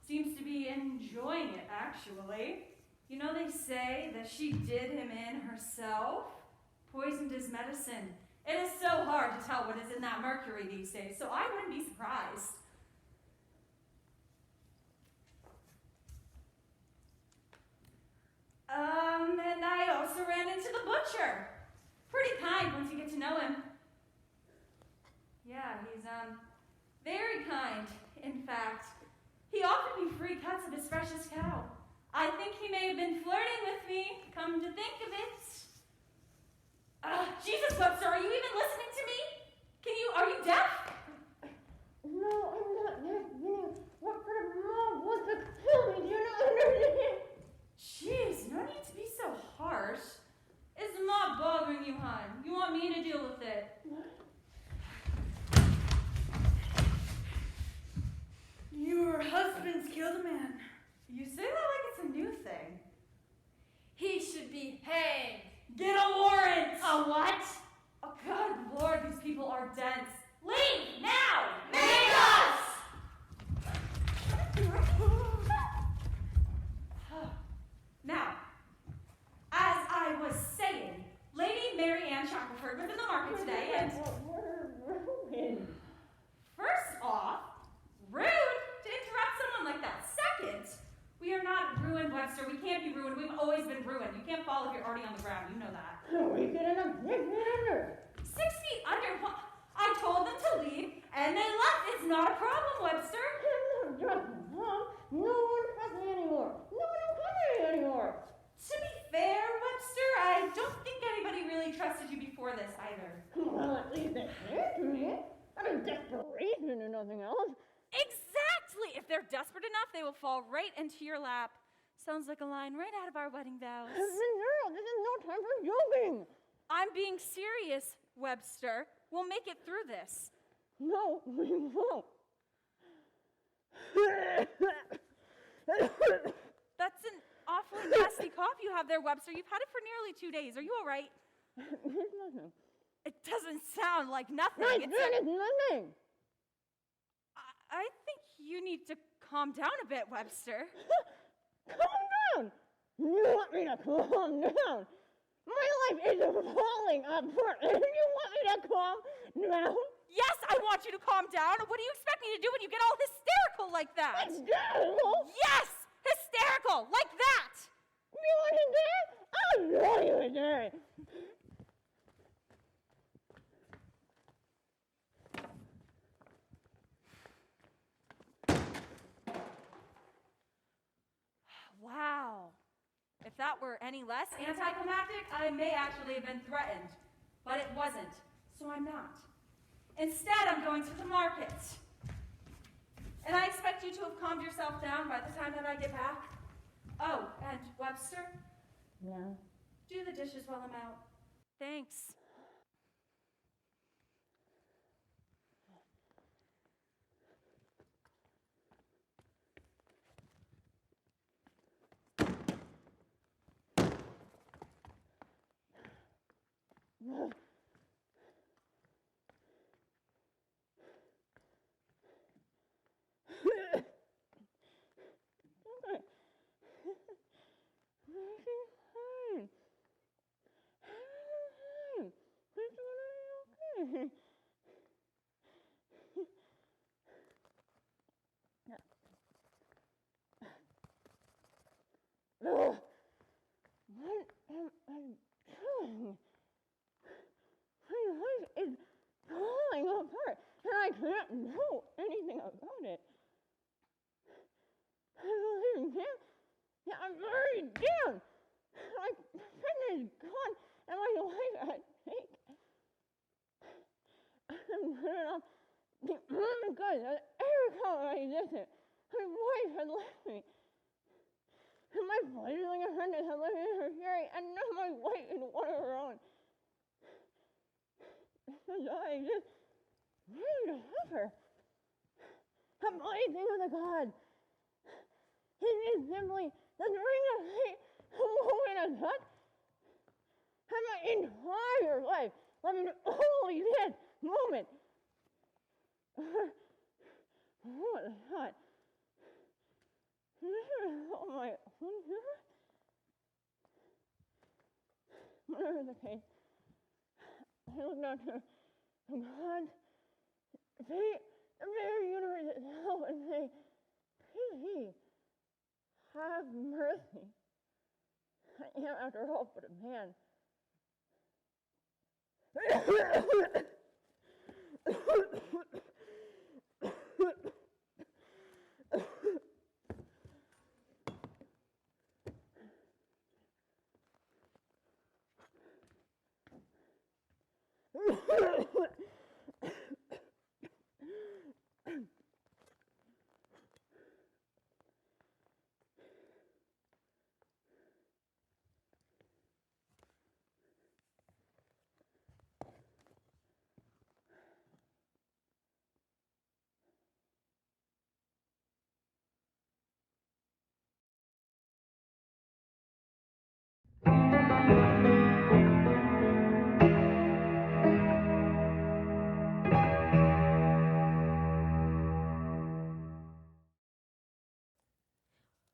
Seems to be enjoying it, actually. You know, they say that she did him in herself. Poisoned his medicine. It is so hard to tell what is in that mercury these days, so I wouldn't be surprised. And I also ran into the butcher. Pretty kind once you get to know him. Yeah, he's, very kind, in fact. He offered me free cuts of his freshest cow. I think he may have been flirting with me, come to think of it. Jesus, Webster, are you even listening to me? Are you deaf? No, I'm not deaf. What kind of mom wants to kill me? Do you not understand? Jeez, no need to be so harsh. Is the mob bothering you, hon? You want me to deal with it? Your husband's killed a man. You say that like it's a new thing. He should be hanged. Get a warrant! A what? Oh, good Lord, these people are dense. Leave now! Make us! Now, as I was saying, Lady Mary Ann Shackelford was in the market today, and first off, rude to interrupt someone like that. Second, we are not ruined, Webster. We can't be ruined. We've always been ruined. You can't fall if you're already on the ground. You know that. We get enough 6 feet under. 6 feet under? I told them to leave, and they left. It's not a problem, Webster. No one trusts me anymore. No one will come here anymore. To be fair, Webster, I don't think anybody really trusted you before this either. Well, at least they cared to me. Out of desperation and nothing else. Exactly! If they're desperate enough, they will fall right into your lap. Sounds like a line right out of our wedding vows. Minerva, this is no time for joking. I'm being serious, Webster. We'll make it through this. No, we won't. That's an awfully nasty cough you have there, Webster. You've had it for nearly 2 days. Are you all right? It's nothing. It doesn't sound like nothing. It's nothing. I think you need to calm down a bit, Webster. Calm down! You want me to calm down? My life is falling apart, and you want me to calm down? Yes, I want you to calm down. What do you expect me to do when you get all hysterical like that? Hysterical? Yes, hysterical, like that. You wasn't there? I know you were there. Wow. If that were any less anticlimactic, I may actually have been threatened, but it wasn't, so I'm not. Instead, I'm going to the market. And I expect you to have calmed yourself down by the time that I get back. Oh, and Webster? Yeah? Do the dishes while I'm out. Thanks. What am I doing? My life is falling apart, and I can't do anything about it. I believe in him. Yeah, I'm already down. My friend is gone, and my life at stake. I'm turning off the only good that ever come of my existence. My wife had left me. And my fledgling apprentice had lived in her fury, and now my wife is one of her own. So I exist ready to help her. A mighty thing of the gods. It is simply the ring of fate, a moment of touch. And my entire life led me to only this moment. Oh my God. Oh my. Whatever the case, I look down to God, the very universe itself, and say, please, have mercy. I am, after all, but a man.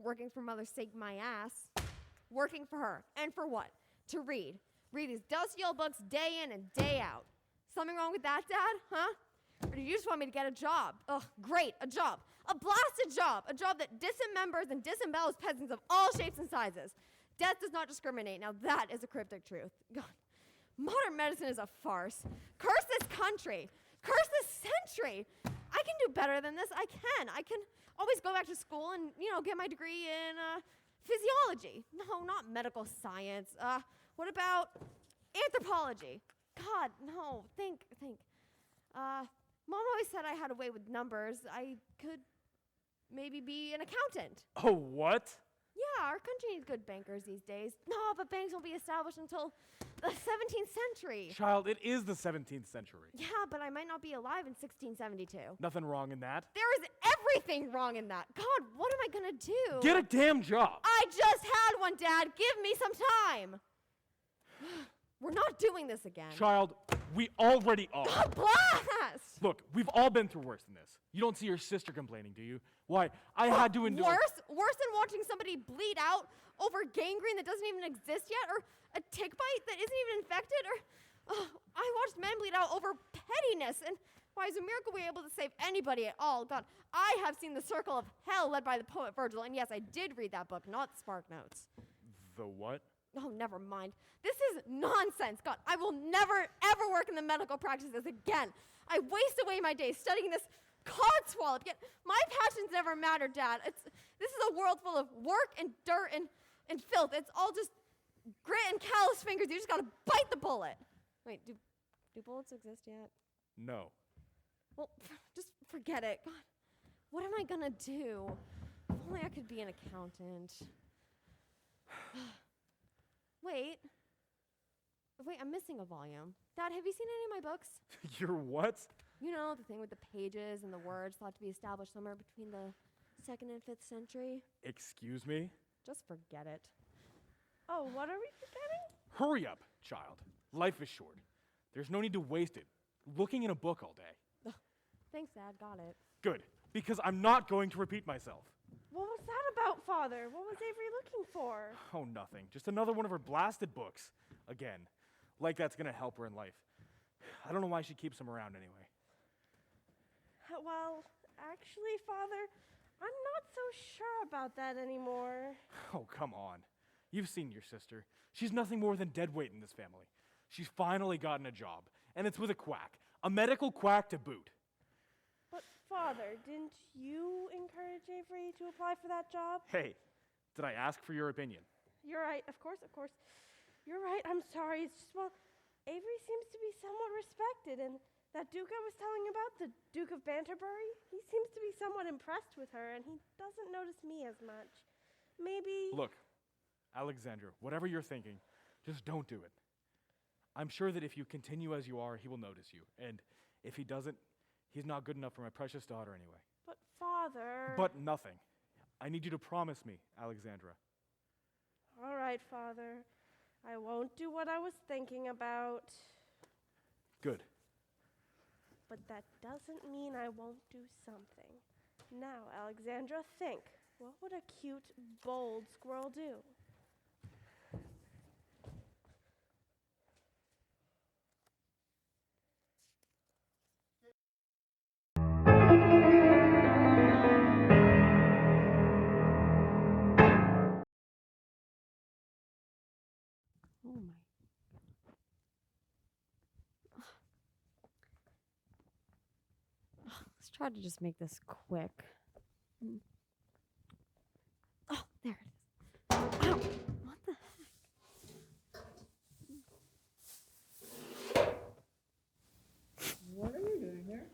Working for mother saved my ass. Working for her. And for what? To read. Read these dusty old books day in and day out. Something wrong with that, Dad? Huh? Or do you just want me to get a job? Ugh, great, a job. A blasted job. A job that disembowels and disembowels peasants of all shapes and sizes. Death does not discriminate. Now that is a cryptic truth. God. Modern medicine is a farce. Curse this country. Curse this century. I can do better than this. I can always go back to school and, get my degree in physiology. No, not medical science. What about anthropology? God, no. Think. Mom always said I had a way with numbers. I could maybe be an accountant. Oh, what? Yeah, our country needs good bankers these days. No, but banks won't be established until the 17th century. Child, it is the 17th century. Yeah, but I might not be alive in 1672. Nothing wrong in that. There is everything wrong in that. God, what am I gonna do? Get a damn job. I just had one, Dad. Give me some time. We're not doing this again. Child, we already are. God bless! Look, we've all been through worse than this. You don't see your sister complaining, do you? Why, I had to endure— Worse than watching somebody bleed out over gangrene that doesn't even exist yet, or a tick bite that isn't even infected, or I watched men bleed out over pettiness, and why, is a miracle we were able to save anybody at all. God, I have seen The Circle of Hell led by the poet Virgil, and yes, I did read that book, not Spark Notes. The what? Oh, never mind. This is nonsense. God, I will never, ever work in the medical practices again. I waste away my days studying this codswallop, yet my passions never matter, Dad. This is a world full of work and dirt and filth. It's all just grit and callous fingers. You just gotta bite the bullet. Wait, do bullets exist yet? No. Well, just forget it. God, what am I gonna do? If only I could be an accountant. Wait, I'm missing a volume. Dad, have you seen any of my books? Your what? You know, the thing with the pages and the words thought to be established somewhere between the 2nd and 5th century. Excuse me? Just forget it. Oh, what are we forgetting? Hurry up, child. Life is short. There's no need to waste it looking in a book all day. Thanks, Dad. Got it. Good, because I'm not going to repeat myself. What was that about, Father? What was Avery looking for? Oh, nothing. Just another one of her blasted books. Again. Like that's gonna help her in life. I don't know why she keeps them around anyway. Well, actually, Father, I'm not so sure about that anymore. Oh, come on. You've seen your sister. She's nothing more than dead weight in this family. She's finally gotten a job, and it's with a quack. A medical quack to boot. But, Father, didn't you encourage Avery to apply for that job? Hey, did I ask for your opinion? You're right, of course. You're right, I'm sorry. It's just, well, Avery seems to be somewhat respected, and that Duke I was telling you about, the Duke of Banterbury, he seems to be somewhat impressed with her, and he doesn't notice me as much. Maybe... Look, Alexandra, whatever you're thinking, just don't do it. I'm sure that if you continue as you are, he will notice you, and if he doesn't, he's not good enough for my precious daughter anyway. But, Father... But nothing. I need you to promise me, Alexandra. All right, Father. I won't do what I was thinking about. Good. But that doesn't mean I won't do something. Now, Alexandra, think. What would a cute, bold squirrel do? Oh my. Let's try to just make this quick. Oh, there it is. Ow! What the heck? What are you doing here?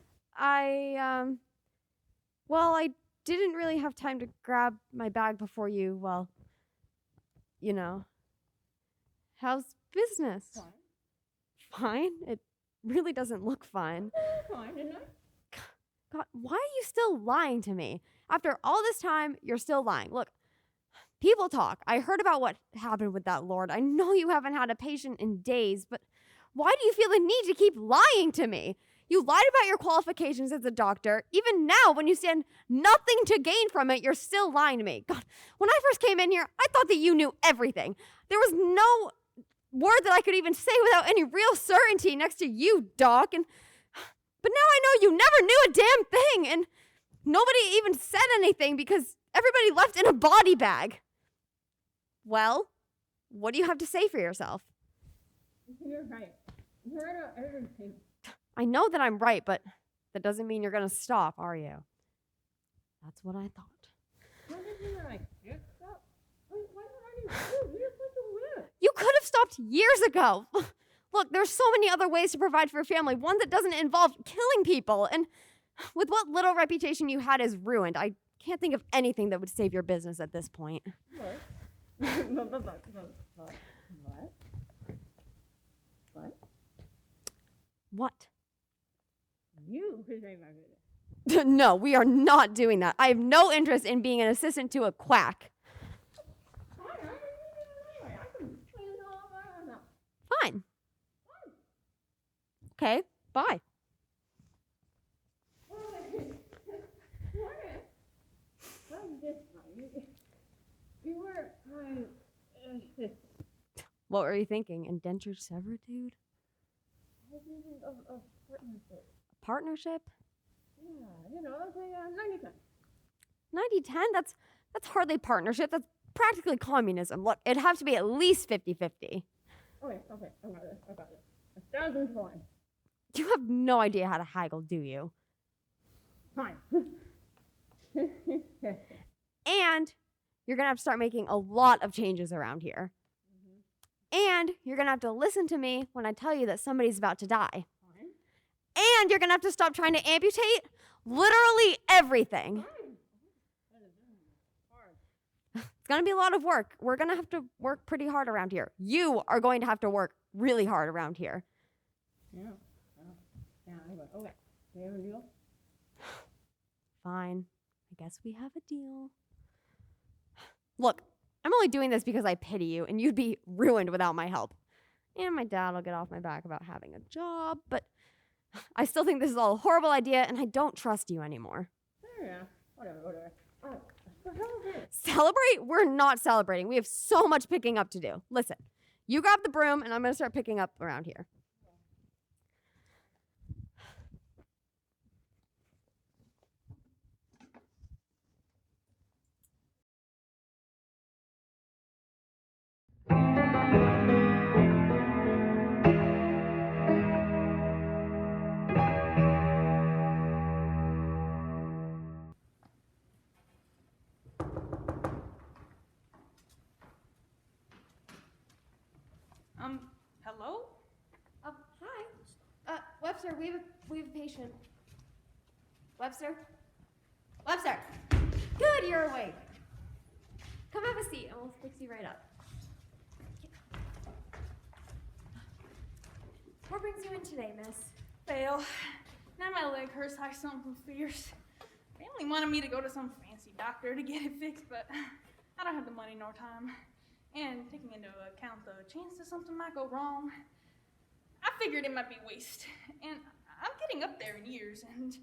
Well, I didn't really have time to grab my bag before you, well, you know. How's business? Fine. Fine? It really doesn't look fine. Fine, didn't I? God, why are you still lying to me? After all this time, you're still lying. Look, people talk. I heard about what happened with that lord. I know you haven't had a patient in days, but why do you feel the need to keep lying to me? You lied about your qualifications as a doctor. Even now, when you stand nothing to gain from it, you're still lying to me. God, when I first came in here, I thought that you knew everything. There was no word that I could even say without any real certainty next to you, Doc. But now I know you never knew a damn thing, and nobody even said anything because everybody left in a body bag. Well, what do you have to say for yourself? You're right. You're right about everything. I know that I'm right, but that doesn't mean you're going to stop, are you? That's what I thought. What did you mean I can't stop? Why don't I do? You're supposed to live. You could have stopped years ago. Look, there's so many other ways to provide for your family, one that doesn't involve killing people. And with what little reputation you had is ruined. I can't think of anything that would save your business at this point. What? What? What? You could save my business. No, we are not doing that. I have no interest in being an assistant to a quack. Fine. Okay, bye. You were my assistant. What were you thinking? Indentured servitude? I was thinking of partnership. Partnership? Yeah, you know, it's a 90-10. 90-10? That's hardly partnership. That's practically communism. Look, it'd have to be at least 50-50. Okay, I got it. 1,000 to 1. You have no idea how to haggle, do you? Fine. And you're going to have to start making a lot of changes around here. And you're going to have to listen to me when I tell you that somebody's about to die. Fine. And you're going to have to stop trying to amputate literally everything. It's going to be a lot of work. We're going to have to work pretty hard around here. You are going to have to work really hard around here. Yeah, I will. Okay. Do you have a deal? Fine. I guess we have a deal. Look, I'm only doing this because I pity you, and you'd be ruined without my help. And my dad will get off my back about having a job, but I still think this is all a horrible idea, and I don't trust you anymore. Yeah, whatever. Oh, the hell is it? Celebrate? We're not celebrating. We have so much picking up to do. Listen, you grab the broom, and I'm going to start picking up around here. Hello? Hi. Webster, we have a patient. Webster? Webster! Good, you're awake. Come have a seat, and we'll fix you right up. What brings you in today, miss? Fail. Now my leg hurts. I something fierce. They only wanted me to go to some fancy doctor to get it fixed, but I don't have the money nor time. And taking into account the chance that something might go wrong, I figured it might be waste. And I'm getting up there in years, and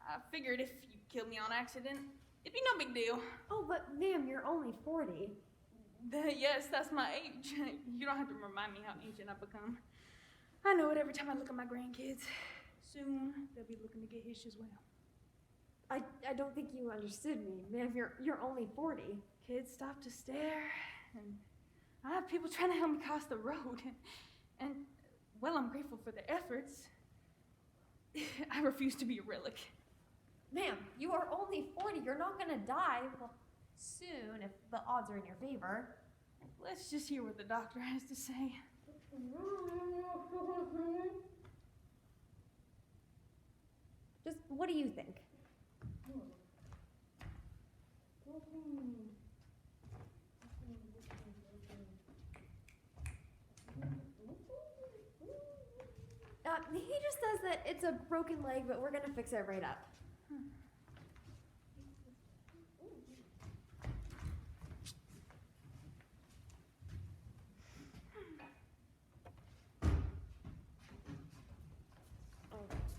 I figured if you killed me on accident, it'd be no big deal. Oh, but ma'am, you're only 40. Yes, that's my age. You don't have to remind me how ancient I've become. I know it every time I look at my grandkids. Soon, they'll be looking to get hitched as well. I don't think you understood me. Ma'am, you're only 40. Kids stop to stare, and I have people trying to help me cross the road. And well, I'm grateful for their efforts. I refuse to be a relic. Ma'am, you are only 40. You're not gonna die. Well, soon, if the odds are in your favor. Let's just hear what the doctor has to say. Just what do you think? He just says that it's a broken leg, but we're gonna fix it right up.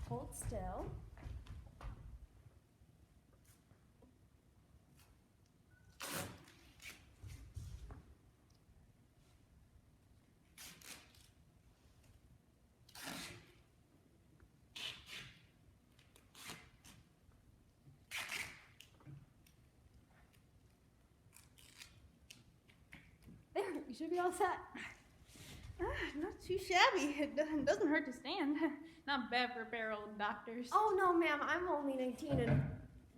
Hold still. There, you should be all set. Not too shabby. It doesn't hurt to stand. Not bad for bare old doctors. Oh, no, ma'am, I'm only 19, and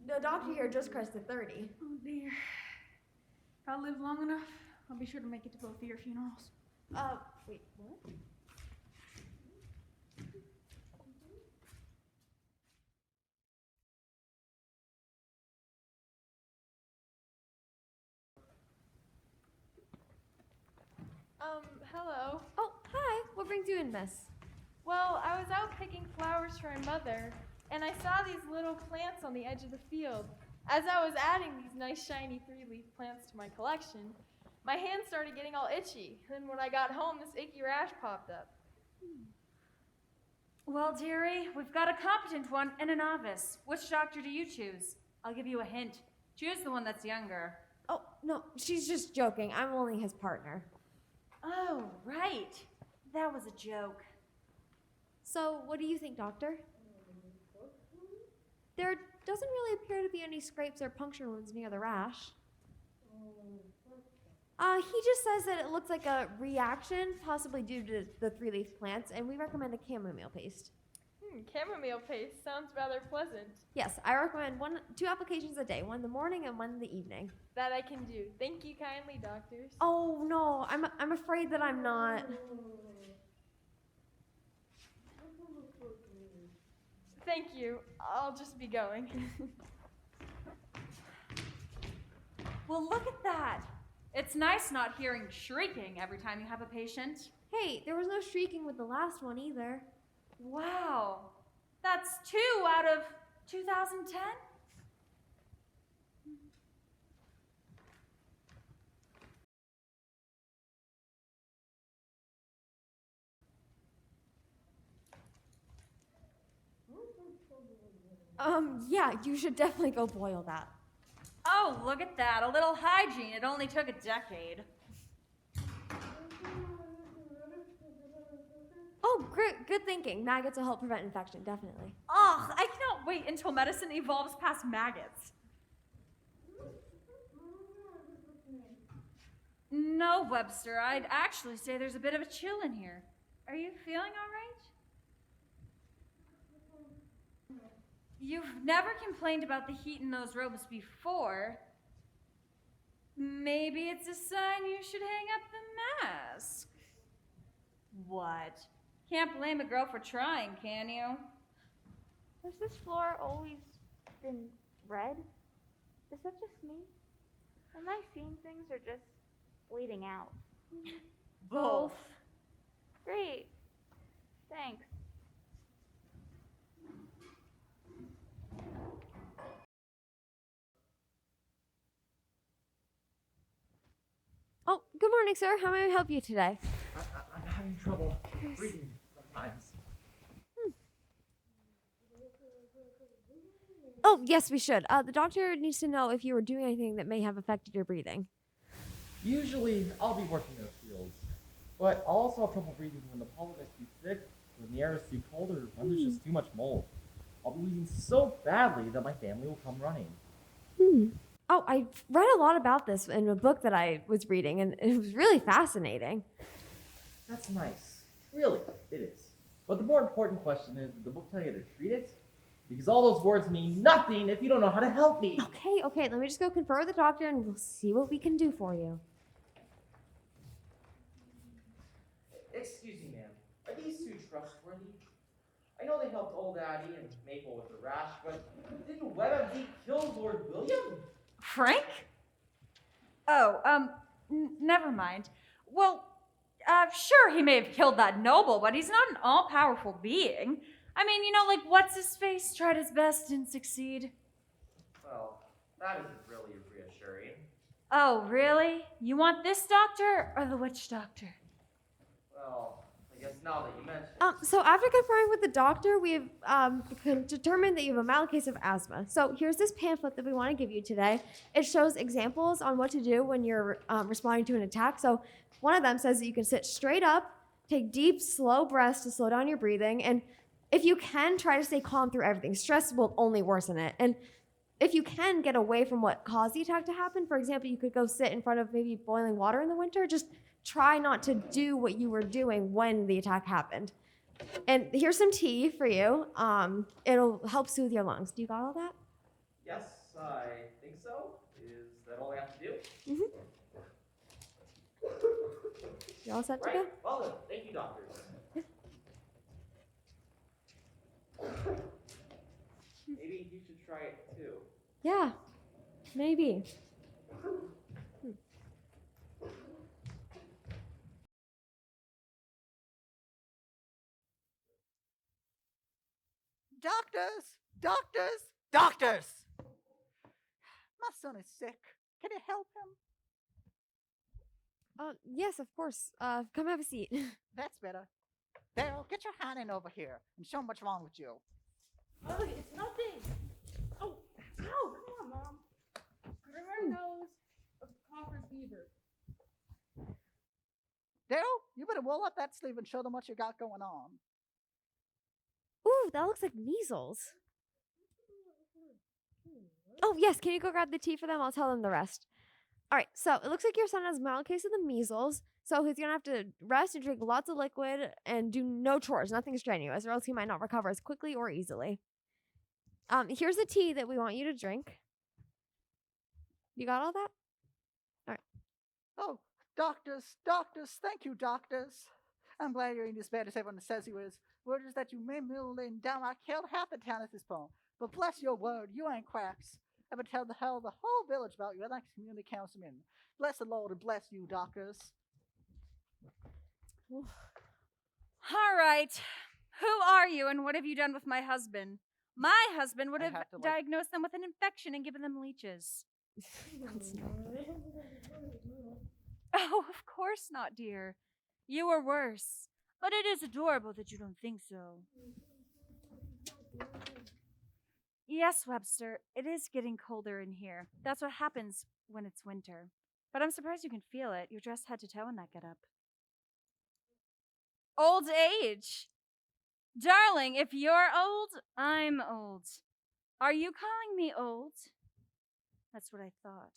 the doctor here just crested 30. Oh, dear. If I live long enough, I'll be sure to make it to both of your funerals. Wait, what? Hello. Oh, hi. What brings you in, miss? Well, I was out picking flowers for my mother, and I saw these little plants on the edge of the field. As I was adding these nice shiny 3-leaf plants to my collection, my hands started getting all itchy. And when I got home, this icky rash popped up. Well, dearie, we've got a competent one and a novice. Which doctor do you choose? I'll give you a hint. Choose the one that's younger. Oh, no, she's just joking. I'm only his partner. Oh, right. That was a joke. So, what do you think, doctor? There doesn't really appear to be any scrapes or puncture wounds near the rash. He just says that it looks like a reaction, possibly due to the 3-leaf plants, and we recommend a chamomile paste. Chamomile paste sounds rather pleasant. Yes, I recommend 2 applications a day, one in the morning and one in the evening. That I can do. Thank you kindly, doctors. Oh, no, I'm afraid that I'm not. Thank you. I'll just be going. Well, look at that. It's nice not hearing shrieking every time you have a patient. Hey, there was no shrieking with the last one either. Wow. That's 2 out of 2010? Yeah, you should definitely go boil that. Oh, look at that. A little hygiene. It only took a decade. Oh, great, good thinking. Maggots will help prevent infection, definitely. Ugh, I cannot wait until medicine evolves past maggots. No, Webster, I'd actually say there's a bit of a chill in here. Are you feeling all right? You've never complained about the heat in those robes before. Maybe it's a sign you should hang up the mask. What? Can't blame a girl for trying, can you? Has this floor always been red? Is that just me? Am I seeing things or just bleeding out? Both. Great. Thanks. Oh, good morning, sir. How may I help you today? I'm having trouble breathing sometimes. Oh, yes, we should. The doctor needs to know if you were doing anything that may have affected your breathing. Usually, I'll be working in the fields, but I'll also have trouble breathing when the pollen is too thick, when the air is too cold, or when there's just too much mold. I'll be wheezing so badly that my family will come running. Oh, I read a lot about this in a book that I was reading, and it was really fascinating. That's nice. Really, it is. But the more important question is, did the book tell you to treat it? Because all those words mean nothing if you don't know how to help me. Okay, let me just go confer with the doctor, and we'll see what we can do for you. Excuse me, ma'am. Are these two trustworthy? I know they helped old Addie and Maple with the rash, but didn't WE.B kill Lord William? Frank? Oh, never mind. Well, sure, he may have killed that noble, but he's not an all-powerful being. I mean, you know, like, what's-his-face tried his best, didn't succeed. Well, that isn't really reassuring. Oh, really? You want this doctor or the witch doctor? Well, I guess now that you mention it. So after conferring with the doctor, we've determined that you have a mild case of asthma. So here's this pamphlet that we want to give you today. It shows examples on what to do when you're responding to an attack. So one of them says that you can sit straight up, take deep, slow breaths to slow down your breathing, and if you can, try to stay calm through everything. Stress will only worsen it. And if you can get away from what caused the attack to happen, for example, you could go sit in front of maybe boiling water in the winter. Just try not to do what you were doing when the attack happened. And here's some tea for you. It'll help soothe your lungs. Do you got all that? Yes, I think so. Is that all I have to do? You all set to Right. go? Well then, thank you, doctors. Maybe you should try it too. Yeah, maybe. Doctors! Doctors! Doctors! My son is sick. Can you help him? Yes, of course. Come have a seat. That's better. Daryl, get your hand in over here and show him what's wrong with you. Oh, it's nothing. Oh, ow, come on, Mom. Grimmer knows of Copper's beaver. Daryl, you better roll up that sleeve and show them what you got going on. Ooh, that looks like measles. Oh, yes, can you go grab the tea for them? I'll tell them the rest. All right, so it looks like your son has a mild case of the measles, so he's going to have to rest and drink lots of liquid and do no chores, nothing strenuous, or else he might not recover as quickly or easily. Here's the tea that we want you to drink. You got all that? All right. Oh, doctors, doctors, thank you, doctors. I'm glad you're in as bad as everyone says you is. Word is that you may laying down. I killed half the town at this point. But bless your word, you ain't quacks. I would tell the whole village about you. I'd like to community councilman. Bless the Lord and bless you, doctors. All right. Who are you and what have you done with my husband? My husband would have diagnosed them with an infection and given them leeches. Oh, of course not, dear. You were worse. But it is adorable that you don't think so. Yes, Webster, it is getting colder in here. That's what happens when it's winter. But I'm surprised you can feel it. You're dressed head to toe in that getup. Old age. Darling, if you're old, I'm old. Are you calling me old? That's what I thought.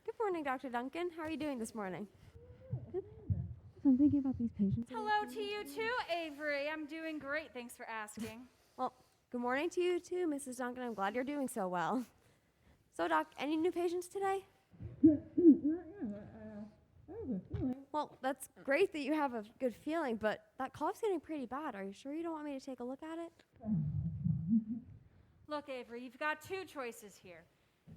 Good morning, Dr. Duncan. How are you doing this morning? Good. I'm thinking about these patients. Hello to you too, Avery. I'm doing great. Thanks for asking. Well, good morning to you too, Mrs. Duncan. I'm glad you're doing so well. So, Doc, any new patients today? Well, that's great that you have a good feeling, but that cough's getting pretty bad. Are you sure you don't want me to take a look at it? Look, Avery, you've got two choices here.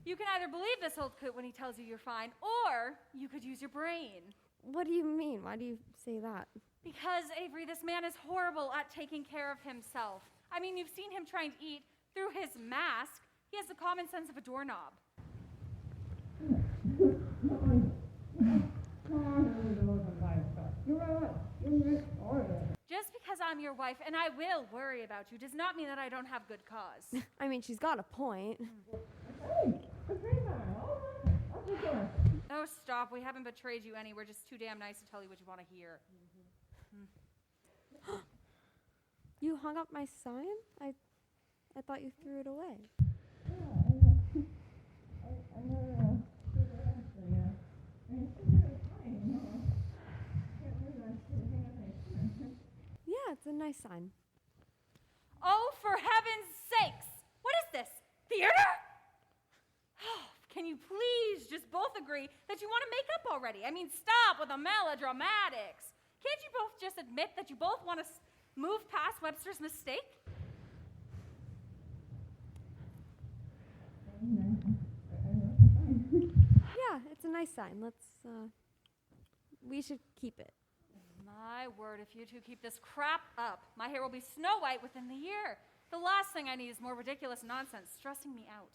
You can either believe this old coot when he tells you you're fine, or you could use your brain. What do you mean? Why do you say that? Because, Avery, this man is horrible at taking care of himself. I mean, you've seen him trying to eat through his mask. He has the common sense of a doorknob. Just because I'm your wife and I will worry about you does not mean that I don't have good cause. I mean, she's got a point. Oh, stop. We haven't betrayed you any. We're just too damn nice to tell you what you want to hear. You hung up my sign? I thought you threw it away. Yeah, it's a nice sign. Oh, for heaven's sakes! What is this? Theater? Can you please just both agree that you want to make up already? I mean, stop with the melodramatics. Can't you both just admit that you both want to move past Webster's mistake? Yeah, it's a nice sign. We should keep it. My word, if you two keep this crap up, my hair will be Snow White within the year. The last thing I need is more ridiculous nonsense stressing me out.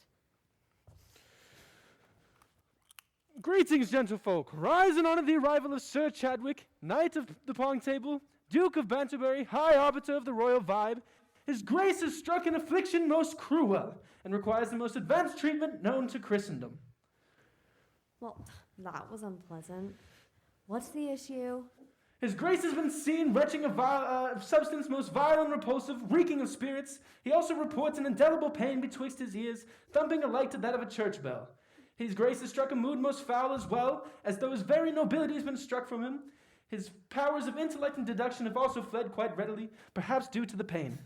Greetings, gentlefolk. Rise in honor of the arrival of Sir Chadwick, Knight of the Pong Table, Duke of Banterbury, High Arbiter of the Royal Vibe. His grace is struck in affliction most cruel, and requires the most advanced treatment known to Christendom. Well, that was unpleasant. What's the issue? His grace has been seen retching of substance most vile and repulsive, reeking of spirits. He also reports an indelible pain betwixt his ears, thumping alike to that of a church bell. His grace has struck a mood most foul as well, as though his very nobility has been struck from him. His powers of intellect and deduction have also fled quite readily, perhaps due to the pain.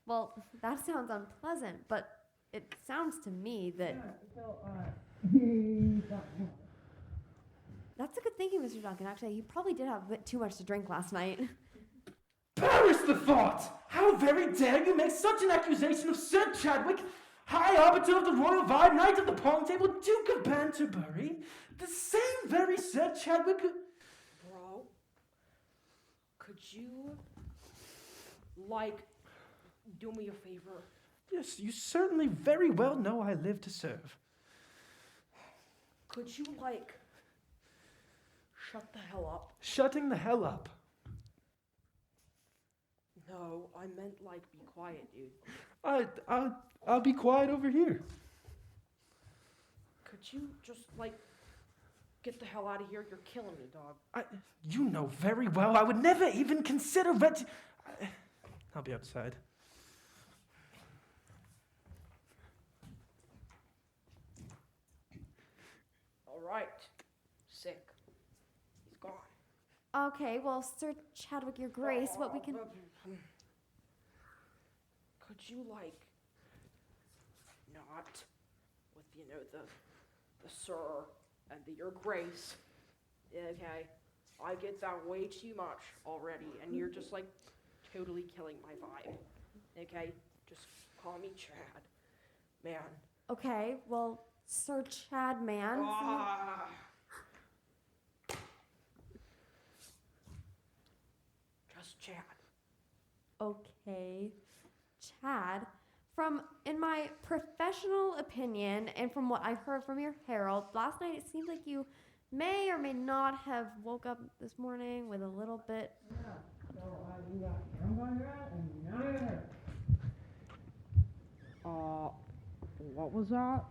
Well, that sounds unpleasant, but it sounds to me that... That's a good thinking, Mr. Duncan. Actually, you probably did have a bit too much to drink last night. Perish the thought! How very dare you make such an accusation of Sir Chadwick, High Arbiter of the Royal Vibe, Knight of the Pong Table, Duke of Banterbury, the same very Sir Chadwick... Bro, could you, do me a favor? Yes, you certainly very well know I live to serve. Could you, shut the hell up? Shutting the hell up. No, I meant, be quiet, dude. I'll be quiet over here. Could you just, get the hell out of here? You're killing me, dog. You know very well I would never even consider I'll be outside. All right. Sick. He's gone. Okay, well, Sir Chadwick, your grace, what we can... Could you, not with, the sir and the your grace, okay? I get that way too much already, and you're just, totally killing my vibe, okay? Just call me Chad, man. Okay, well, Sir Chad, man. Just Chad. Okay, Chad. In my professional opinion, and from what I heard from your herald, last night it seemed like you may or may not have woke up this morning with a little bit... What was that?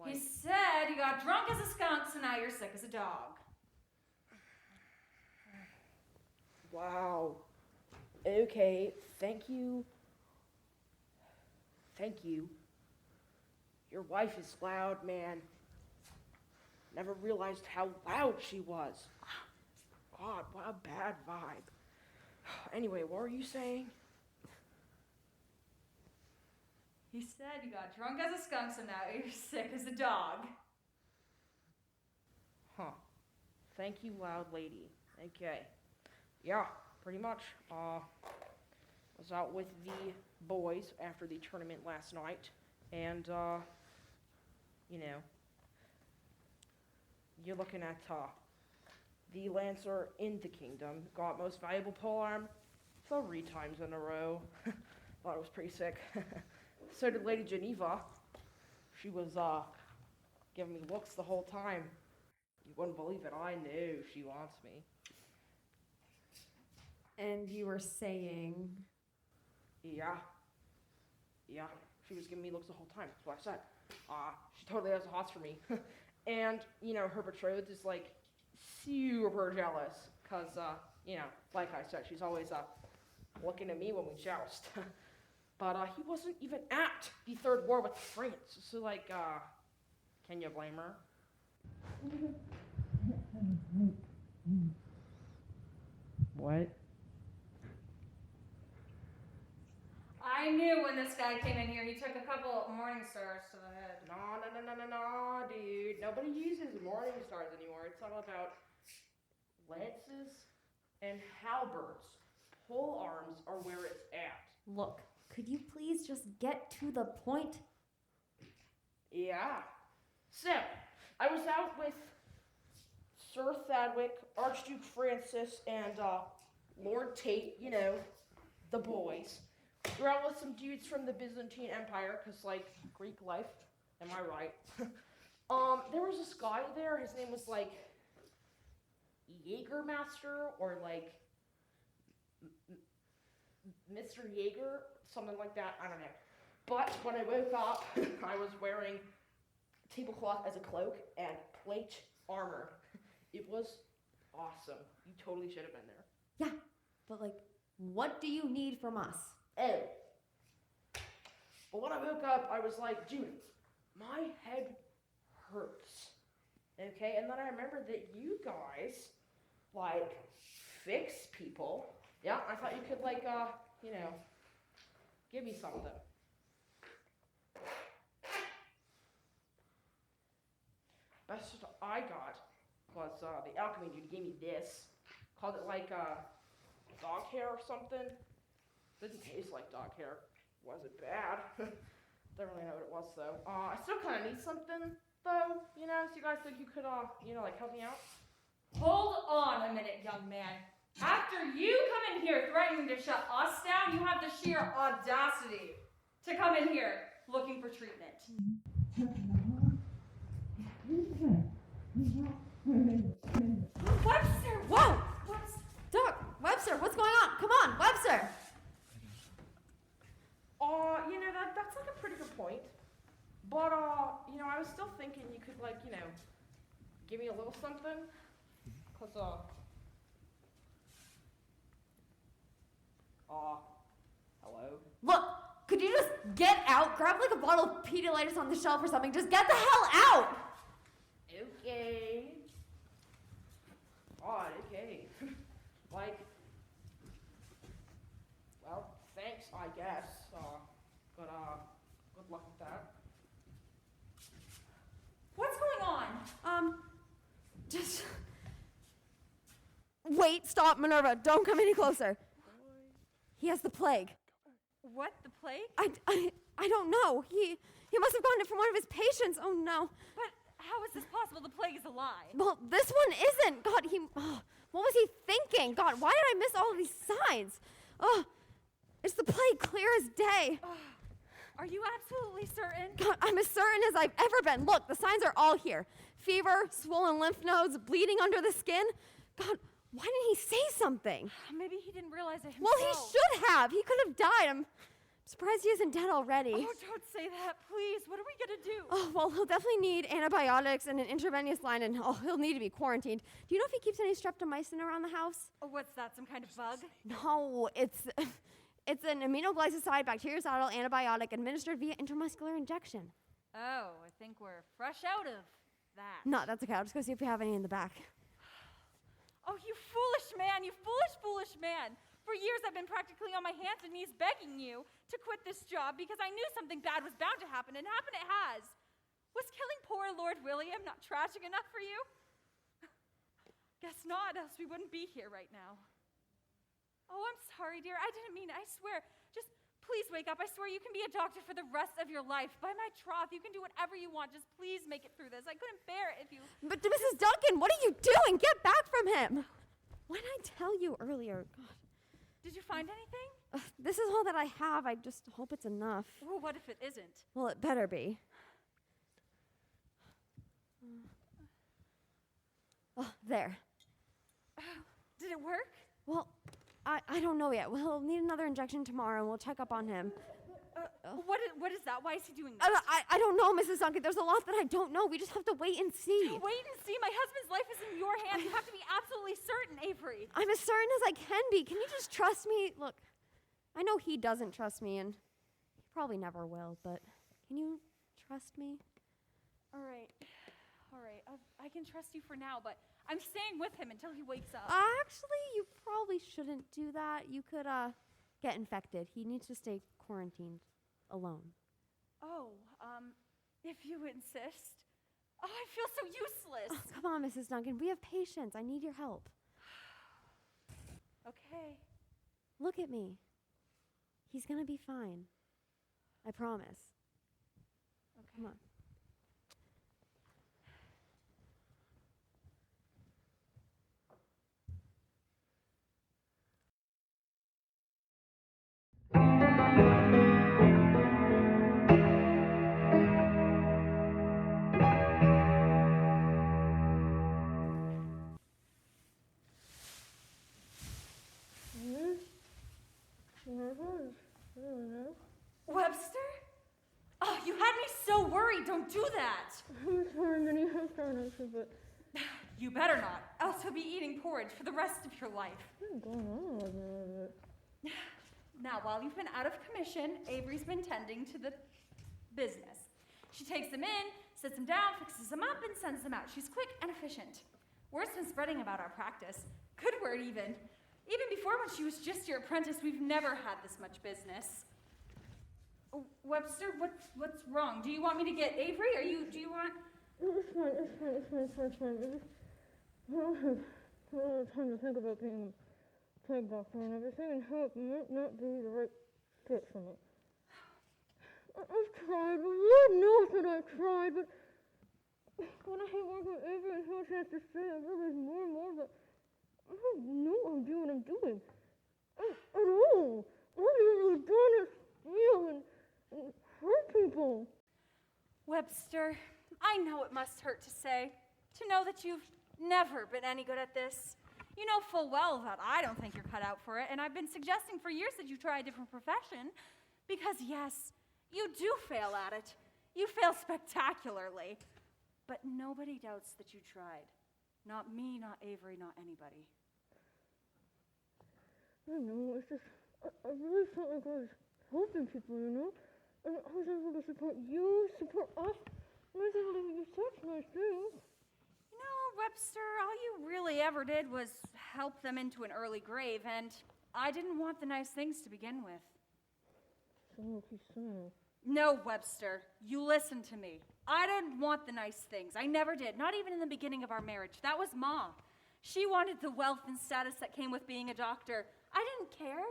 He said you got drunk as a skunk, so now you're sick as a dog. Wow. Okay, thank you. Thank you. Your wife is loud, man. Never realized how loud she was. God, what a bad vibe. Anyway, what were you saying? He said you got drunk as a skunk, so now you're sick as a dog. Huh. Thank you, loud lady. Okay. Yeah, pretty much. Was out with the boys after the tournament last night, and, you know, you're looking at, the Lancer in the kingdom. Got most valuable polearm 3 times in a row. Thought it was pretty sick. So did Lady Geneva. She was, giving me looks the whole time. You wouldn't believe it. I know she wants me. And you were saying... Yeah. Yeah, she was giving me looks the whole time. That's what I said. She totally has the hots for me. And, you know, her betrothed is, like, super jealous. Because, you know, like I said, she's always, looking at me when we joust. But, he wasn't even at the Third War with France. So, like, can you blame her? What? I knew when this guy came in here, he took a couple morning stars to the head. No, dude. Nobody uses morning stars anymore. It's all about lances and halberds. Pole arms are where it's at. Look, could you please just get to the point? Yeah. So, I was out with Sir Thadwick, Archduke Francis, and Lord Tate, you know, the boys. We're out with some dudes from the Byzantine Empire, because, like, Greek life, am I right? There was this guy there, his name was, like, Jägermaster, or, like, Mr. Jaeger, something like that, I don't know. But when I woke up, I was wearing tablecloth as a cloak and plate armor. It was awesome. You totally should have been there. Yeah, but, like, what do you need from us? Oh. But when I woke up, I was like, dude, my head hurts. Okay, and then I remembered that you guys, like, fix people. Yeah, I thought you could, like, you know, give me something. Best I got was, the alchemy dude gave me this. Called it, like, dog hair or something. Didn't taste like dog hair. Wasn't bad. Don't really know what it was, though. I still kind of need something, though, you know, so you guys think you could, you know, like, help me out? Hold on a minute, young man. After you come in here threatening to shut us down, you have the sheer audacity to come in here looking for treatment. Webster! Whoa! Webster, what's going on? Come on, Webster! You know, that's like a pretty good point. But, you know, I was still thinking you could, like, you know, give me a little something. Cause, hello? Look, could you just get out? Grab, like, a bottle of Pedialyte on the shelf or something. Just get the hell out! Okay. Odd, okay. Like, well, thanks, I guess. But, good luck with that. What's going on? Just... Wait, stop, Minerva. Don't come any closer. He has the plague. What, the plague? I don't know. He must have gotten it from one of his patients. Oh, no. But how is this possible? The plague is a lie. Well, this one isn't. God, what was he thinking? God, why did I miss all of these signs? Oh, it's the plague, clear as day. Are you absolutely certain? God, I'm as certain as I've ever been. Look, the signs are all here. Fever, swollen lymph nodes, bleeding under the skin. God, why didn't he say something? Maybe he didn't realize it himself. Well, he should have. He could have died. I'm surprised he isn't dead already. Oh, don't say that, please. What are we going to do? Oh, well, he'll definitely need antibiotics and an intravenous line, and he'll need to be quarantined. Do you know if he keeps any streptomycin around the house? Oh, what's that, some kind of bug? No, it's an aminoglycoside bactericidal antibiotic administered via intramuscular injection. Oh, I think we're fresh out of that. No, that's okay. I'll just go see if we have any in the back. Oh, you foolish man, you foolish man. For years I've been practically on my hands and knees begging you to quit this job because I knew something bad was bound to happen, and happen it has. Was killing poor Lord William not tragic enough for you? Guess not, else we wouldn't be here right now. Oh, I'm sorry, dear. I didn't mean it. I swear. Just please wake up. I swear you can be a doctor for the rest of your life. By my troth, you can do whatever you want. Just please make it through this. I couldn't bear it if you... But Mrs. Duncan, what are you doing? Get back from him. What did I tell you earlier? God. Did you find anything? This is all that I have. I just hope it's enough. Well, what if it isn't? Well, it better be. Oh, there. Did it work? Well, I don't know yet. We'll need another injection tomorrow, and we'll check up on him. What is that? Why is he doing that? I don't know, Mrs. Duncan. There's a lot that I don't know. We just have to wait and see. Wait and see? My husband's life is in your hands. You have to be absolutely certain, Avery. I'm as certain as I can be. Can you just trust me? Look, I know he doesn't trust me, and he probably never will, but can you trust me? All right. I can trust you for now, but I'm staying with him until he wakes up. Actually, you probably shouldn't do that. You could, get infected. He needs to stay quarantined alone. Oh, if you insist. Oh, I feel so useless. Oh, come on, Mrs. Duncan. We have patience. I need your help. Okay. Look at me. He's gonna be fine. I promise. Okay. Come on. Webster? Oh, you had me so worried. Don't do that. I'm sorry, Minnie. I'm trying to, but... You better not, else he'll be eating porridge for the rest of your life. What's going on with it? Now, while you've been out of commission, Avery's been tending to the business. She takes them in, sits them down, fixes them up, and sends them out. She's quick and efficient. Word's been spreading about our practice. Good word, even. Even before, when she was just your apprentice, we've never had this much business. Webster, what's wrong? Do you want me to get Avery? Do you want... It's fine. I don't have a lot of time to think about being a plague doctor and everything, and hope might not be the right fit for me. I've tried, but Lord knows that I've tried, but when I hate working with Avery and how she has to say, I realize more and more that I don't know I'm doing what I'm doing. At all. All I've done is steal and hurt people. Webster, I know it must hurt to say, to know that you've never been any good at this. You know full well that I don't think you're cut out for it, and I've been suggesting for years that you try a different profession, because yes, you do fail at it. You fail spectacularly. But nobody doubts that you tried. Not me, not Avery, not anybody. I know, it's just, I really felt like I was helping people, you know? And I was able to support you, support us, and I was able to do such nice things. You know, Webster, all you really ever did was help them into an early grave, and I didn't want the nice things to begin with. So what you saying? No, Webster, you listen to me. I didn't want the nice things. I never did, not even in the beginning of our marriage. That was Mom. She wanted the wealth and status that came with being a doctor. I didn't care.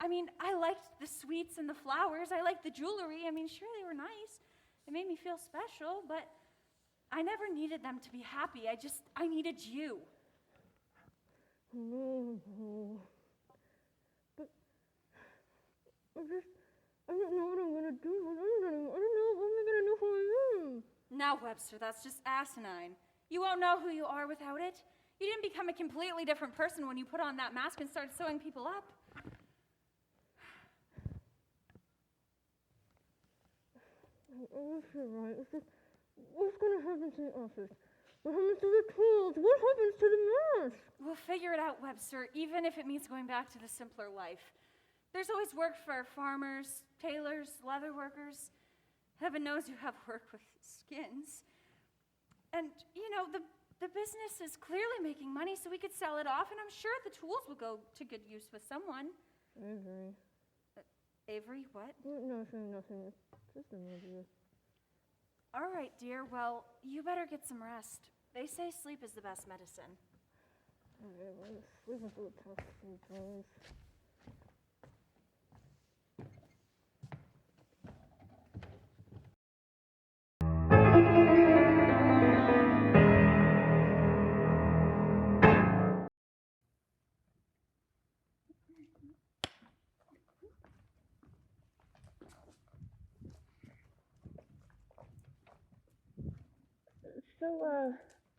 I mean, I liked the sweets and the flowers. I liked the jewelry. I mean, sure, they were nice. It made me feel special, but I never needed them to be happy. I needed you. No. But I don't know what I'm going to do without him. I don't know if I'm going to know who I am. Now, Webster, that's just asinine. You won't know who you are without it. You didn't become a completely different person when you put on that mask and started sewing people up. I wish you're right. It's just, what's going to happen to the office? What happens to the tools? What happens to the mask? We'll figure it out, Webster, even if it means going back to the simpler life. There's always work for farmers, tailors, leather workers. Heaven knows you have work with skins. And, you know, the business is clearly making money, so we could sell it off, and I'm sure the tools will go to good use with someone. Avery. Avery, what? Nothing. Just an idea. All right, dear. Well, you better get some rest. They say sleep is the best medicine. Sleeping through the test sometimes.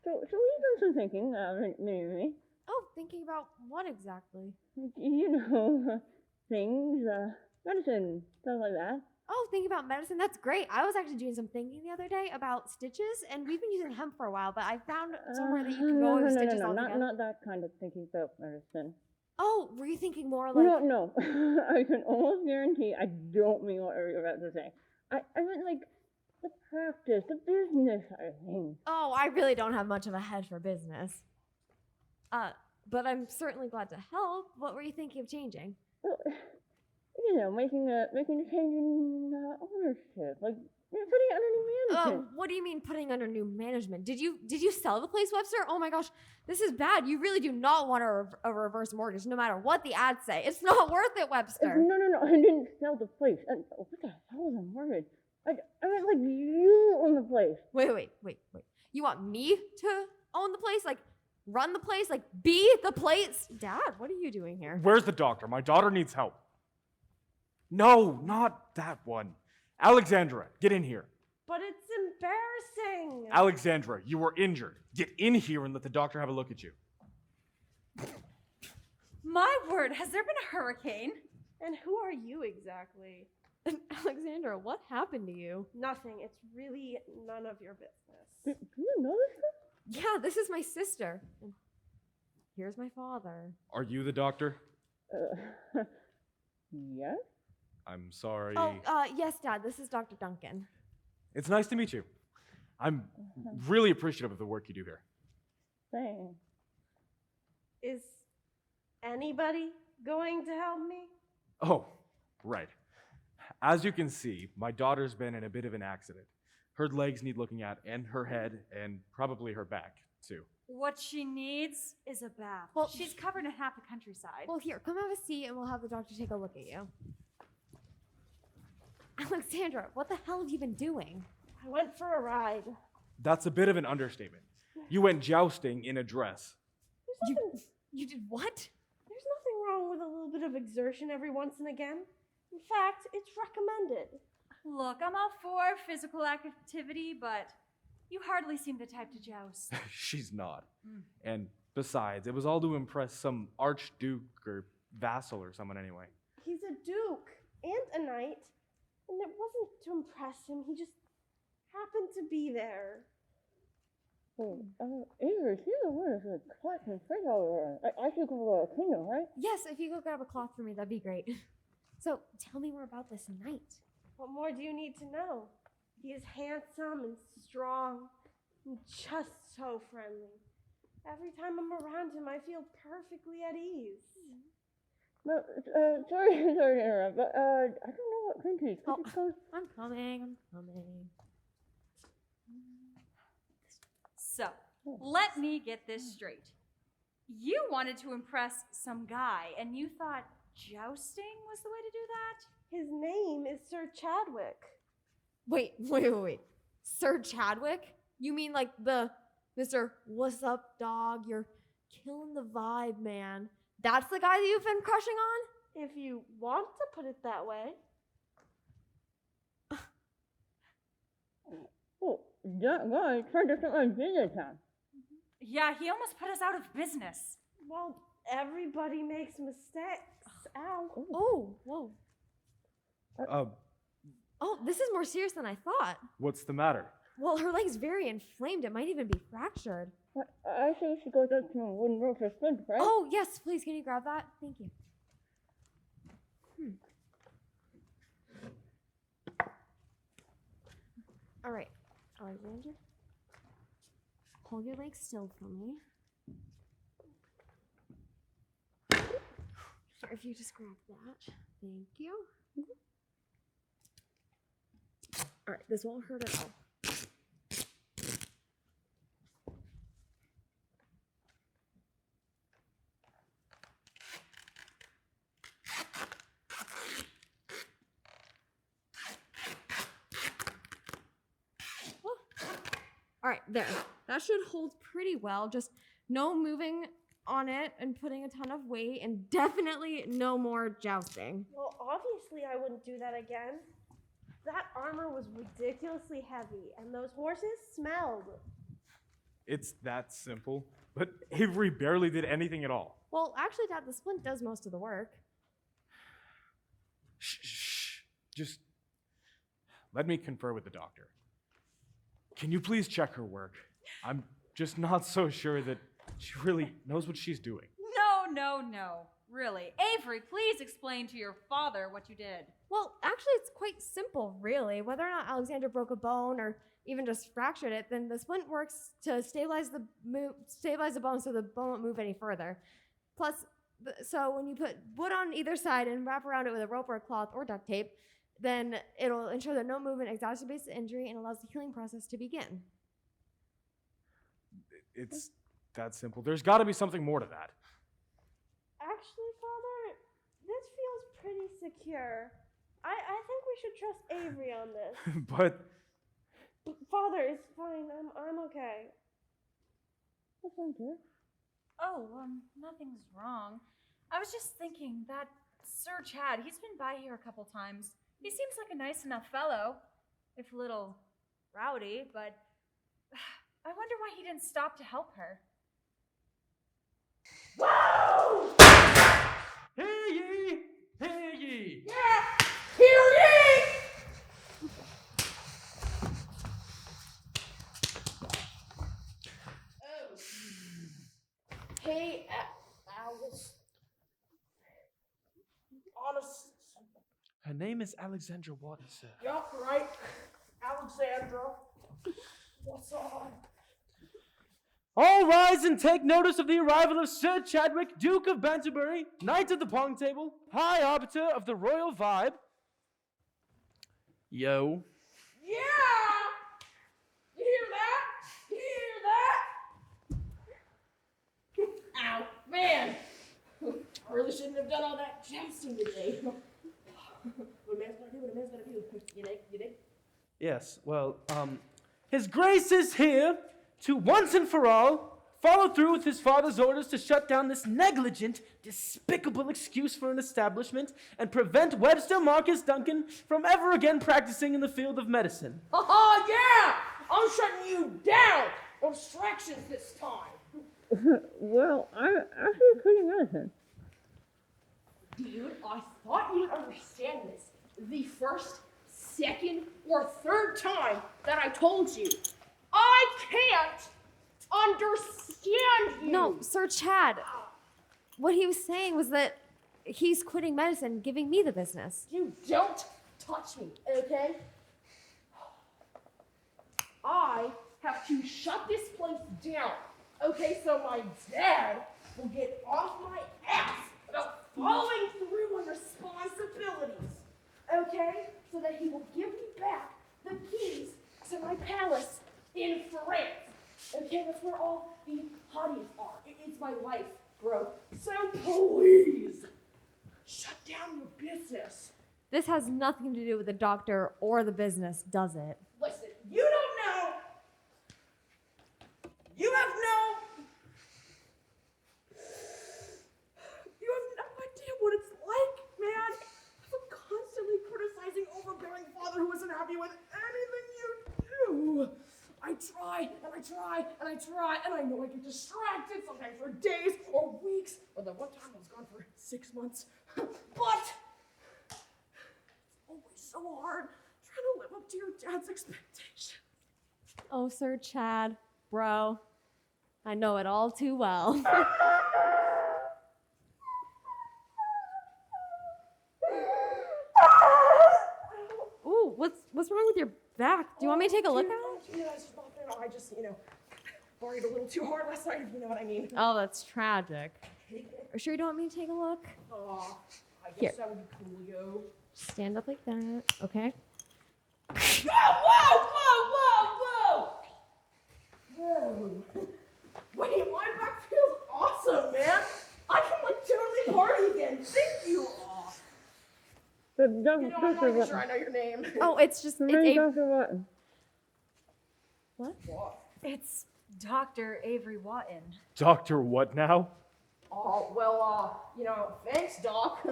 So we've done some thinking, maybe. Oh, thinking about what exactly? You know, things, medicine, stuff like that. Oh, thinking about medicine? That's great. I was actually doing some thinking the other day about stitches, and we've been using hemp for a while, but I found somewhere that you can go over stitches altogether. Not that kind of thinking about medicine. Oh, were you thinking more like... No. I can almost guarantee I don't mean what you're about to say. I meant like the practice, the business side of things. Oh, I really don't have much of a head for business. But I'm certainly glad to help. What were you thinking of changing? Well, you know, making a change in ownership, like putting it under new management. What do you mean putting under new management? Did you sell the place, Webster? Oh my gosh, this is bad. You really do not want a reverse mortgage, no matter what the ads say. It's not worth it, Webster. No, I didn't sell the place. What the hell is a mortgage? I meant like you own the place. Wait. You want me to own the place? Like, run the place? Like, be the place? Dad, what are you doing here? Where's the doctor? My daughter needs help. No, not that one. Alexandra, get in here. But it's embarrassing. Alexandra, you were injured. Get in here and let the doctor have a look at you. My word, has there been a hurricane? And who are you exactly? Alexandra, what happened to you? Nothing. It's really none of your business. Do you know this? Yeah, this is my sister. And here's my father. Are you the doctor? Yes? I'm sorry. Oh, yes, Dad, this is Dr. Duncan. It's nice to meet you. I'm really appreciative of the work you do here. Thanks. Is anybody going to help me? Oh, right. As you can see, my daughter's been in a bit of an accident. Her legs need looking at, and her head, and probably her back, too. What she needs is a bath. Well, she's covered in half the countryside. Well, here, come have a seat and we'll have the doctor take a look at you. Alexandra, what the hell have you been doing? I went for a ride. That's a bit of an understatement. You went jousting in a dress. You did what? There's nothing wrong with a little bit of exertion every once and again. In fact, it's recommended. Look, I'm all for physical activity, but you hardly seem the type to joust. She's not. And besides, it was all to impress some archduke or vassal or someone anyway. He's a duke and a knight, and it wasn't to impress him. He just happened to be there. Oh, Avery, you're the one who's collecting fish all around. I should go to the kingdom, right? Yes, if you go grab a cloth for me, that'd be great. So, tell me more about this knight. What more do you need to know? He is handsome and strong and just so friendly. Every time I'm around him, I feel perfectly at ease. No, sorry to interrupt, but I don't know what country. I'm coming. So, let me get this straight. You wanted to impress some guy, and you thought jousting was the way to do that? His name is Sir Chadwick. Wait. Sir Chadwick? You mean like the Mr. What's up, dog? You're killing the vibe, man. That's the guy that you've been crushing on? If you want to put it that way. Oh, that guy tried to set my business down. Yeah, he almost put us out of business. Well, everybody makes mistakes. Ow. Oh, whoa. Oh, this is more serious than I thought. What's the matter? Well, her leg's very inflamed. It might even be fractured. I think she goes up to a wooden rope for strength, right? Oh, yes, please. Can you grab that? Thank you. All right, Alexander. Hold your leg still for me. Here, if you just grab that. Thank you. All right, this won't hurt at all. All right, there. That should hold pretty well. Just no moving on it and putting a ton of weight, and definitely no more jousting. Well, obviously I wouldn't do that again. That armor was ridiculously heavy, and those horses smelled. It's that simple. But Avery barely did anything at all. Well, actually, Dad, the splint does most of the work. Shh. Just let me confer with the doctor. Can you please check her work? I'm just not so sure that she really knows what she's doing. No. Really. Avery, please explain to your father what you did. Well, actually, it's quite simple, really. Whether or not Alexandra broke a bone or even just fractured it, then the splint works to stabilize the bone so the bone won't move any further. Plus, so when you put wood on either side and wrap around it with a rope or a cloth or duct tape, then it'll ensure that no movement exacerbates the injury and allows the healing process to begin. It's that simple. There's got to be something more to that. Actually, Father, this feels pretty secure. I think we should trust Avery on this. But Father, it's fine. I'm okay. What's wrong, dear? Oh, nothing's wrong. I was just thinking that Sir Chad, he's been by here a couple times. He seems like a nice enough fellow, if a little rowdy, but I wonder why he didn't stop to help her. Whoa! Hear ye! Hear ye! Yeah! Hear ye! Hey, Alice. Honest. Her name is Alexandra Wotton, sir. Yup, right. Alexandra. What's on? All rise and take notice of the arrival of Sir Chadwick, Duke of Banterbury, Knight of the Pong Table, High Arbiter of the Royal Vibe. Yo. Yeah! You hear that? You hear that? Ow, man. I really shouldn't have done all that jousting today. What a man's gotta do, what a man's gotta do. You dig? Yes, well, His Grace is here to once and for all follow through with his father's orders to shut down this negligent, despicable excuse for an establishment and prevent Webster Marcus Duncan from ever again practicing in the field of medicine. Oh, yeah! I'm shutting you down! No distractions this time. Well, I'm actually pretty medicine. Dude, I thought you'd understand this the first, second, or third time that I told you. I can't understand you. No, Sir Chad. What he was saying was that he's quitting medicine, giving me the business. You don't touch me, okay? I have to shut this place down, okay? So my dad will get off my ass about following through on responsibilities, okay? So that he will give me back the keys to my palace in France. Okay, that's where all the hotties are. It's my life, bro. So please, shut down your business. This has nothing to do with the doctor or the business, does it? Listen, you don't know. You have no idea what it's like, man. I'm constantly criticizing overbearing father who isn't happy with anything you do. I try, and I know I get distracted, sometimes for days or weeks, or the one time I was gone for 6 months. But it's always so hard trying to live up to your dad's expectations. Oh, Sir Chad, bro. I know it all too well. Ooh, what's wrong with your back? Do you want me to take a look at it? Yeah, it's just not fair. I just, partied a little too hard last night, if you know what I mean. Oh, that's tragic. Are you sure you don't want me to take a look? Aw, I guess Here. that would be cool, yo. Stand up like that, okay? Whoa! Wait, my back feels awesome, man. I can totally party again. Thank you. Aw. I'm not even sure I know your name. Oh, it's Dr. Avery. Wotton. What? What? It's Dr. Avery Wotton. Doctor what now? Oh, well, thanks, Doc.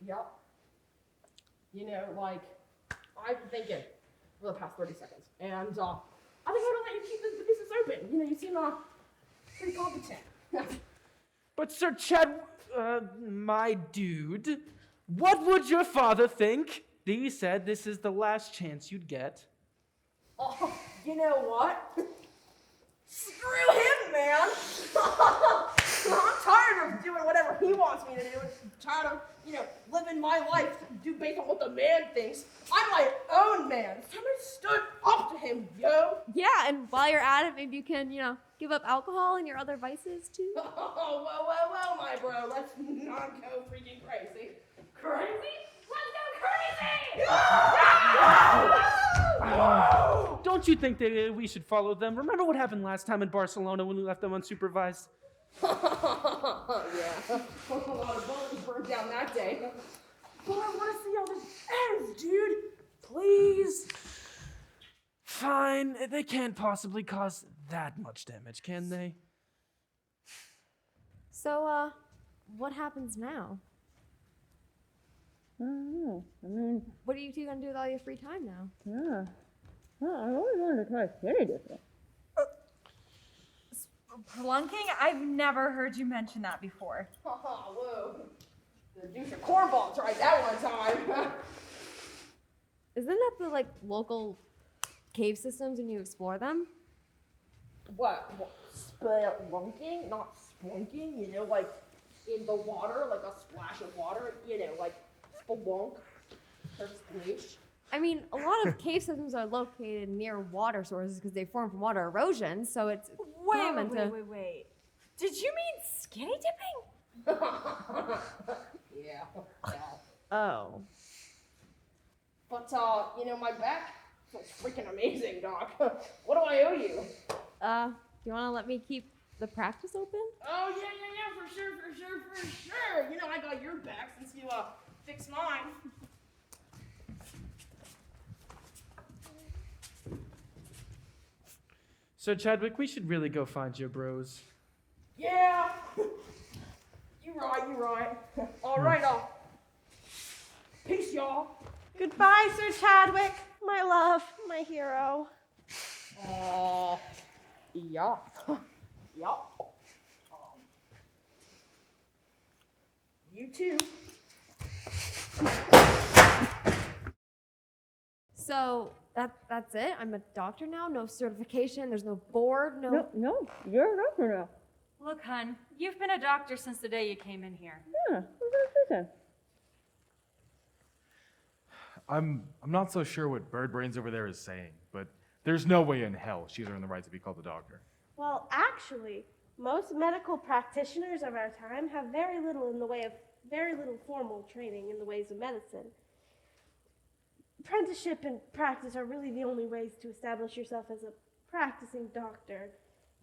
Yep. I've been thinking for the past 30 seconds, and I think I want to let you keep the business open. You seem pretty competent. But Sir Chad, my dude, what would your father think? Dee said this is the last chance you'd get. Oh, you know what? Screw him, man! I'm tired of doing whatever he wants me to do. I'm tired of, living my life based on what the man thinks. I'm my own man. Somebody stood up to him, yo! Yeah, and while you're at it, maybe you can, give up alcohol and your other vices too. Oh, well, my bro. Let's not go freaking crazy. Crazy? Let's go crazy! Don't you think that we should follow them? Remember what happened last time in Barcelona when we left them unsupervised? Yeah. A lot of bones burned down that day. But I want to see how this ends, dude. Please. Fine. They can't possibly cause that much damage, can they? So, what happens now? I don't know. I mean, What are you two gonna do with all your free time now? yeah. Well, I always wanted to try skinny dipping. Plunking? I've never heard you mention that before. Whoa. The douche of cornball tried that one time. Isn't that the local cave systems when you explore them? What? Spelunking? Not splunking? In the water, like a splash of water? Spelunk or sploosh? I mean, a lot of cave systems are located near water sources because they form from water erosion, so it's common to... Wait. Did you mean skinny dipping? Yeah. Oh. But, my back feels freaking amazing, Doc. What do I owe you? Do you want to let me keep the practice open? Oh, yeah, for sure. I got your back since you, fixed mine. So, Chadwick, we should really go find your bros. Yeah. You're right. All right, peace, y'all. Goodbye, Sir Chadwick, my love, my hero. Yeah. You too. So, that's it? I'm a doctor now? No certification? There's no board? No, you're a doctor now. Look, hun, you've been a doctor since the day you came in here. Yeah, what's that? I'm not so sure what Bird Brains over there is saying, but there's no way in hell she's earned the right to be called a doctor. Well, actually, most medical practitioners of our time have very little formal training in the ways of medicine. Apprenticeship and practice are really the only ways to establish yourself as a practicing doctor.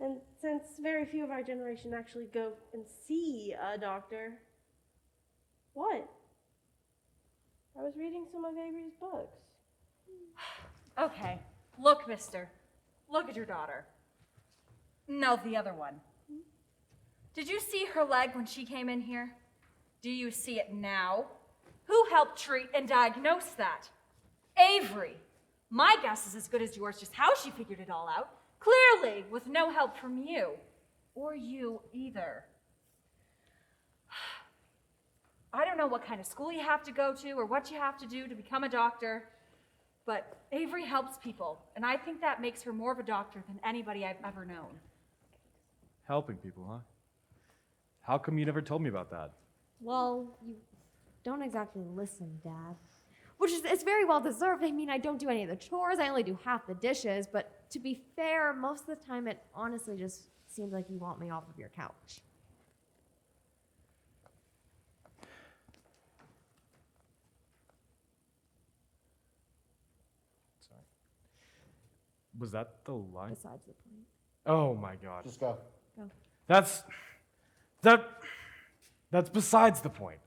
And since very few of our generation actually go and see a doctor... What? I was reading some of Avery's books. Okay, look, mister. Look at your daughter. No, the other one. Did you see her leg when she came in here? Do you see it now? Who helped treat and diagnose that? Avery. My guess is as good as yours just how she figured it all out. Clearly, with no help from you. Or you either. I don't know what kind of school you have to go to or what you have to do to become a doctor, but Avery helps people, and I think that makes her more of a doctor than anybody I've ever known. Helping people, huh? How come you never told me about that? Well, you don't exactly listen, Dad. Which is, it's very well deserved. I mean, I don't do any of the chores. I only do half the dishes. But to be fair, most of the time it honestly just seems like you want me off of your couch. Sorry. Was that the line? Besides the point. Oh my God. Just go. Go. That's besides the point.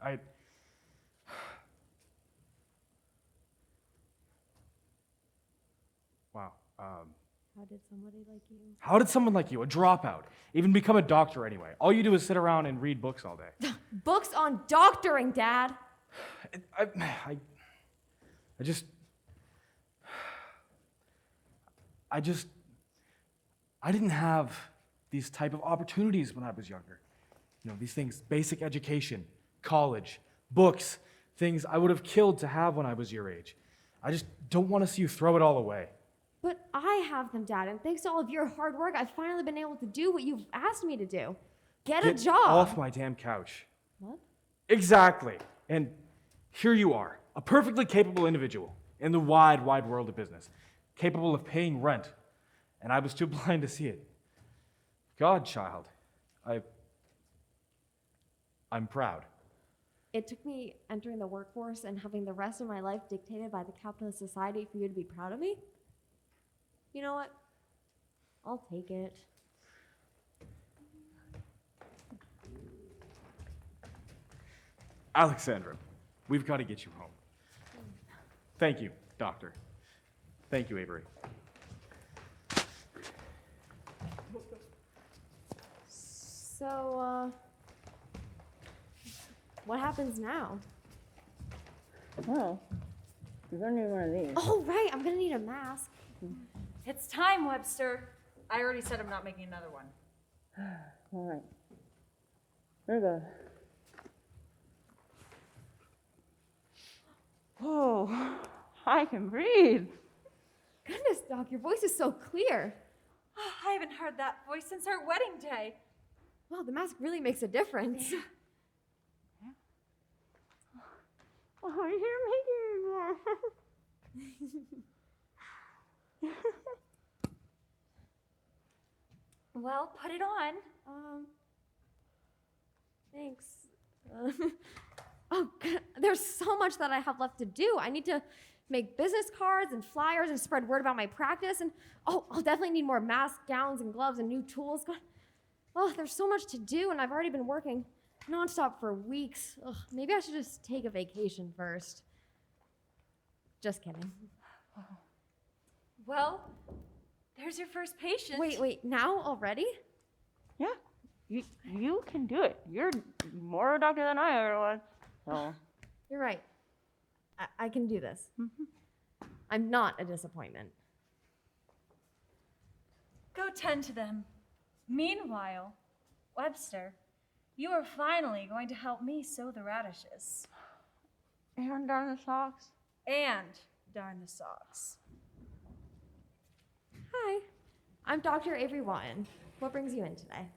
How did somebody like you? How did someone like you, a dropout, even become a doctor anyway? All you do is sit around and read books all day. Books on doctoring, Dad. I didn't have these type of opportunities when I was younger. You know, these things, basic education, college, books, things I would have killed to have when I was your age. I just don't want to see you throw it all away. But I have them, Dad, and thanks to all of your hard work, I've finally been able to do what you've asked me to do. Get a job. Off my damn couch. What? Exactly. And here you are, a perfectly capable individual in the wide, wide world of business, capable of paying rent, and I was too blind to see it. Godchild, I'm proud. It took me entering the workforce and having the rest of my life dictated by the capitalist society for you to be proud of me? You know what? I'll take it. Alexandra, we've got to get you home. Thank you, Doctor. Thank you, Avery. So, what happens now? Oh, you're gonna need one of these. Oh, right, I'm gonna need a mask. It's time, Webster. I already said I'm not making another one. All right. Here we go. Oh, I can breathe. Goodness, Doc, your voice is so clear. Oh, I haven't heard that voice since our wedding day. Wow, the mask really makes a difference. Yeah. Oh, you're making me Well, put it on. Thanks. Oh, God, there's so much that I have left to do. I need to make business cards and flyers and spread word about my practice. And oh, I'll definitely need more masks, gowns, and gloves and new tools. God, oh, there's so much to do, and I've already been working nonstop for weeks. Ugh, maybe I should just take a vacation first. Just kidding. Well, there's your first patient. Wait, now already? Yeah, you can do it. You're more a doctor than I ever was. So. You're right. I can do this. Mm-hmm. I'm not a disappointment. Go tend to them. Meanwhile, Webster, you are finally going to help me sow the radishes. And darn the socks. And darn the socks. Hi, I'm Dr. Avery Wotton. What brings you in today?